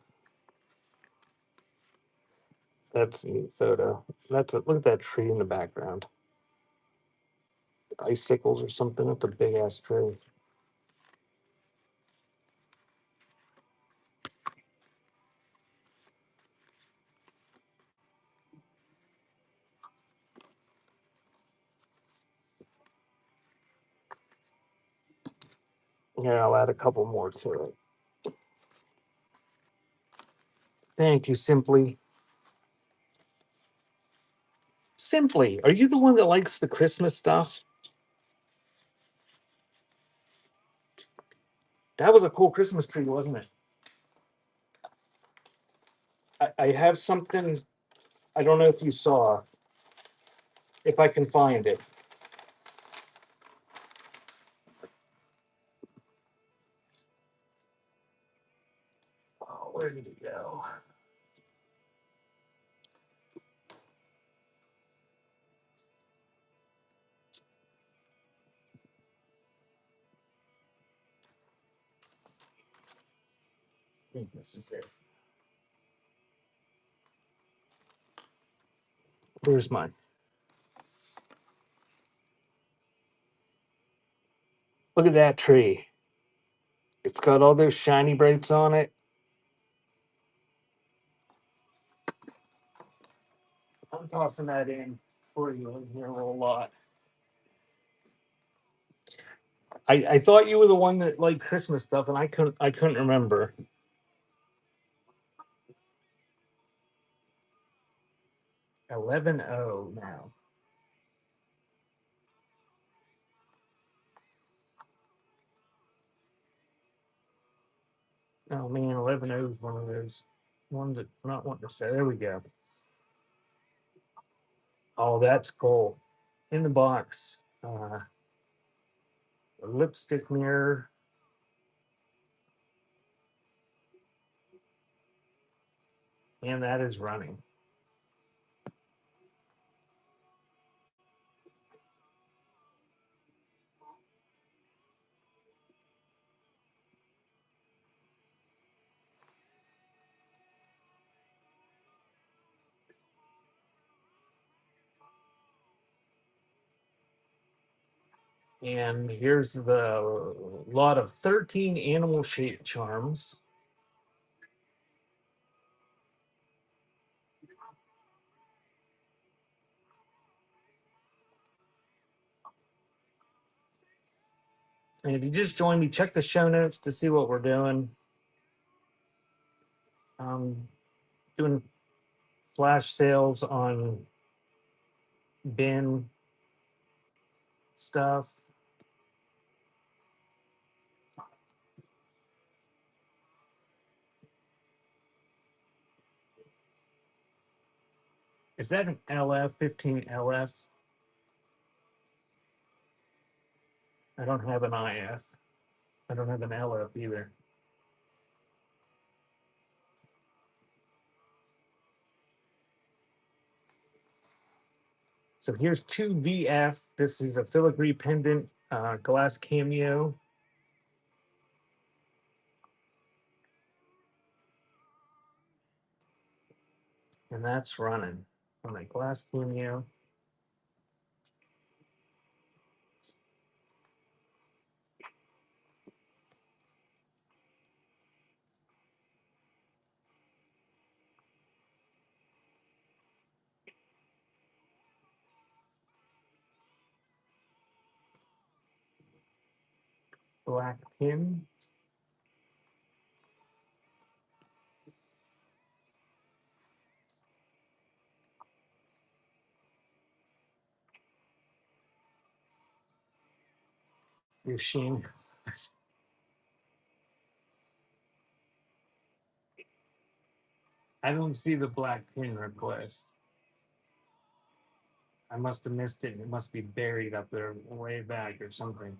That's a neat photo. Look at that tree in the background. Icicles or something. That's a big ass tree. Yeah, I'll add a couple more to it. Thank you, Simply, are you the one that likes the Christmas stuff? That was a cool Christmas tree, wasn't it? I have something. I don't know if you saw. If I can find it. Oh, where did it go? I think this is it. Where's mine? Look at that tree. It's got all those shiny brights on it. I'm tossing that in for you in here a little lot. I thought you were the one that liked Christmas stuff, and I couldn't remember. 11-0 now. Oh man, 11-0 is one of those ones that I'm not wanting to say. There we go. Oh, that's cool. In the box, a lipstick mirror, and that is running. And here's the lot of 13 animal shaped charms. And if you just joined me, check the show notes to see what we're doing. Doing flash sales on bin stuff. Is that an LF 15 LF? I don't have an IF. I don't have an LF either. So here's 2VF. This is a filigree pendant glass cameo. And that's running on a glass cameo. Black pin. Machine. I don't see the black pin request. I must have missed it. It must be buried up there way back or something.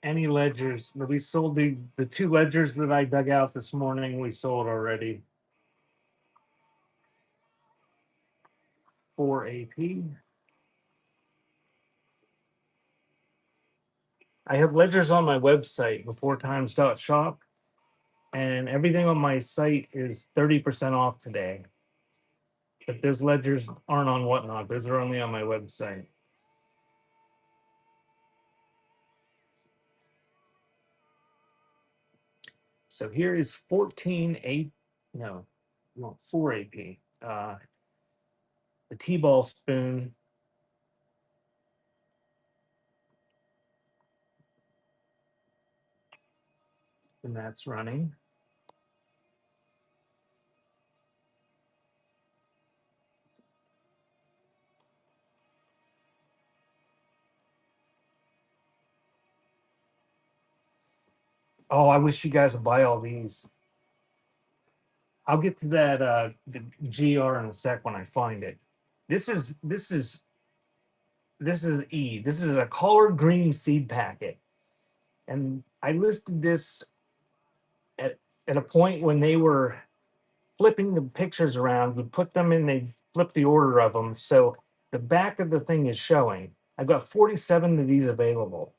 Any ledgers? We sold the two ledgers that I dug out this morning. We sold already. 4 AP. I have ledgers on my website beforetimes.shop, and everything on my site is 30% off today. But those ledgers aren't on Whatnot. Those are only on my website. So here is 14 A, no, 4 AP. The T-ball spoon. And that's running. Oh, I wish you guys would buy all these. I'll get to that the GR in a sec when I find it. This is E. This is a collard green seed packet. And I listed this at at a point when they were flipping the pictures around. We put them in, they flip the order of them. So the back of the thing is showing. I've got 47 of these available.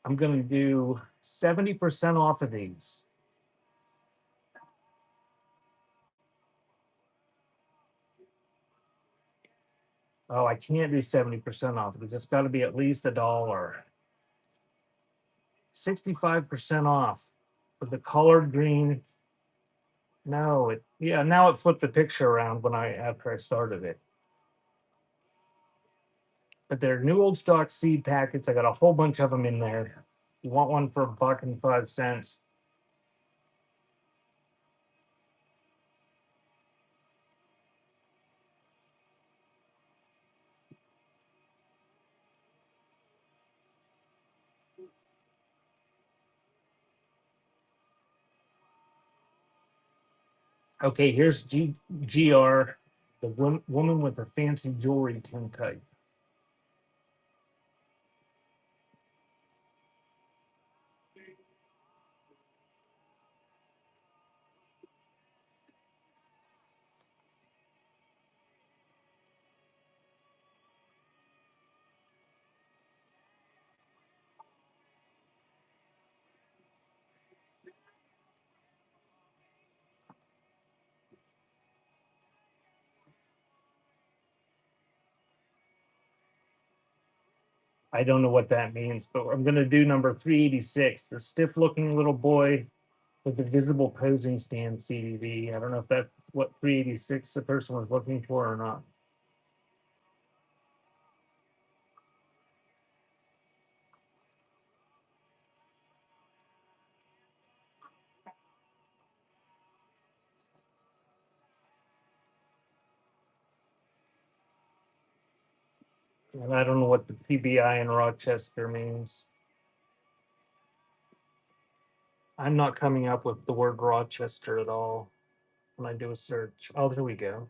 I'm going to do 70% off of these. Oh, I can't do 70% off because it's got to be at least $1. 65% off with the colored green. No, yeah, now it flipped the picture around after I started it. But they're new old stock seed packets. I got a whole bunch of them in there. You want one for $1.05? Okay, here's GR, the woman with the fancy jewelry tintype. I don't know what that means, but I'm going to do number 386, the stiff looking little boy with the visible posing stand CDV. I don't know if that's what 386 the person was looking for or not. And I don't know what the PBI in Rochester means. I'm not coming up with the word Rochester at all when I do a search. Oh, there we go.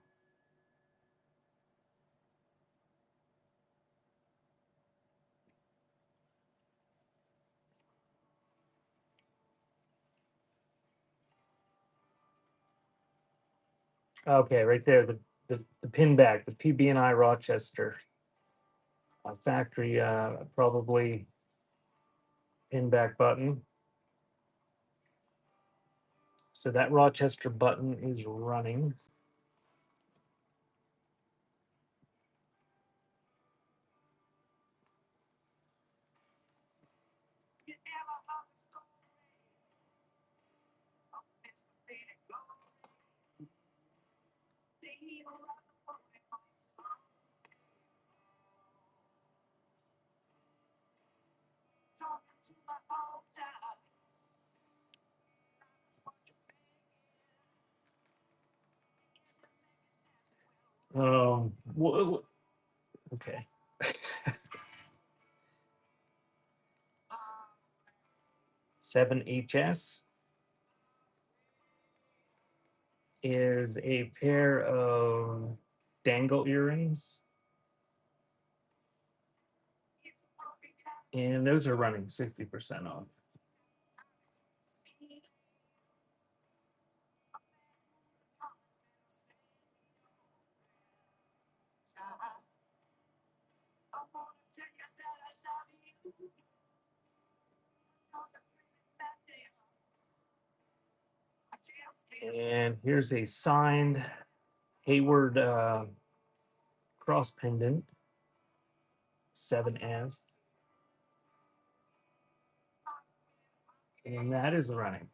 Okay, right there, the pin back, the PB&I Rochester factory, probably pin back button. So that Rochester button is running. Okay. 7HS is a pair of dangle earrings. And those are running 60% off. And here's a signed Hayward cross pendant, 7F. And that is running.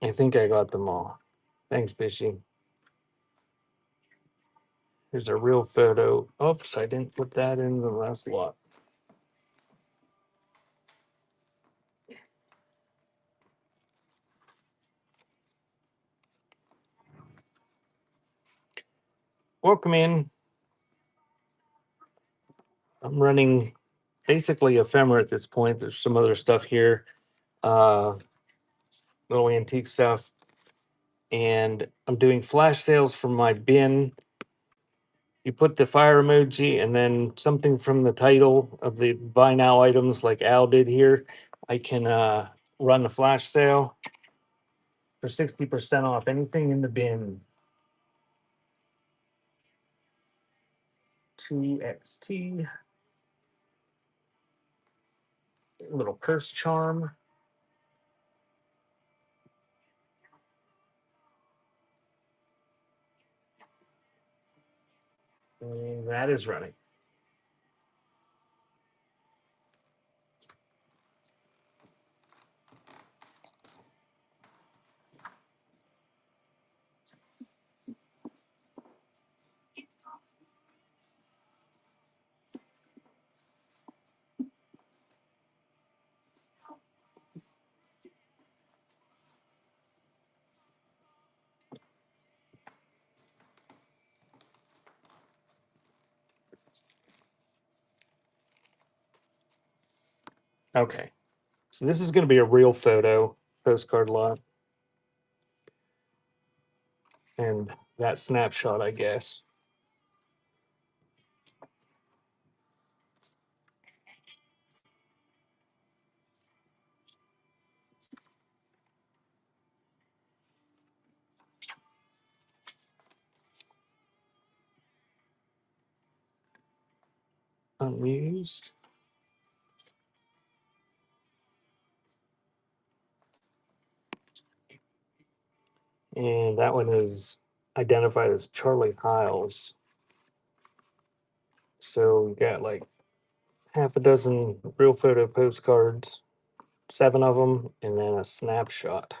I think I got them all. Thanks, Bishy. Here's a real photo. Oops, I didn't put that in the last lot. Welcome in. I'm running basically ephemera at this point. There's some other stuff here, little antique stuff. And I'm doing flash sales from my bin. You put the fire emoji and then something from the title of the buy now items like Al did here. I can run a flash sale for 60% off anything in the bin. 2XT. Little curse charm. And that is running. Okay. So this is going to be a real photo postcard lot. And that snapshot, I guess. Unused. And that one is identified as Charlie Hiles. So we got like half a dozen real photo postcards, 7 of them, and then a snapshot.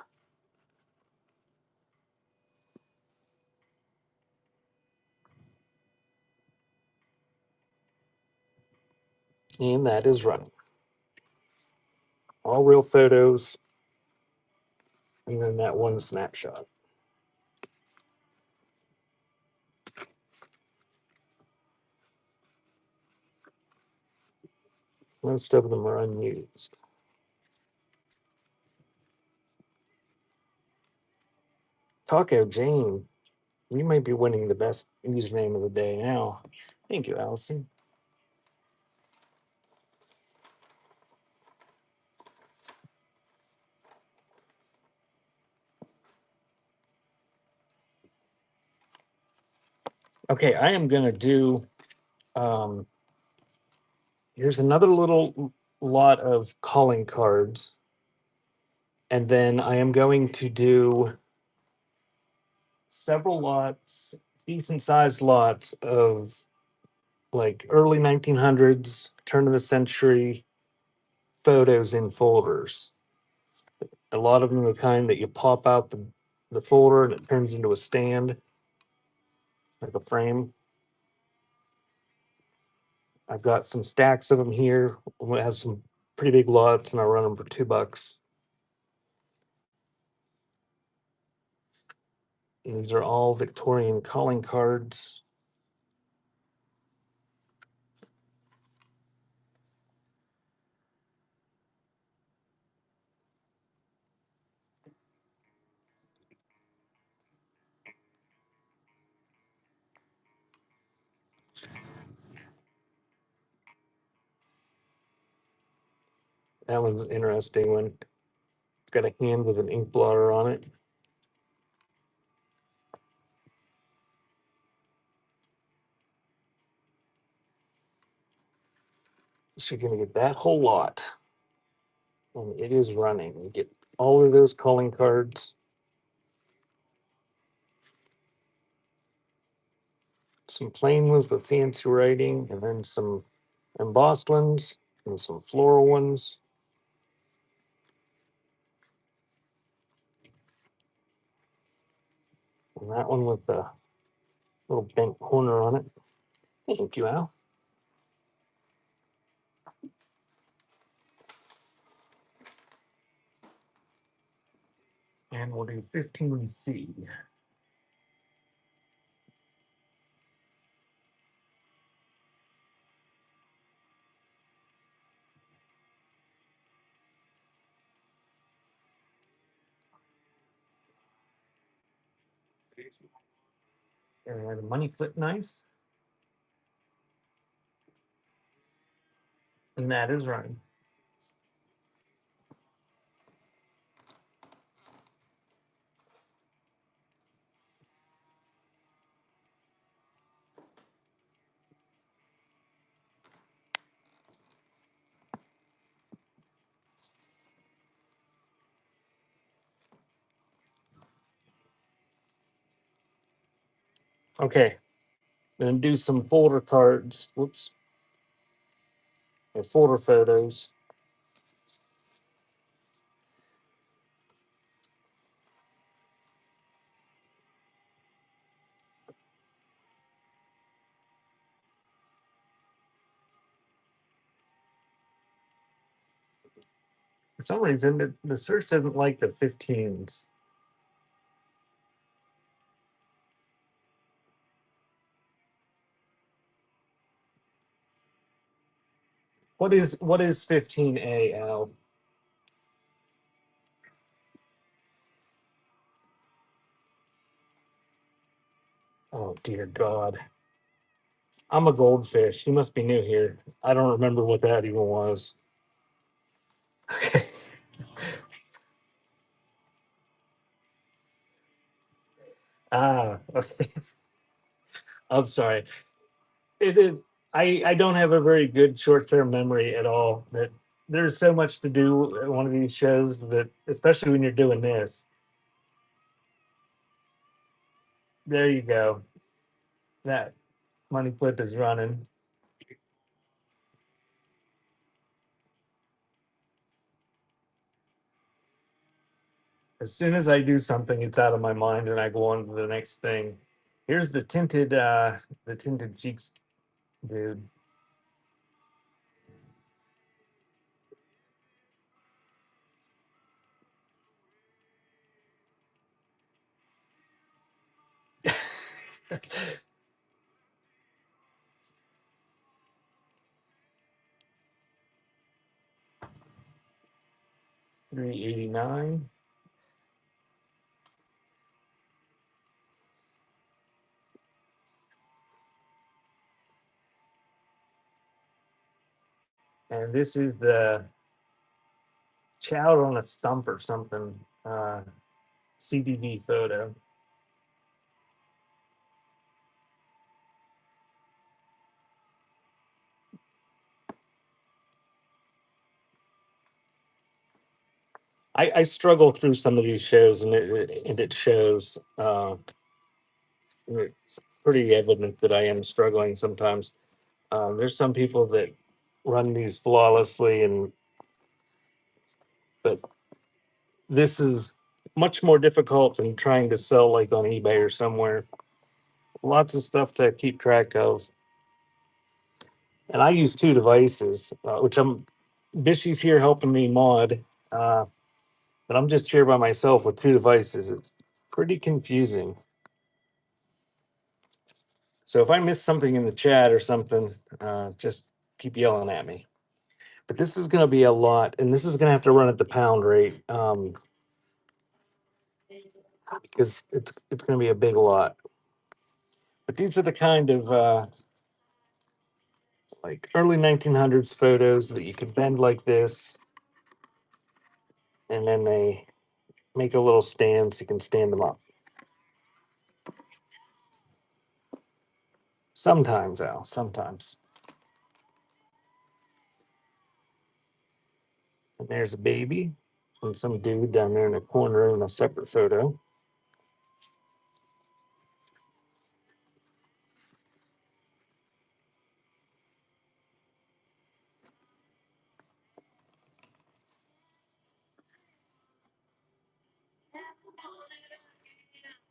And that is running. All real photos, and then that one snapshot. Most of them are unused. Taco Jane, you might be winning the best username of the day now. Thank you, Allison. Okay, I am going to do, here's another little lot of calling cards. And then I am going to do several lots, decent sized lots of like early 1900s, turn of the century photos in folders. A lot of them are the kind that you pop out the folder and it turns into a stand, like a frame. I've got some stacks of them here. We have some pretty big lots, and I run them for $2. And these are all Victorian calling cards. That one's an interesting one. It's got a hand with an ink blotter on it. So you're going to get that whole lot. And it is running. You get all of those calling cards. Some plain ones with fancy writing, and then some embossed ones, and some floral ones. And that one with the little bent corner on it. Thank you, Al. And we'll do 15C. And a money clip knife. And that is right. Okay. I'm gonna do some folder cards. Whoops. Or folder photos. For some reason, the search doesn't like the 15s. What is 15A, Al? Oh dear God. I'm a goldfish. You must be new here. I don't remember what that even was. Okay. Okay. I'm sorry. It I don't have a very good short-term memory at all. That there's so much to do at one of these shows that, especially when you're doing this. There you go. That money clip is running. As soon as I do something, it's out of my mind and I go on to the next thing. Here's the tinted cheeks dude. $389. And this is the child on a stump or something. CBV photo. I struggle through some of these shows, and it shows. It's pretty evident that I am struggling sometimes. There's some people that run these flawlessly, and but this is much more difficult than trying to sell like on eBay or somewhere. Lots of stuff to keep track of, and I use two devices, which Bishy's here helping me mod, but I'm just here by myself with two devices. It's pretty confusing. So if I miss something in the chat or something, just keep yelling at me. But this is going to be a lot, and this is going to have to run at the pound rate, because it's going to be a big lot. But these are the kind of like early 1900s photos that you could bend like this, and then they make a little stand so you can stand them up. Sometimes, Al, sometimes. And there's a baby and some dude down there in a corner in a separate photo.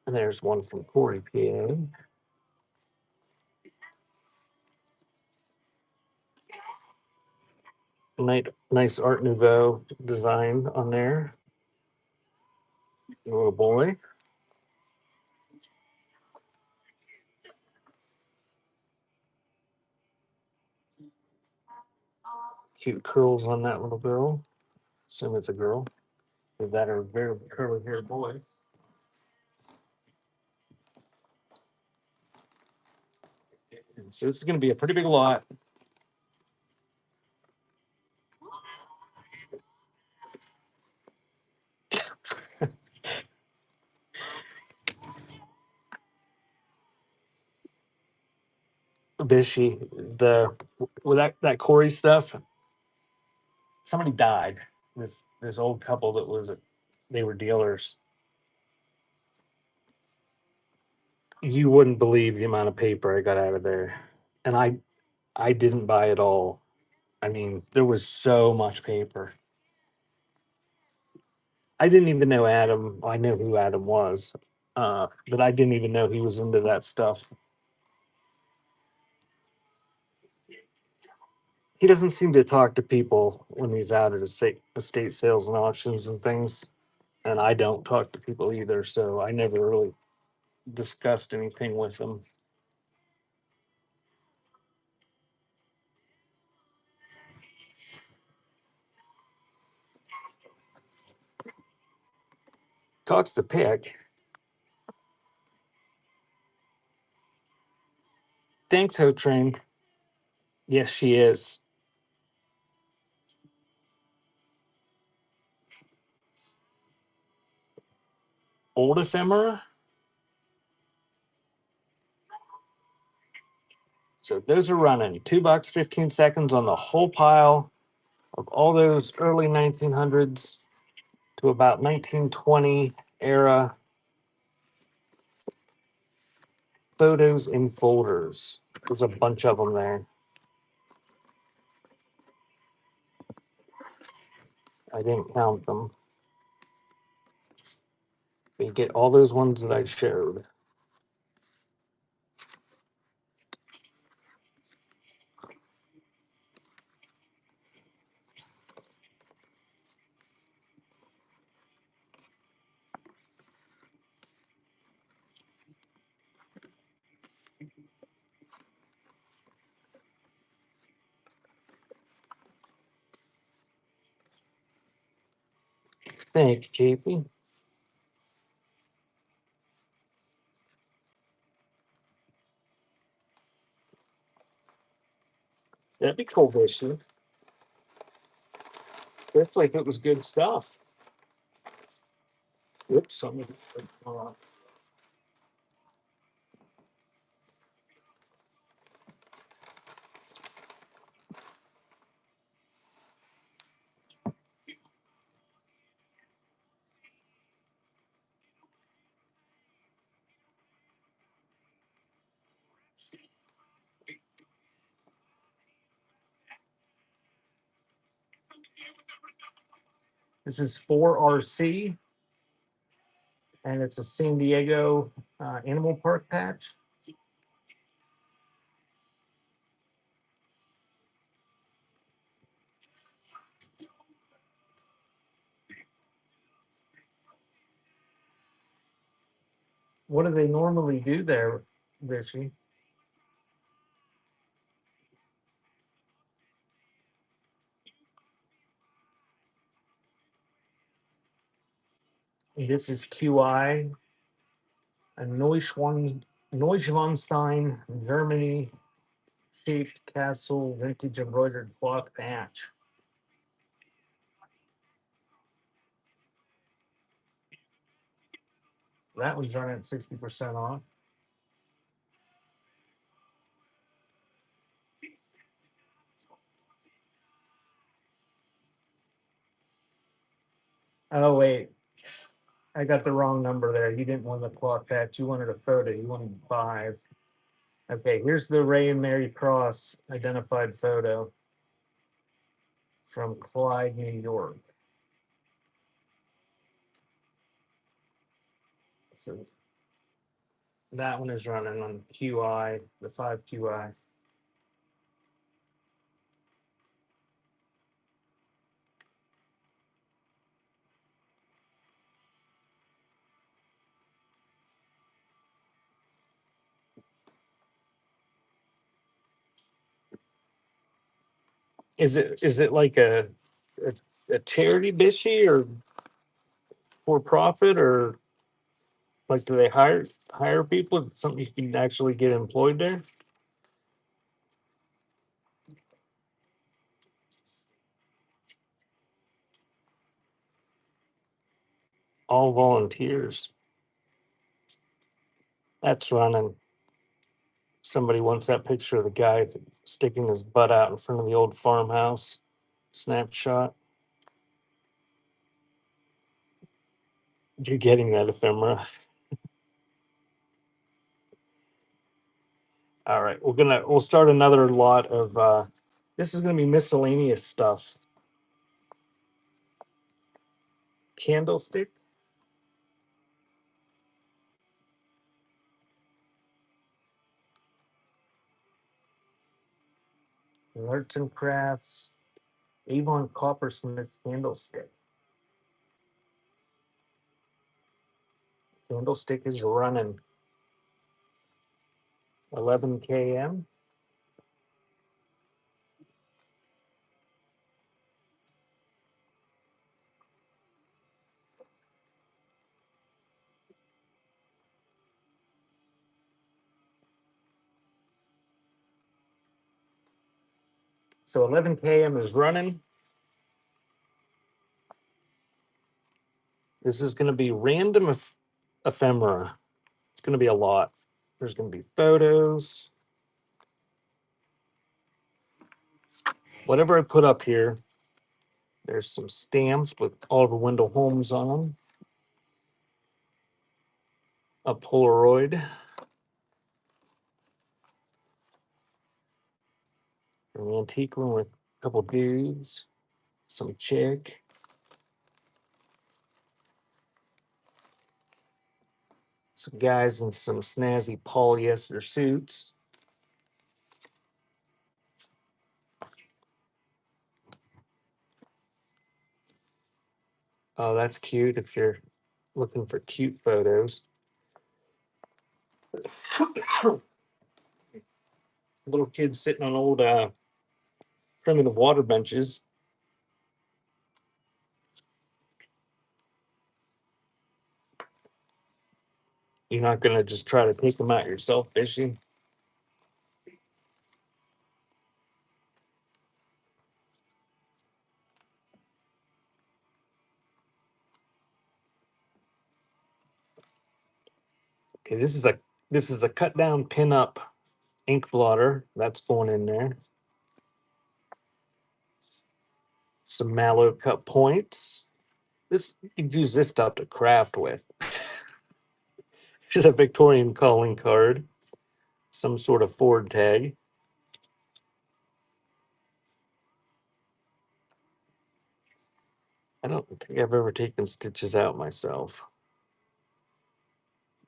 And there's one from Corey, PA. Nice Art Nouveau design on there. Little boy. Cute curls on that little girl. Assume it's a girl. If that are very curly haired boy. So this is going to be a pretty big lot. Bishy, the with that Corey stuff, somebody died. This old couple that was they were dealers. You wouldn't believe the amount of paper I got out of there, and I didn't buy it all. I mean, there was so much paper. I didn't even know Adam. I know who Adam was, but I didn't even know he was into that stuff. He doesn't seem to talk to people when he's out at estate sales and auctions and things, and I don't talk to people either. So I never really discussed anything with him. Talks to Pick. Thanks, Ho Train. Yes, she is. Old ephemera. So those are running $2, 15 seconds on the whole pile of all those early 1900s to about 1920 era photos in folders. There's a bunch of them there. I didn't count them. But you get all those ones that I showed. Thank you, JP. That'd be cool, issue. Looks like it was good stuff. Whoops, something. This is 4RC, and it's a San Diego Animal Park patch. What do they normally do there, Richie? This is QI, a Neuschwanstein, Germany shaped castle vintage embroidered cloth patch. That one's running at 60% off. Oh, wait. I got the wrong number there. You didn't want the cloth patch. You wanted a photo. You wanted 5. Okay, here's the Ray and Mary Cross identified photo from Clyde, New York. So That one is running on QI, the 5QI. Is it like a, a charity bishy or for profit, or like do they hire people? Something you can actually get employed there? All volunteers. That's running. Somebody wants that picture of the guy sticking his butt out in front of the old farmhouse. Snapshot. You're getting that ephemera. All right, we'll start another lot of this is gonna be miscellaneous stuff. Candlestick, arts and crafts, Avon Coppersmith's candlestick. Candlestick is running 11 km. So 11 km is running. This is going to be random ephemera. It's going to be a lot. There's going to be photos. Whatever I put up here, there's some stamps with Oliver Wendell Holmes on them. A Polaroid. An antique one with a couple dudes. Some chick. Some guys in some snazzy polyester suits. Oh, that's cute if you're looking for cute photos. Little kids sitting on old primitive water benches. You're not going to just try to take them out yourself fishing. Okay, this is a cut down pin up ink blotter that's going in there. Some mallow cut points. This you can use this stuff to craft with. Here's a Victorian calling card, some sort of Ford tag. I don't think I've ever taken stitches out myself.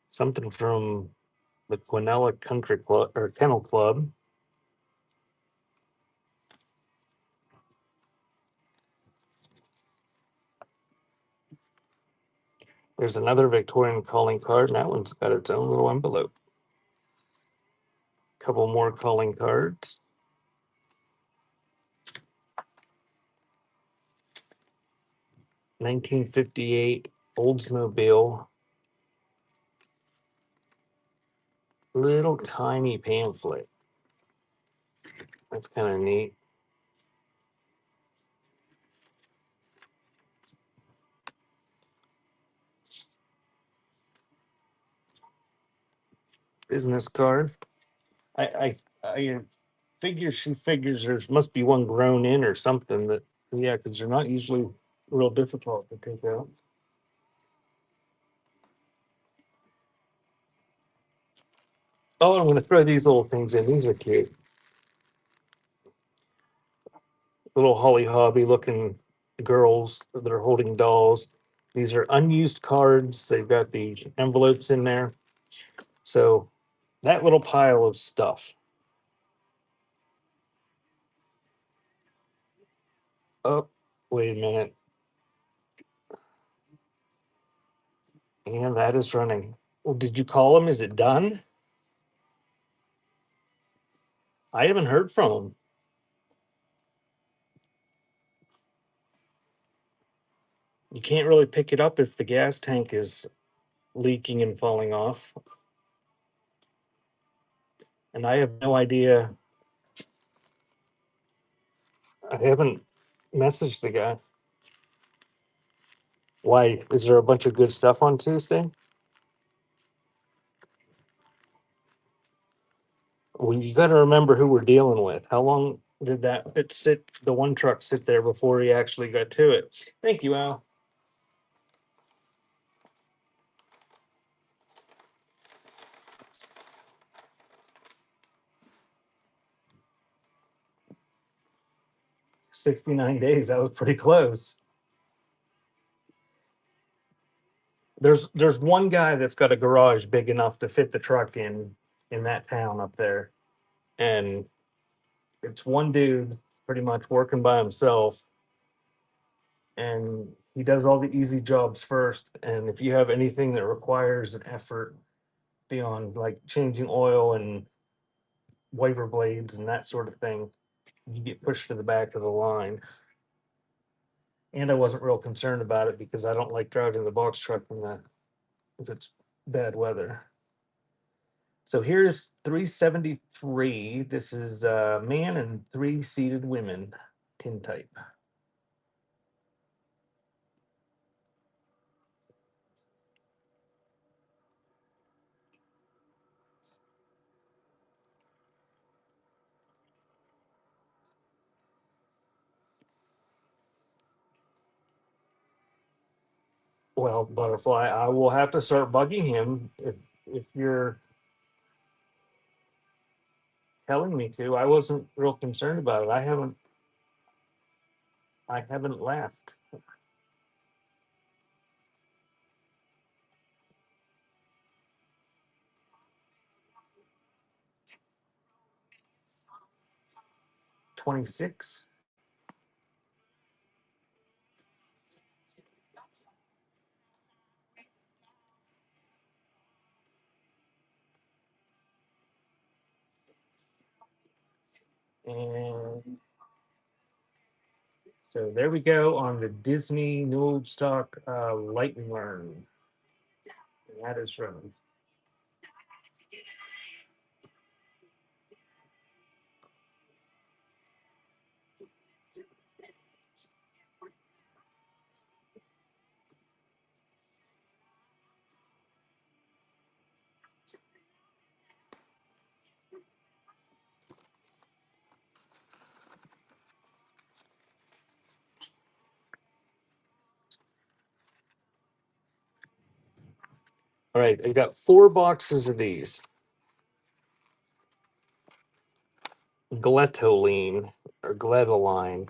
Something from the Quinella Country Club or Kennel Club. There's another Victorian calling card, and that one's got its own little envelope. Couple more calling cards. (1958) Oldsmobile. Little tiny pamphlet. That's kind of neat. Business card. I figure she figures there must be one grown in or something that, yeah, because they're not usually real difficult to take out. Oh, I'm going to throw these little things in. These are cute. Little Holly Hobby looking girls that are holding dolls. These are unused cards. They've got the envelopes in there. So that little pile of stuff. Oh, wait a minute. And that is running. Well, did you call him? Is it done? I haven't heard from him. You can't really pick it up if the gas tank is leaking and falling off. And I have no idea. I haven't messaged the guy. Why? Is there a bunch of good stuff on Tuesday? Well, you got to remember who we're dealing with. How long did the one truck sit there before he actually got to it? Thank you, Al. 69 days. That was pretty close. There's one guy that's got a garage big enough to fit the truck in that town up there. And it's one dude pretty much working by himself. And he does all the easy jobs first. And if you have anything that requires an effort beyond like changing oil and wiper blades and that sort of thing, you get pushed to the back of the line. And I wasn't real concerned about it because I don't like driving the box truck if it's bad weather. So here's 373. This is a man and three seated women tintype. Well, Butterfly, I will have to start bugging him if you're telling me to. I wasn't real concerned about it. I haven't laughed. 26. And so there we go on the Disney New Old Stock Light and Learn. And that is from. All right, I got 4 boxes of these. Glettoline or Gletoline,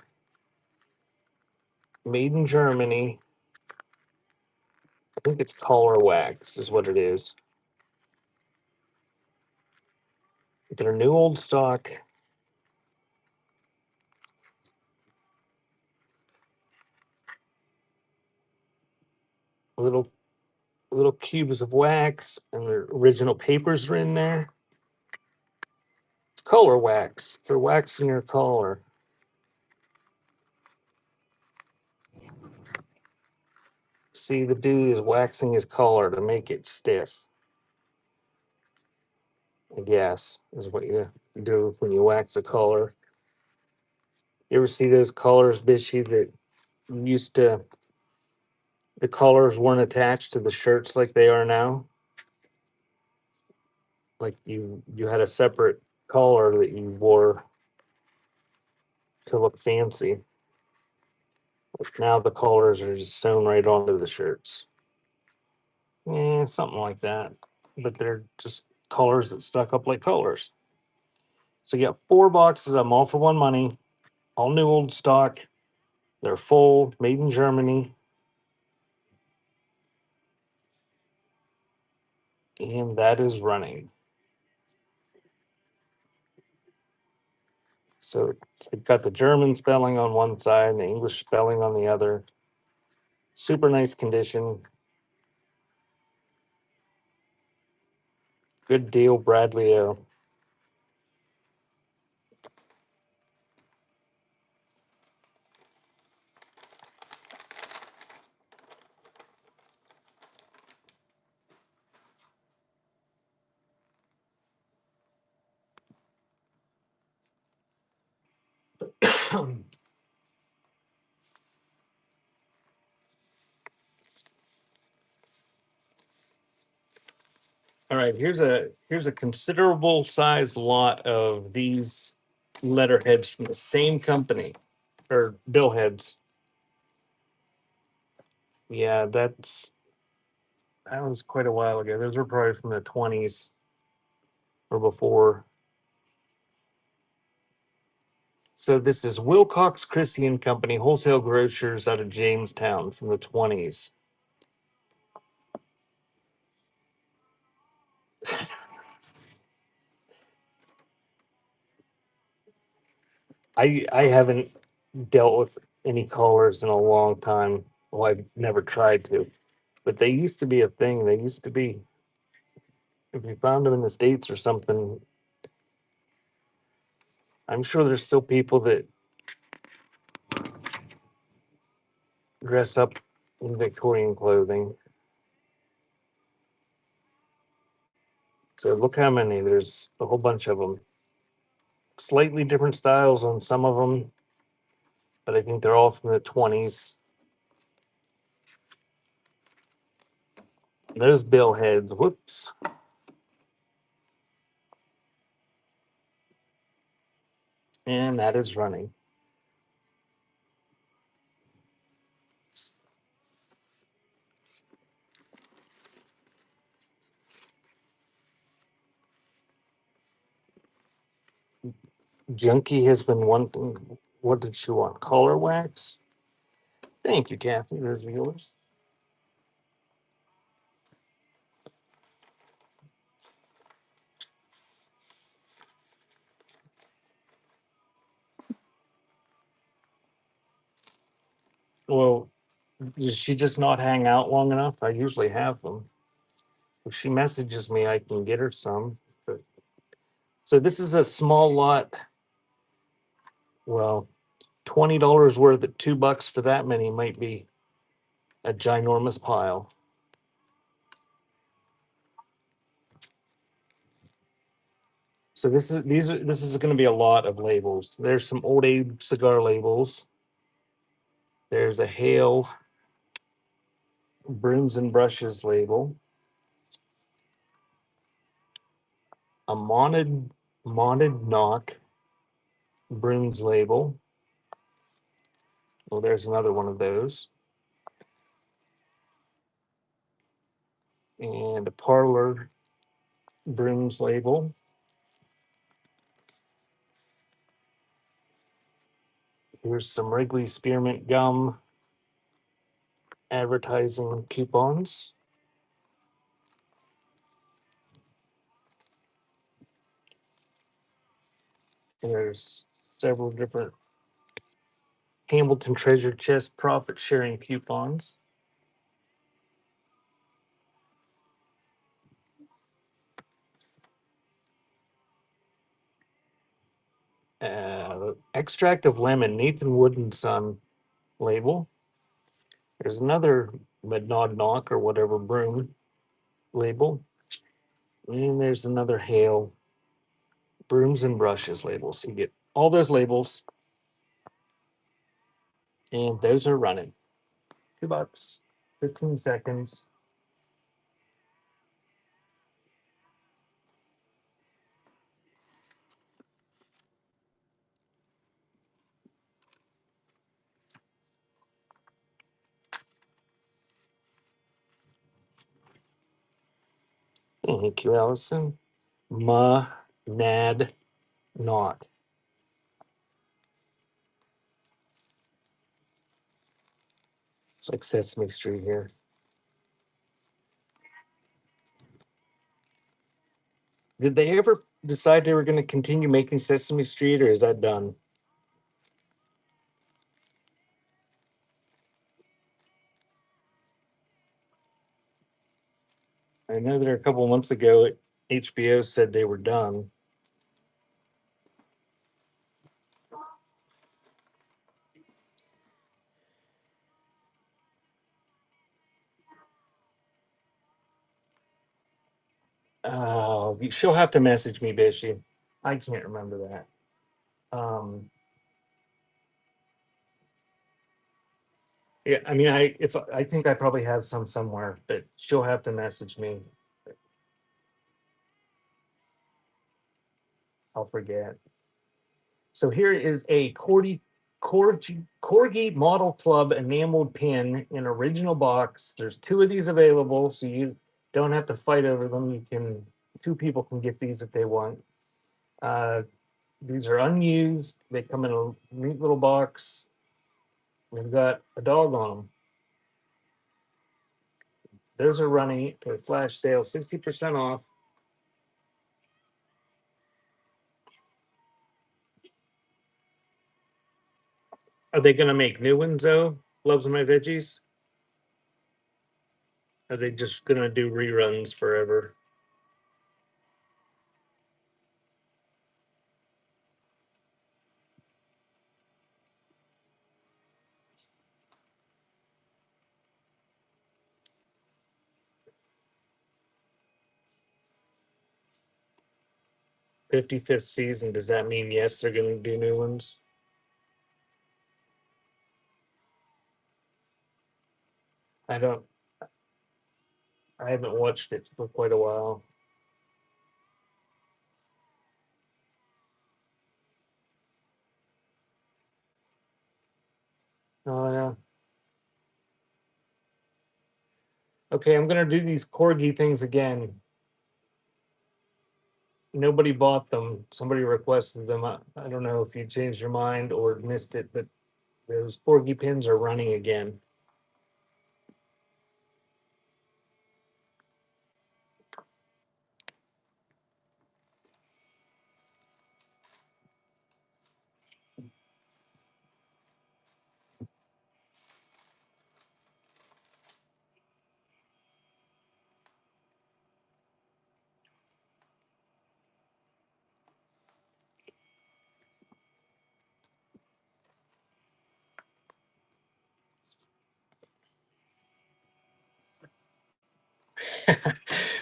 made in Germany. I think it's collar wax is what it is. They're new old stock. Little cubes of wax, and the original papers are in there. It's collar wax. They're waxing your collar. See, the dude is waxing his collar to make it stiff. I guess is what you do when you wax a collar. You ever see those collars, Bishy, that used to the collars weren't attached to the shirts like they are now? Like you had a separate collar that you wore to look fancy. Now the collars are just sewn right onto the shirts. Yeah, something like that. But they're just collars that stuck up like collars. So you got 4 boxes. I'm all for one money. All new old stock. They're full, made in Germany. And that is running. So it's got the German spelling on one side and the English spelling on the other. Super nice condition. Good deal, Bradley. All right, here's a considerable sized lot of these letterheads from the same company or billheads. Yeah, that was quite a while ago. Those were probably from the 20s or before. So this is Wilcox Chrissy and Company, wholesale grocers out of Jamestown from the 20s. I haven't dealt with any callers in a long time. Well, I've never tried to, but they used to be a thing. They used to be, if you found them in the States or something, I'm sure there's still people that dress up in Victorian clothing. So look how many. There's a whole bunch of them. Slightly different styles on some of them, but I think they're all from the 20s. Those bill heads, whoops. And that is running. Junkie has been wanting, what did she want? Color wax? Thank you, Kathy. There's yours. Well, does she just not hang out long enough? I usually have them. If she messages me, I can get her some. But, so this is a small lot. Well, $20 worth at $2 for that many might be a ginormous pile. So this is going to be a lot of labels. There's some old Abe cigar labels. There's a Hale brooms and brushes label. A Monted brooms label. Well, there's another one of those. And a Parlor brooms label. Here's some Wrigley Spearmint Gum advertising coupons. There's several different Hamilton Treasure Chest profit sharing coupons. Extract of lemon, Nathan Wood and Son label. There's another Nod Knock or whatever broom label. And there's another Hale brooms and brushes label. So you get all those labels, and those are running. $2, 15 seconds. Thank you, Allison. Nad Knock. It's like Sesame Street here. Did they ever decide they were going to continue making Sesame Street, or is that done? I know that a couple of months ago, HBO said they were done. Oh, she'll have to message me, Bishy. I can't remember that. Yeah, I mean, I think I probably have some somewhere, but she'll have to message me. I'll forget. So here is a Corgi Model Club enameled pin in original box. There's two of these available, so you don't have to fight over them. You can two people can get these if they want. Uh, these are unused. They come in a neat little box. They've got a dog on them. Those are running a flash sale, 60% off. Are they going to make new ones though? Loves my veggies. Are they just going to do reruns forever? 55th season. Does that mean yes, they're going to do new ones? I don't. I haven't watched it for quite a while. Oh yeah. Okay, I'm gonna do these corgi things again. Nobody bought them. Somebody requested them. I don't know if you changed your mind or missed it, but those corgi pins are running again.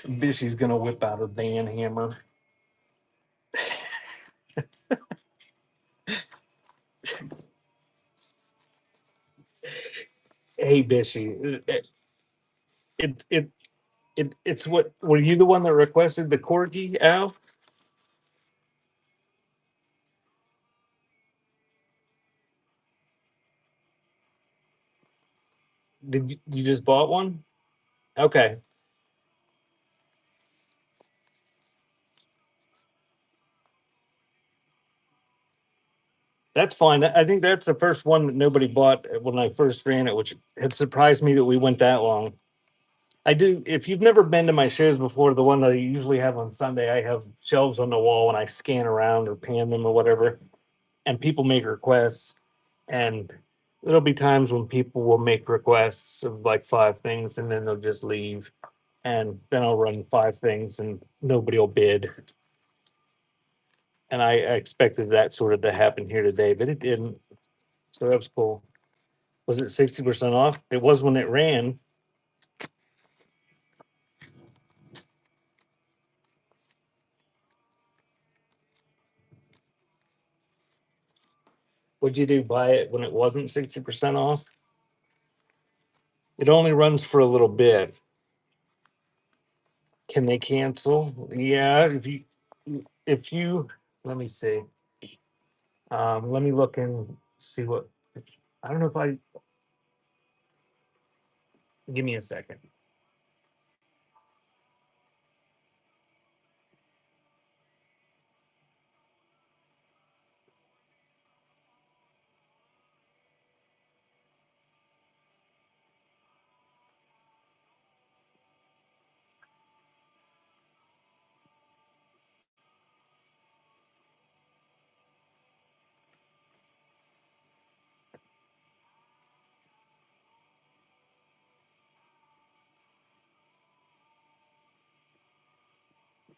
Bishy's gonna whip out a van hammer. Hey Bishy, it it it's what were you the one that requested the corgi, Al? Did you just bought one? Okay, that's fine. I think that's the first one that nobody bought when I first ran it, which had surprised me that we went that long. I do. If you've never been to my shows before, the one that I usually have on Sunday, I have shelves on the wall and I scan around or pan them or whatever, and people make requests. And there'll be times when people will make requests of like five things and then they'll just leave. And then I'll run five things and nobody will bid. And I expected that sort of to happen here today, but it didn't. So that was cool. Was it 60% off? It was when it ran. What'd you do? Buy it when it wasn't 60% off? It only runs for a little bit. Can they cancel? Yeah, if you let me see. Let me look and see what I don't know if I give me a second.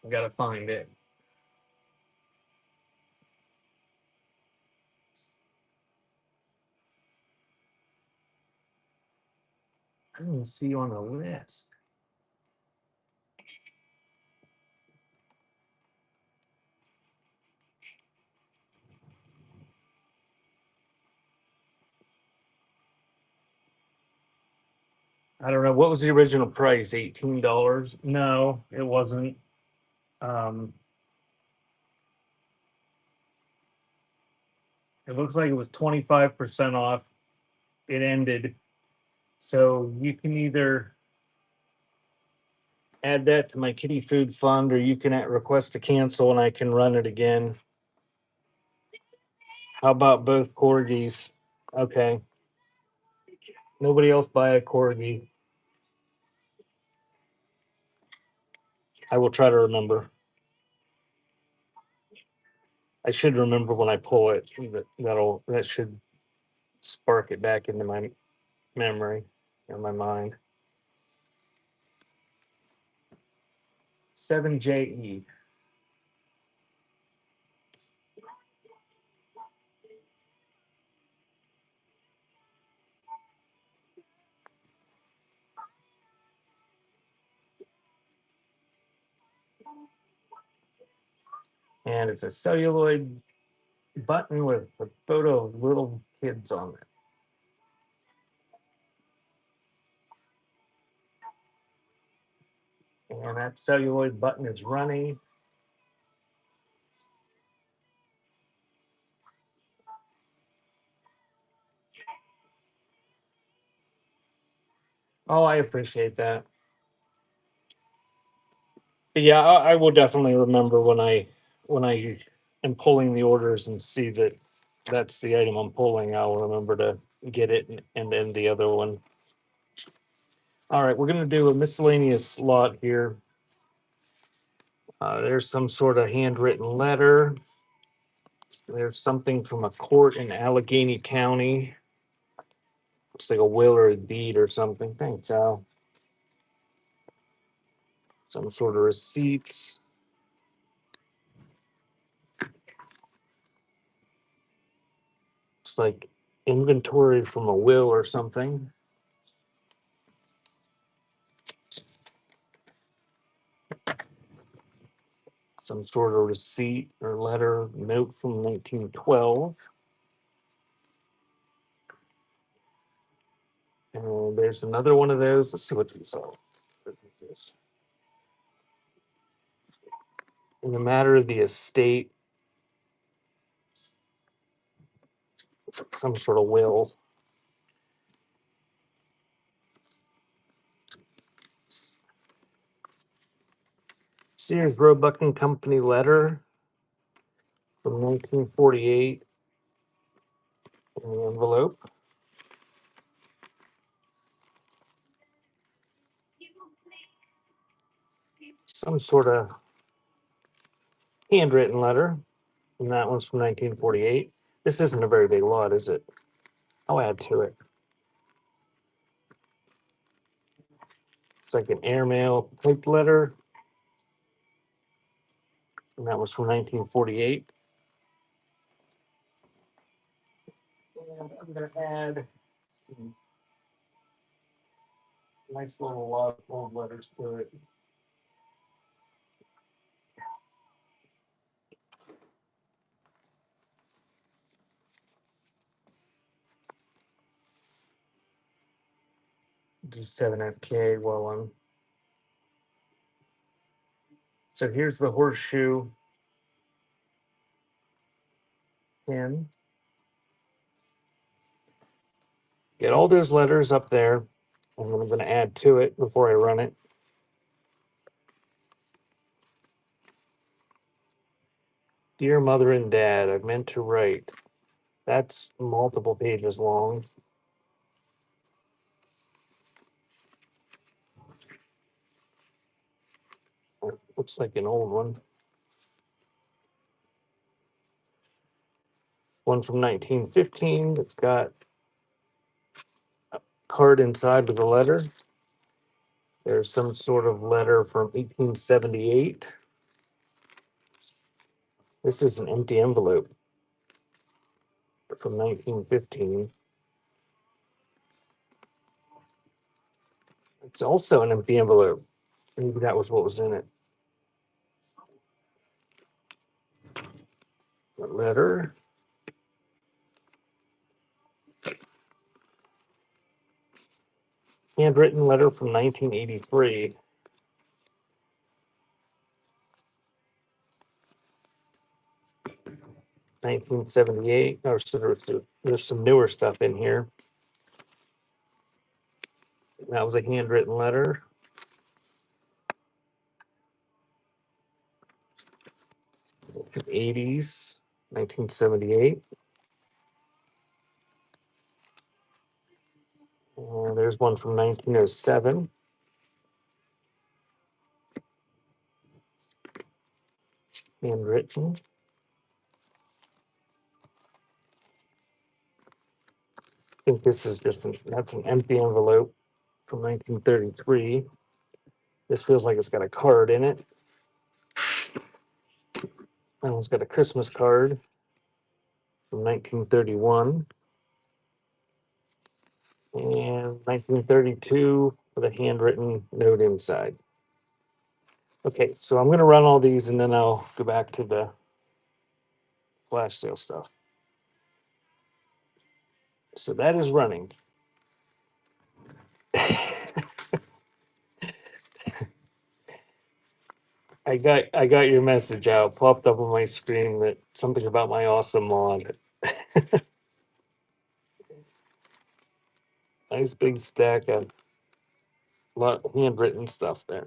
I gotta find it. I don't see you on the list. I don't know. What was the original price? $18? No, it wasn't. Um, it looks like it was 25% off. It ended. So you can either add that to my kitty food fund, or you can request to cancel and I can run it again. How about both corgis? Okay. Nobody else buy a corgi. I will try to remember. I should remember when I pull it. That should spark it back into my memory or my mind. 7JE. And it's a celluloid button with a photo of little kids on it. And that celluloid button is running. Oh, I appreciate that. But yeah, I will definitely remember when I am pulling the orders and see that that's the item I'm pulling. I'll remember to get it and then the other one. All right, we're gonna do a miscellaneous lot here. There's some sort of handwritten letter. There's something from a court in Allegheny County. Looks like a will or a deed or something. Thanks, Al. Some sort of receipts. It's like inventory from a will or something. Some sort of receipt or letter, note from 1912. And there's another one of those. Let's see what these are. What is this? In the matter of the estate, some sort of will. Sears Roebuck and Company letter from 1948 in the envelope. Some sort of handwritten letter, and that one's from 1948. This isn't a very big lot, is it? I'll add to it. It's like an airmail type letter, and that was from 1948. And I'm going to add some nice little lot of old letters to it. Do 7FK while I'm. So here's the horseshoe pin. Get all those letters up there, and then I'm going to add to it before I run it. Dear Mother and Dad, I meant to write. That's multiple pages long. It looks like an old one. One from 1915 that's got a card inside with a letter. There's some sort of letter from 1878. This is an empty envelope from 1915. It's also an empty envelope. Maybe that was what was in it. A letter. Handwritten letter from 1983. 1978. Oh, so there's some newer stuff in here. That was a handwritten letter. 80s, 1978. There's one from 1907. Handwritten. I think this is that's an empty envelope from 1933. This feels like it's got a card in it. That one's got a Christmas card from 1931 and 1932 with a handwritten note inside. Okay, so I'm going to run all these and then I'll go back to the flash sale stuff. So that is running. I got your message out. Popped up on my screen that something about my awesome mod. Nice big stack of lot handwritten stuff there.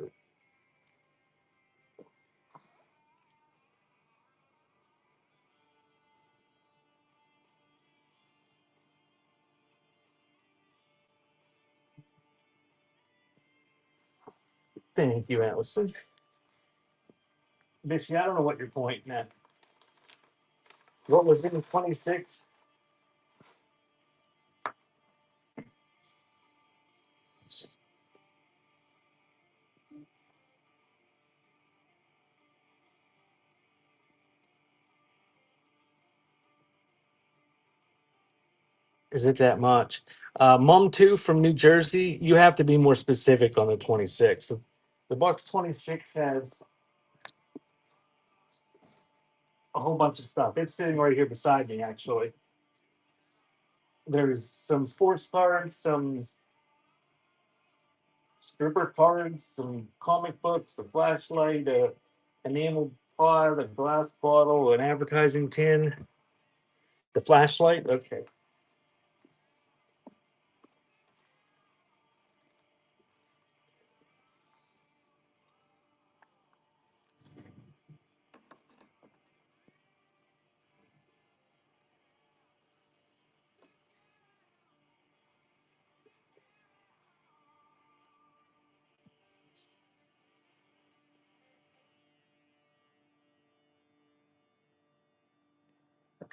Thank you, Allison. Bishy, I don't know what you're pointing at. What was in 26? Is it that much? Mom 2 from New Jersey, you have to be more specific on the 26. The box 26 has a whole bunch of stuff. It's sitting right here beside me, actually. There's some sports cards, some stripper cards, some comic books, a flashlight, a enameled pot, a glass bottle, an advertising tin. The flashlight, okay.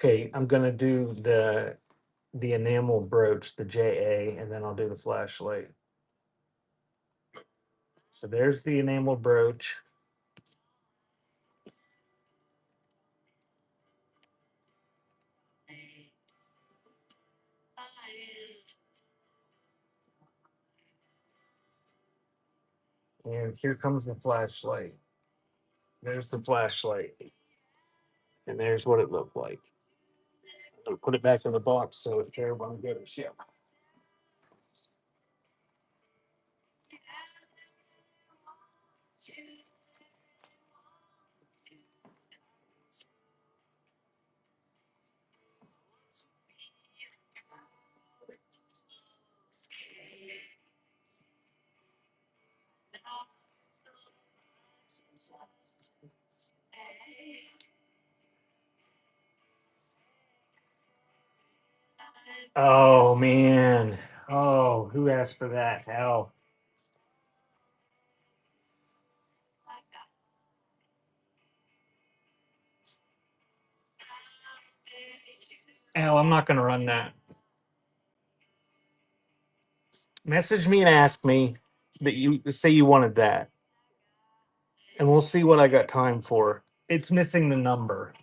Okay, I'm gonna do the enamel brooch, the JA, and then I'll do the flashlight. So there's the enamel brooch. And here comes the flashlight. There's the flashlight. And there's what it looked like. I'll put it back in the box so it's everyone can go to ship. Oh man. Oh, who asked for that? Hell. Al, I'm not gonna run that. Message me and ask me that you say you wanted that. And we'll see what I got time for. It's missing the number.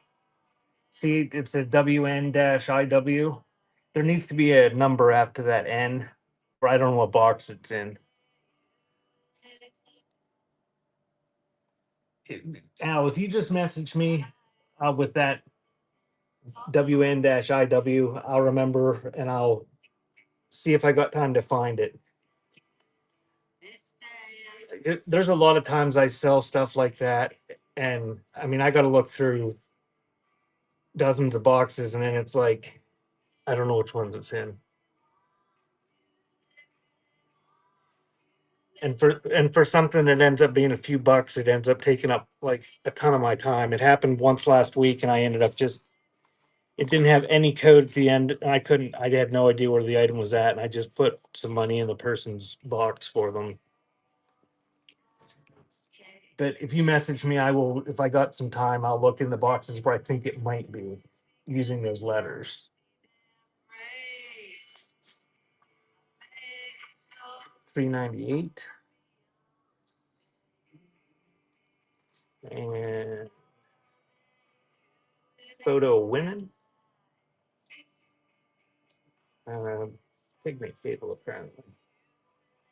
See, it's a WN-IW. There needs to be a number after that N, or I don't know what box it's in. Al, if you just message me with that WN-IW, I'll remember and I'll see if I got time to find it. There's a lot of times I sell stuff like that, and I mean, I got to look through dozens of boxes, and then it's like, I don't know which ones it's in. And for something that ends up being a few bucks, it ends up taking up like a ton of my time. It happened once last week, and I ended up just it didn't have any code at the end. And I had no idea where the item was at, and I just put some money in the person's box for them. But if you message me, I will. If I got some time, I'll look in the boxes where I think it might be using those letters. 398 and photo of women. Pigment table apparently.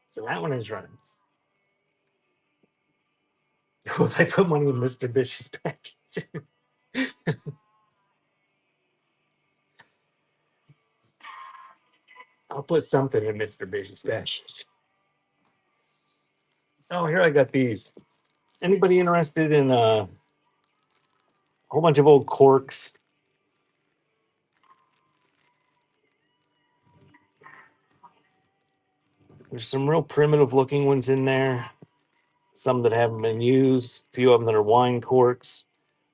So that one is running. Well, I put money in Mr. Bish's package. I'll put something in Mr. Bish's package. Oh, here I got these. Anybody interested in a whole bunch of old corks? There's some real primitive looking ones in there. Some that haven't been used. A few of them that are wine corks.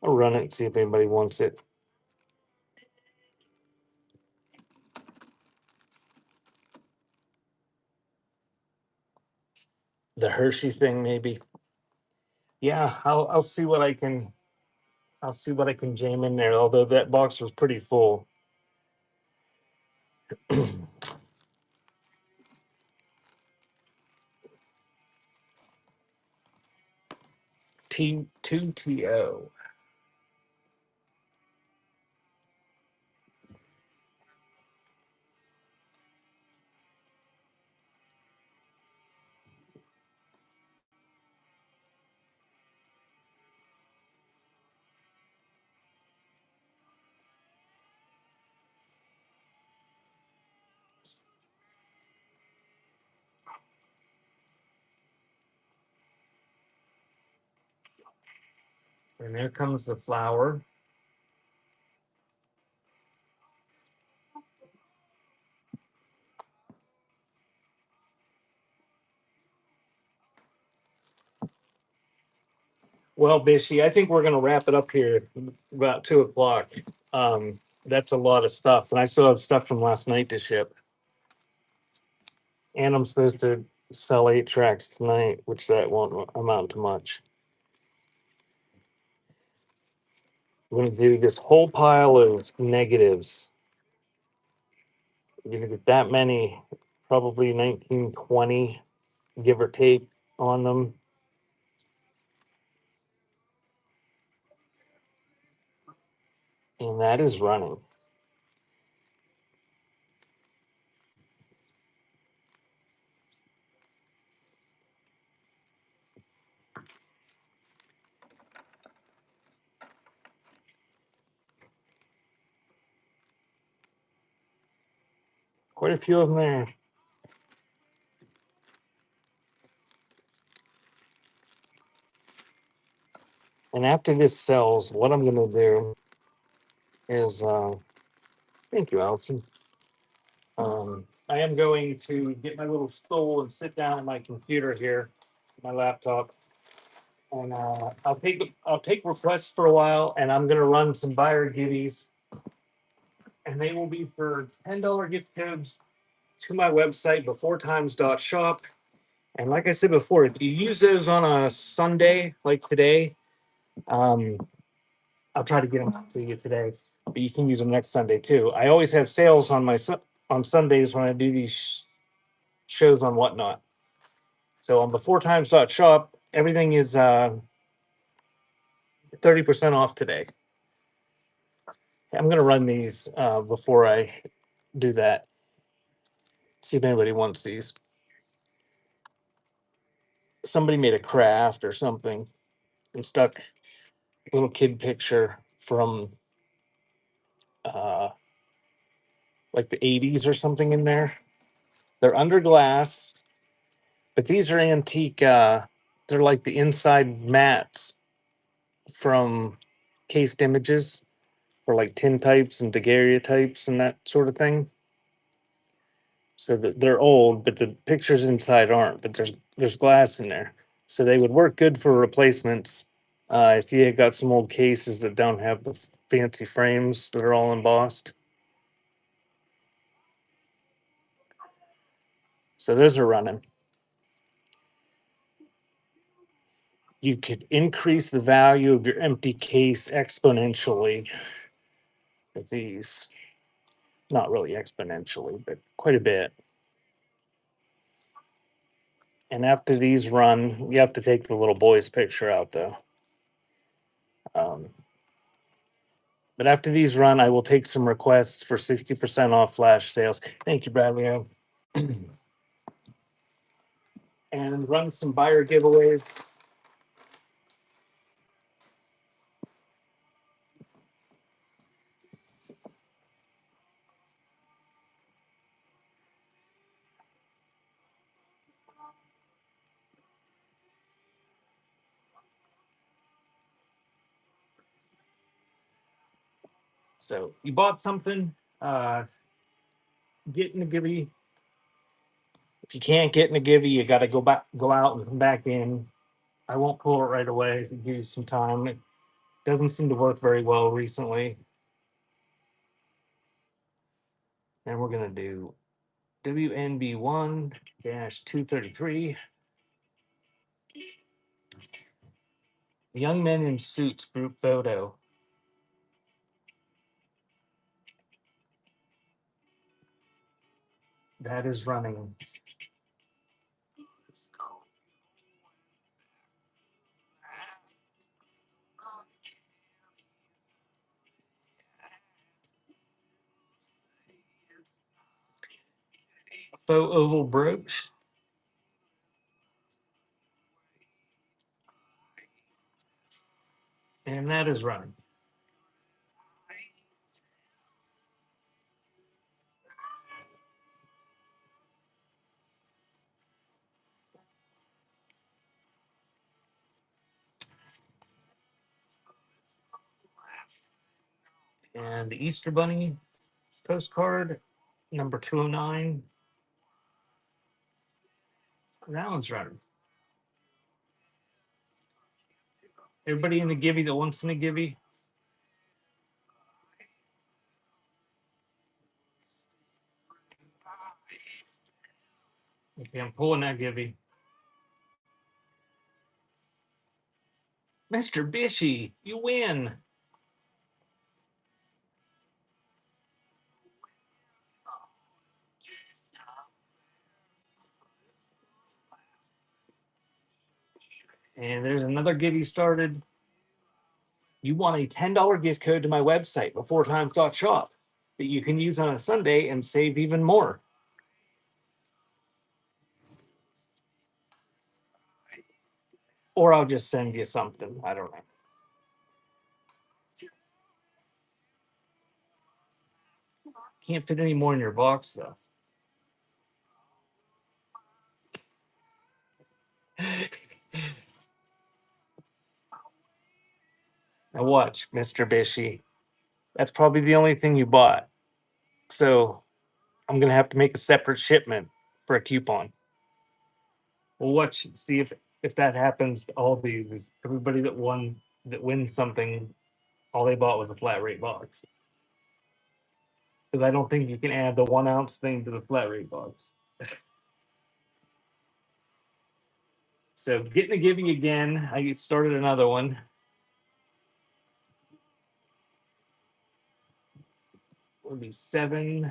I'll run it and see if anybody wants it. The Hershey thing, maybe. Yeah, I'll see what I can. I'll see what I can jam in there. Although that box was pretty full. T2TO. And there comes the flower. Well, Bishy, I think we're going to wrap it up here about 2 o'clock. That's a lot of stuff, and I still have stuff from last night to ship. And I'm supposed to sell 8 tracks tonight, which that won't amount to much. I'm going to do this whole pile of negatives. You're going to get that many, probably 1920, give or take, on them. And that is running. Quite a few of them there. And after this sells, what I'm going to do is, thank you, Allison. I am going to get my little stool and sit down at my computer here, my laptop, and I'll take requests for a while, and I'm going to run some buyer giddies, and they will be for $10 gift codes to my website beforetimes.shop. And like I said before, if you use those on a Sunday like today, um, I'll try to get them to you today, but you can use them next Sunday too. I always have sales on on Sundays when I do these shows on Whatnot. So on beforetimes.shop, everything is 30% off today. I'm gonna run these before I do that. See if anybody wants these. Somebody made a craft or something and stuck a little kid picture from uh, like the 80s or something in there. They're under glass, but these are antique. They're like the inside mats from cased images for like tintypes and daguerreotypes and that sort of thing. So that they're old, but the pictures inside aren't. But there's glass in there, so they would work good for replacements. If you got some old cases that don't have the fancy frames that are all embossed, so those are running. You could increase the value of your empty case exponentially with these. Not really exponentially, but quite a bit. And after these run, you have to take the little boy's picture out though. Um, but after these run, I will take some requests for 60% off flash sales. Thank you, Bradley. And run some buyer giveaways. So you bought something, get in the givey. If you can't get in the givey, you got to go out and come back in. I won't pull it right away to give you some time. It doesn't seem to work very well recently. And we're gonna do WNB1 233. Young men in suits group photo. That is running. Faux oval brooch. And that is running. And the Easter Bunny postcard, number 209. That one's running. Everybody in the givey that wants in the givey. Okay, I'm pulling that givey. Mr. Bishy, you win. And there's another givey started. You want a $10 gift code to my website, beforetimes.shop, that you can use on a Sunday and save even more. Or I'll just send you something. I don't know. Can't fit any more in your box, though. Now, watch, Mr. Bishy. That's probably the only thing you bought. So I'm going to have to make a separate shipment for a coupon. We'll watch, see if that happens to all these. If everybody that wins something, all they bought was a flat rate box. Because I don't think you can add the 1 ounce thing to the flat rate box. So getting the giving again. I started another one. Will be 7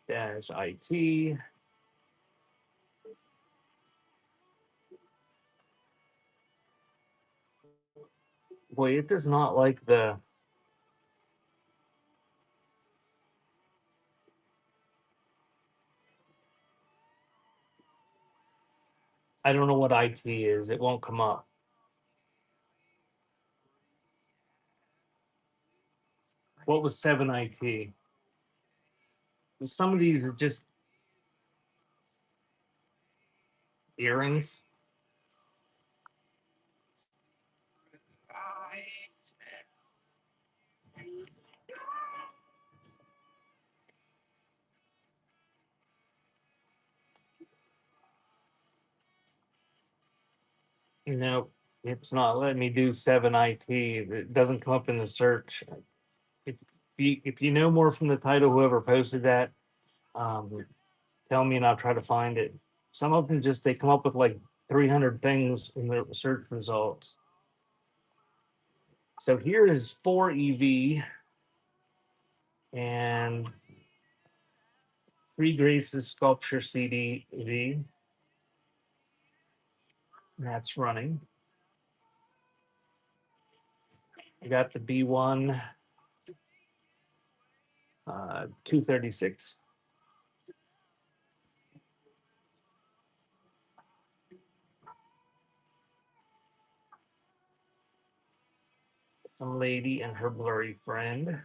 dash IT. Boy, it does not like the I don't know what IT is. It won't come up. What was 7 IT? Some of these are just earrings. It's not letting me do 7 IT. It doesn't come up in the search. If you know more from the title, whoever posted that, um, tell me and I'll try to find it. Some of them just they come up with like 300 things in the search results. So here is 4 EV and 3 Graces Sculpture CD. That's running. I got the B1 236. Some lady and her blurry friend.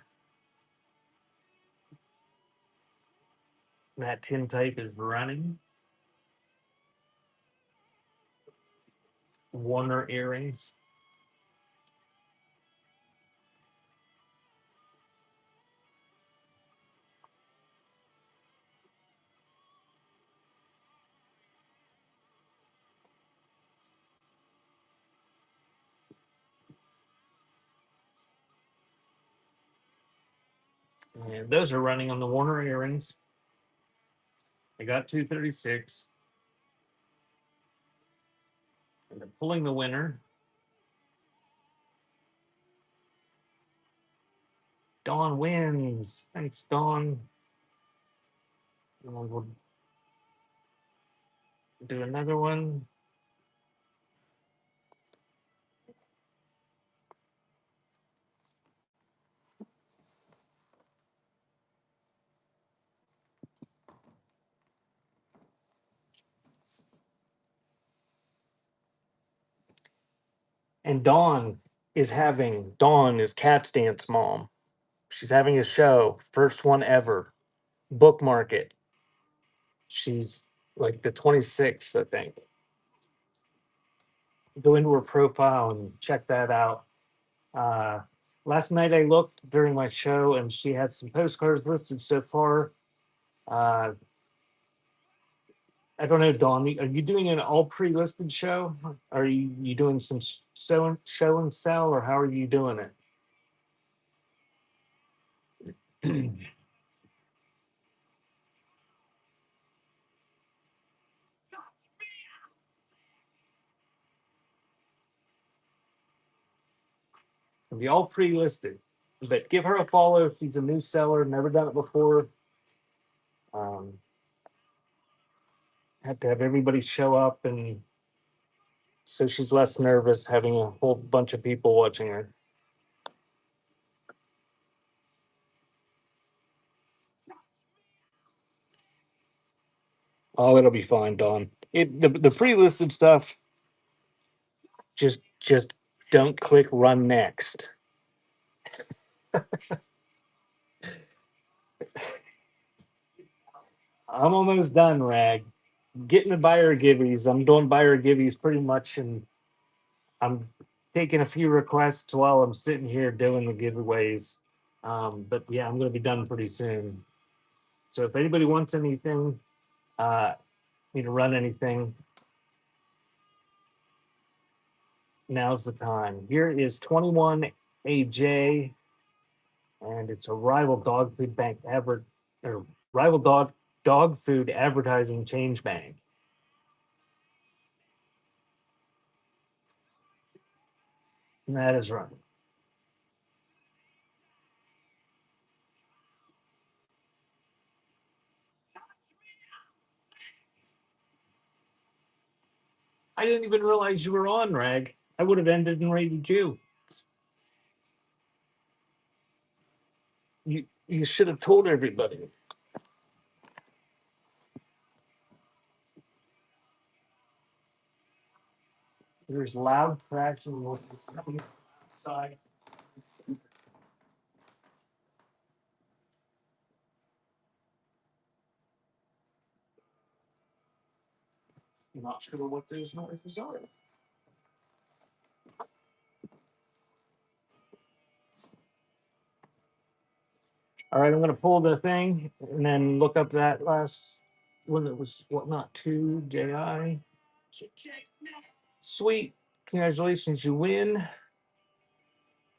That tin type is running. Warner earrings. And those are running on the Warner earrings. I got 236. And I'm pulling the winner. Dawn wins. Thanks, Dawn. And we'll do another one. And Dawn is Cat's Dance mom. She's having a show, first one ever. Bookmark it. She's like the 26th, I think. Go into her profile and check that out. Uh, Last night I looked during my show and she had some postcards listed so far. Uh, I don't know, Dawn. Are you doing an all pre-listed show? Are you doing some show and sell, or how are you doing it? Be all pre-listed, but give her a follow. She's a new seller, never done it before. Um, Have to have everybody show up, and so she's less nervous having a whole bunch of people watching her. Oh, it'll be fine, Dawn. The pre-listed stuff, just don't click run next. I'm almost done, Rag. Getting the buyer giveies. I'm doing buyer giveies pretty much, and I'm taking a few requests while I'm sitting here doing the giveaways. But yeah, I'm going to be done pretty soon. So if anybody wants anything, need to run anything, now's the time. Here is 21 AJ, and it's a rival dog food bank or rival dog food advertising change bank. And that is running. I didn't even realize you were on, Rag. I would have ended and rated you. You should have told everybody. There's loud crashing noises coming outside. I'm not sure what those noises are. All right, I'm gonna pull the thing and then look up that last one that was what not two JI. Sweet, congratulations, you win.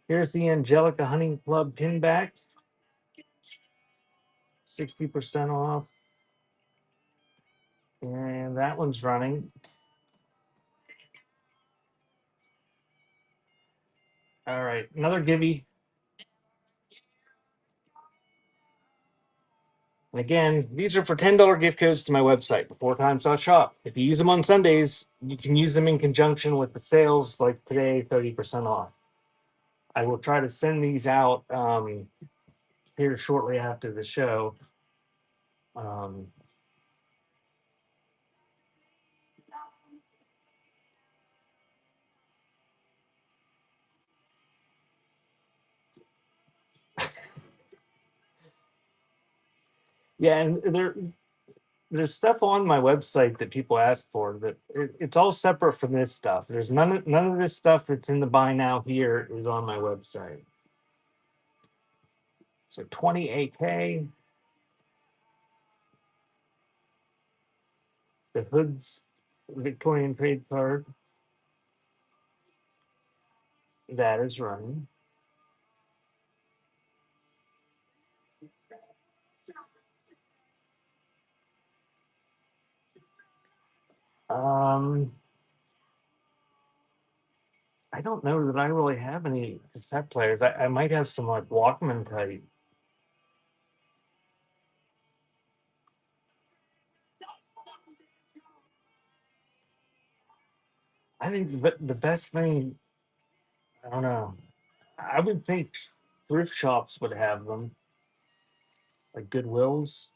Here's the Angelica Hunting Club pin back, 60% off, and that one's running. All right, another givey. And again, these are for $10 gift codes to my website, 4times.shop. If you use them on Sundays, you can use them in conjunction with the sales like today, 30% off. I will try to send these out here shortly after the show. Um, yeah, and there's stuff on my website that people ask for that it's all separate from this stuff. There's none of this stuff that's in the buy now here is on my website. So 28K. The Hood's Victorian trade card that is running. Um, I don't know that I really have any cassette players. I might have some like Walkman type. I think the best thing, I don't know. I would think thrift shops would have them, like Goodwills.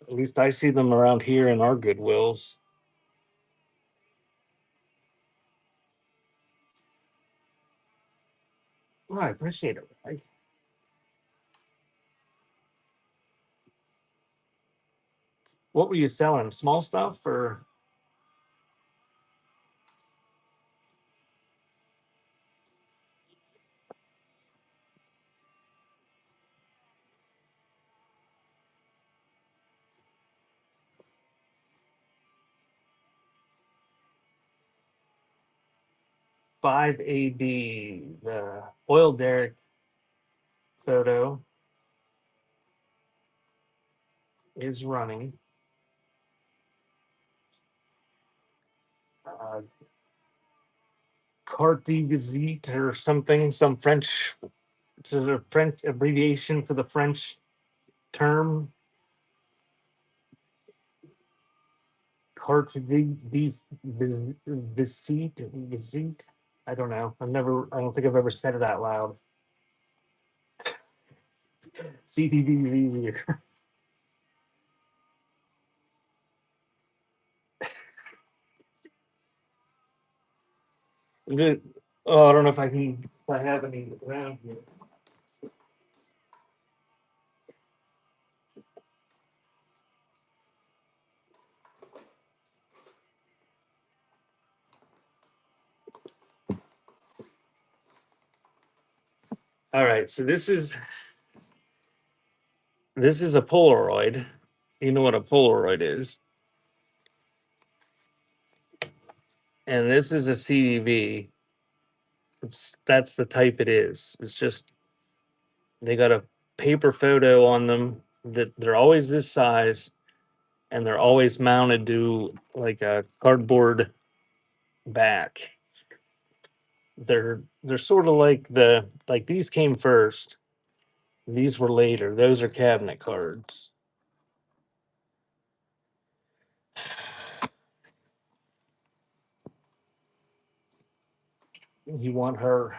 At least I see them around here in our Goodwills. Oh, I appreciate it. What were you selling? Small stuff or 5AD? The oil derrick photo is running. Uh, Carte de visite or something, some French. It's a French abbreviation for the French term. Carte de visite. I don't know. I don't think I've ever said it out loud. CTV is easier. Oh, I don't know if if I have any around here. All right, so this is a Polaroid. You know what a Polaroid is, and this is a CDV. That's the type it is. It's just they got a paper photo on them that they're always this size, and they're always mounted to like a cardboard back. They're sort of like these came first. These were later. Those are cabinet cards. You want her.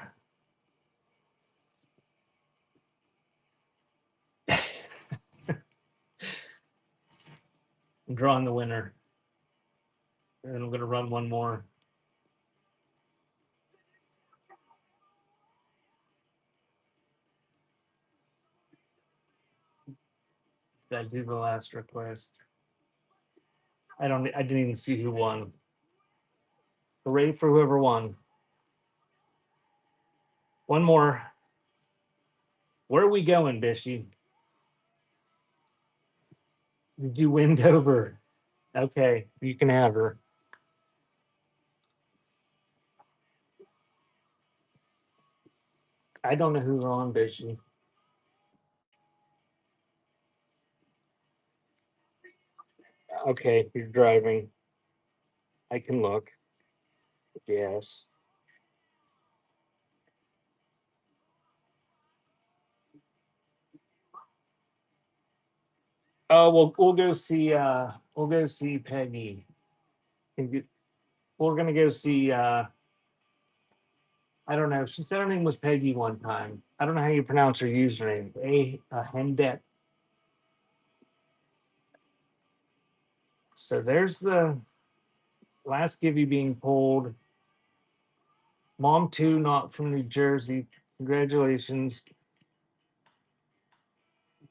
I'm drawing the winner. And I'm gonna run one more. I do the last request. I didn't even see who won. Hooray for whoever won. One more. Where are we going, Bishy? Did you win over? Okay, you can have her. I don't know who's on, Bishy. Okay, you're driving. I can look. Yes. Oh, we'll go see. We'll go see Peggy. We're gonna go see. I don't know. She said her name was Peggy one time. I don't know how you pronounce her username. A Hendet. So there's the last Gibby being pulled. Mom two, not from New Jersey. Congratulations.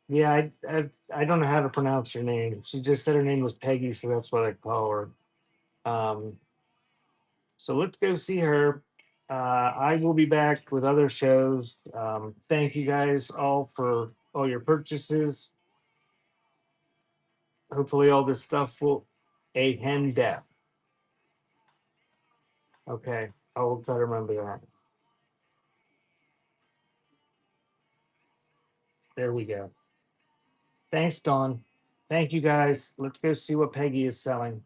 Yeah, I don't know how to pronounce her name. She just said her name was Peggy, so that's what I call her. Um, so let's go see her. I will be back with other shows. Thank you guys all for all your purchases. Hopefully, all this stuff will a hen death. Okay, I will try to remember that. There we go. Thanks, Dawn. Thank you guys. Let's go see what Peggy is selling.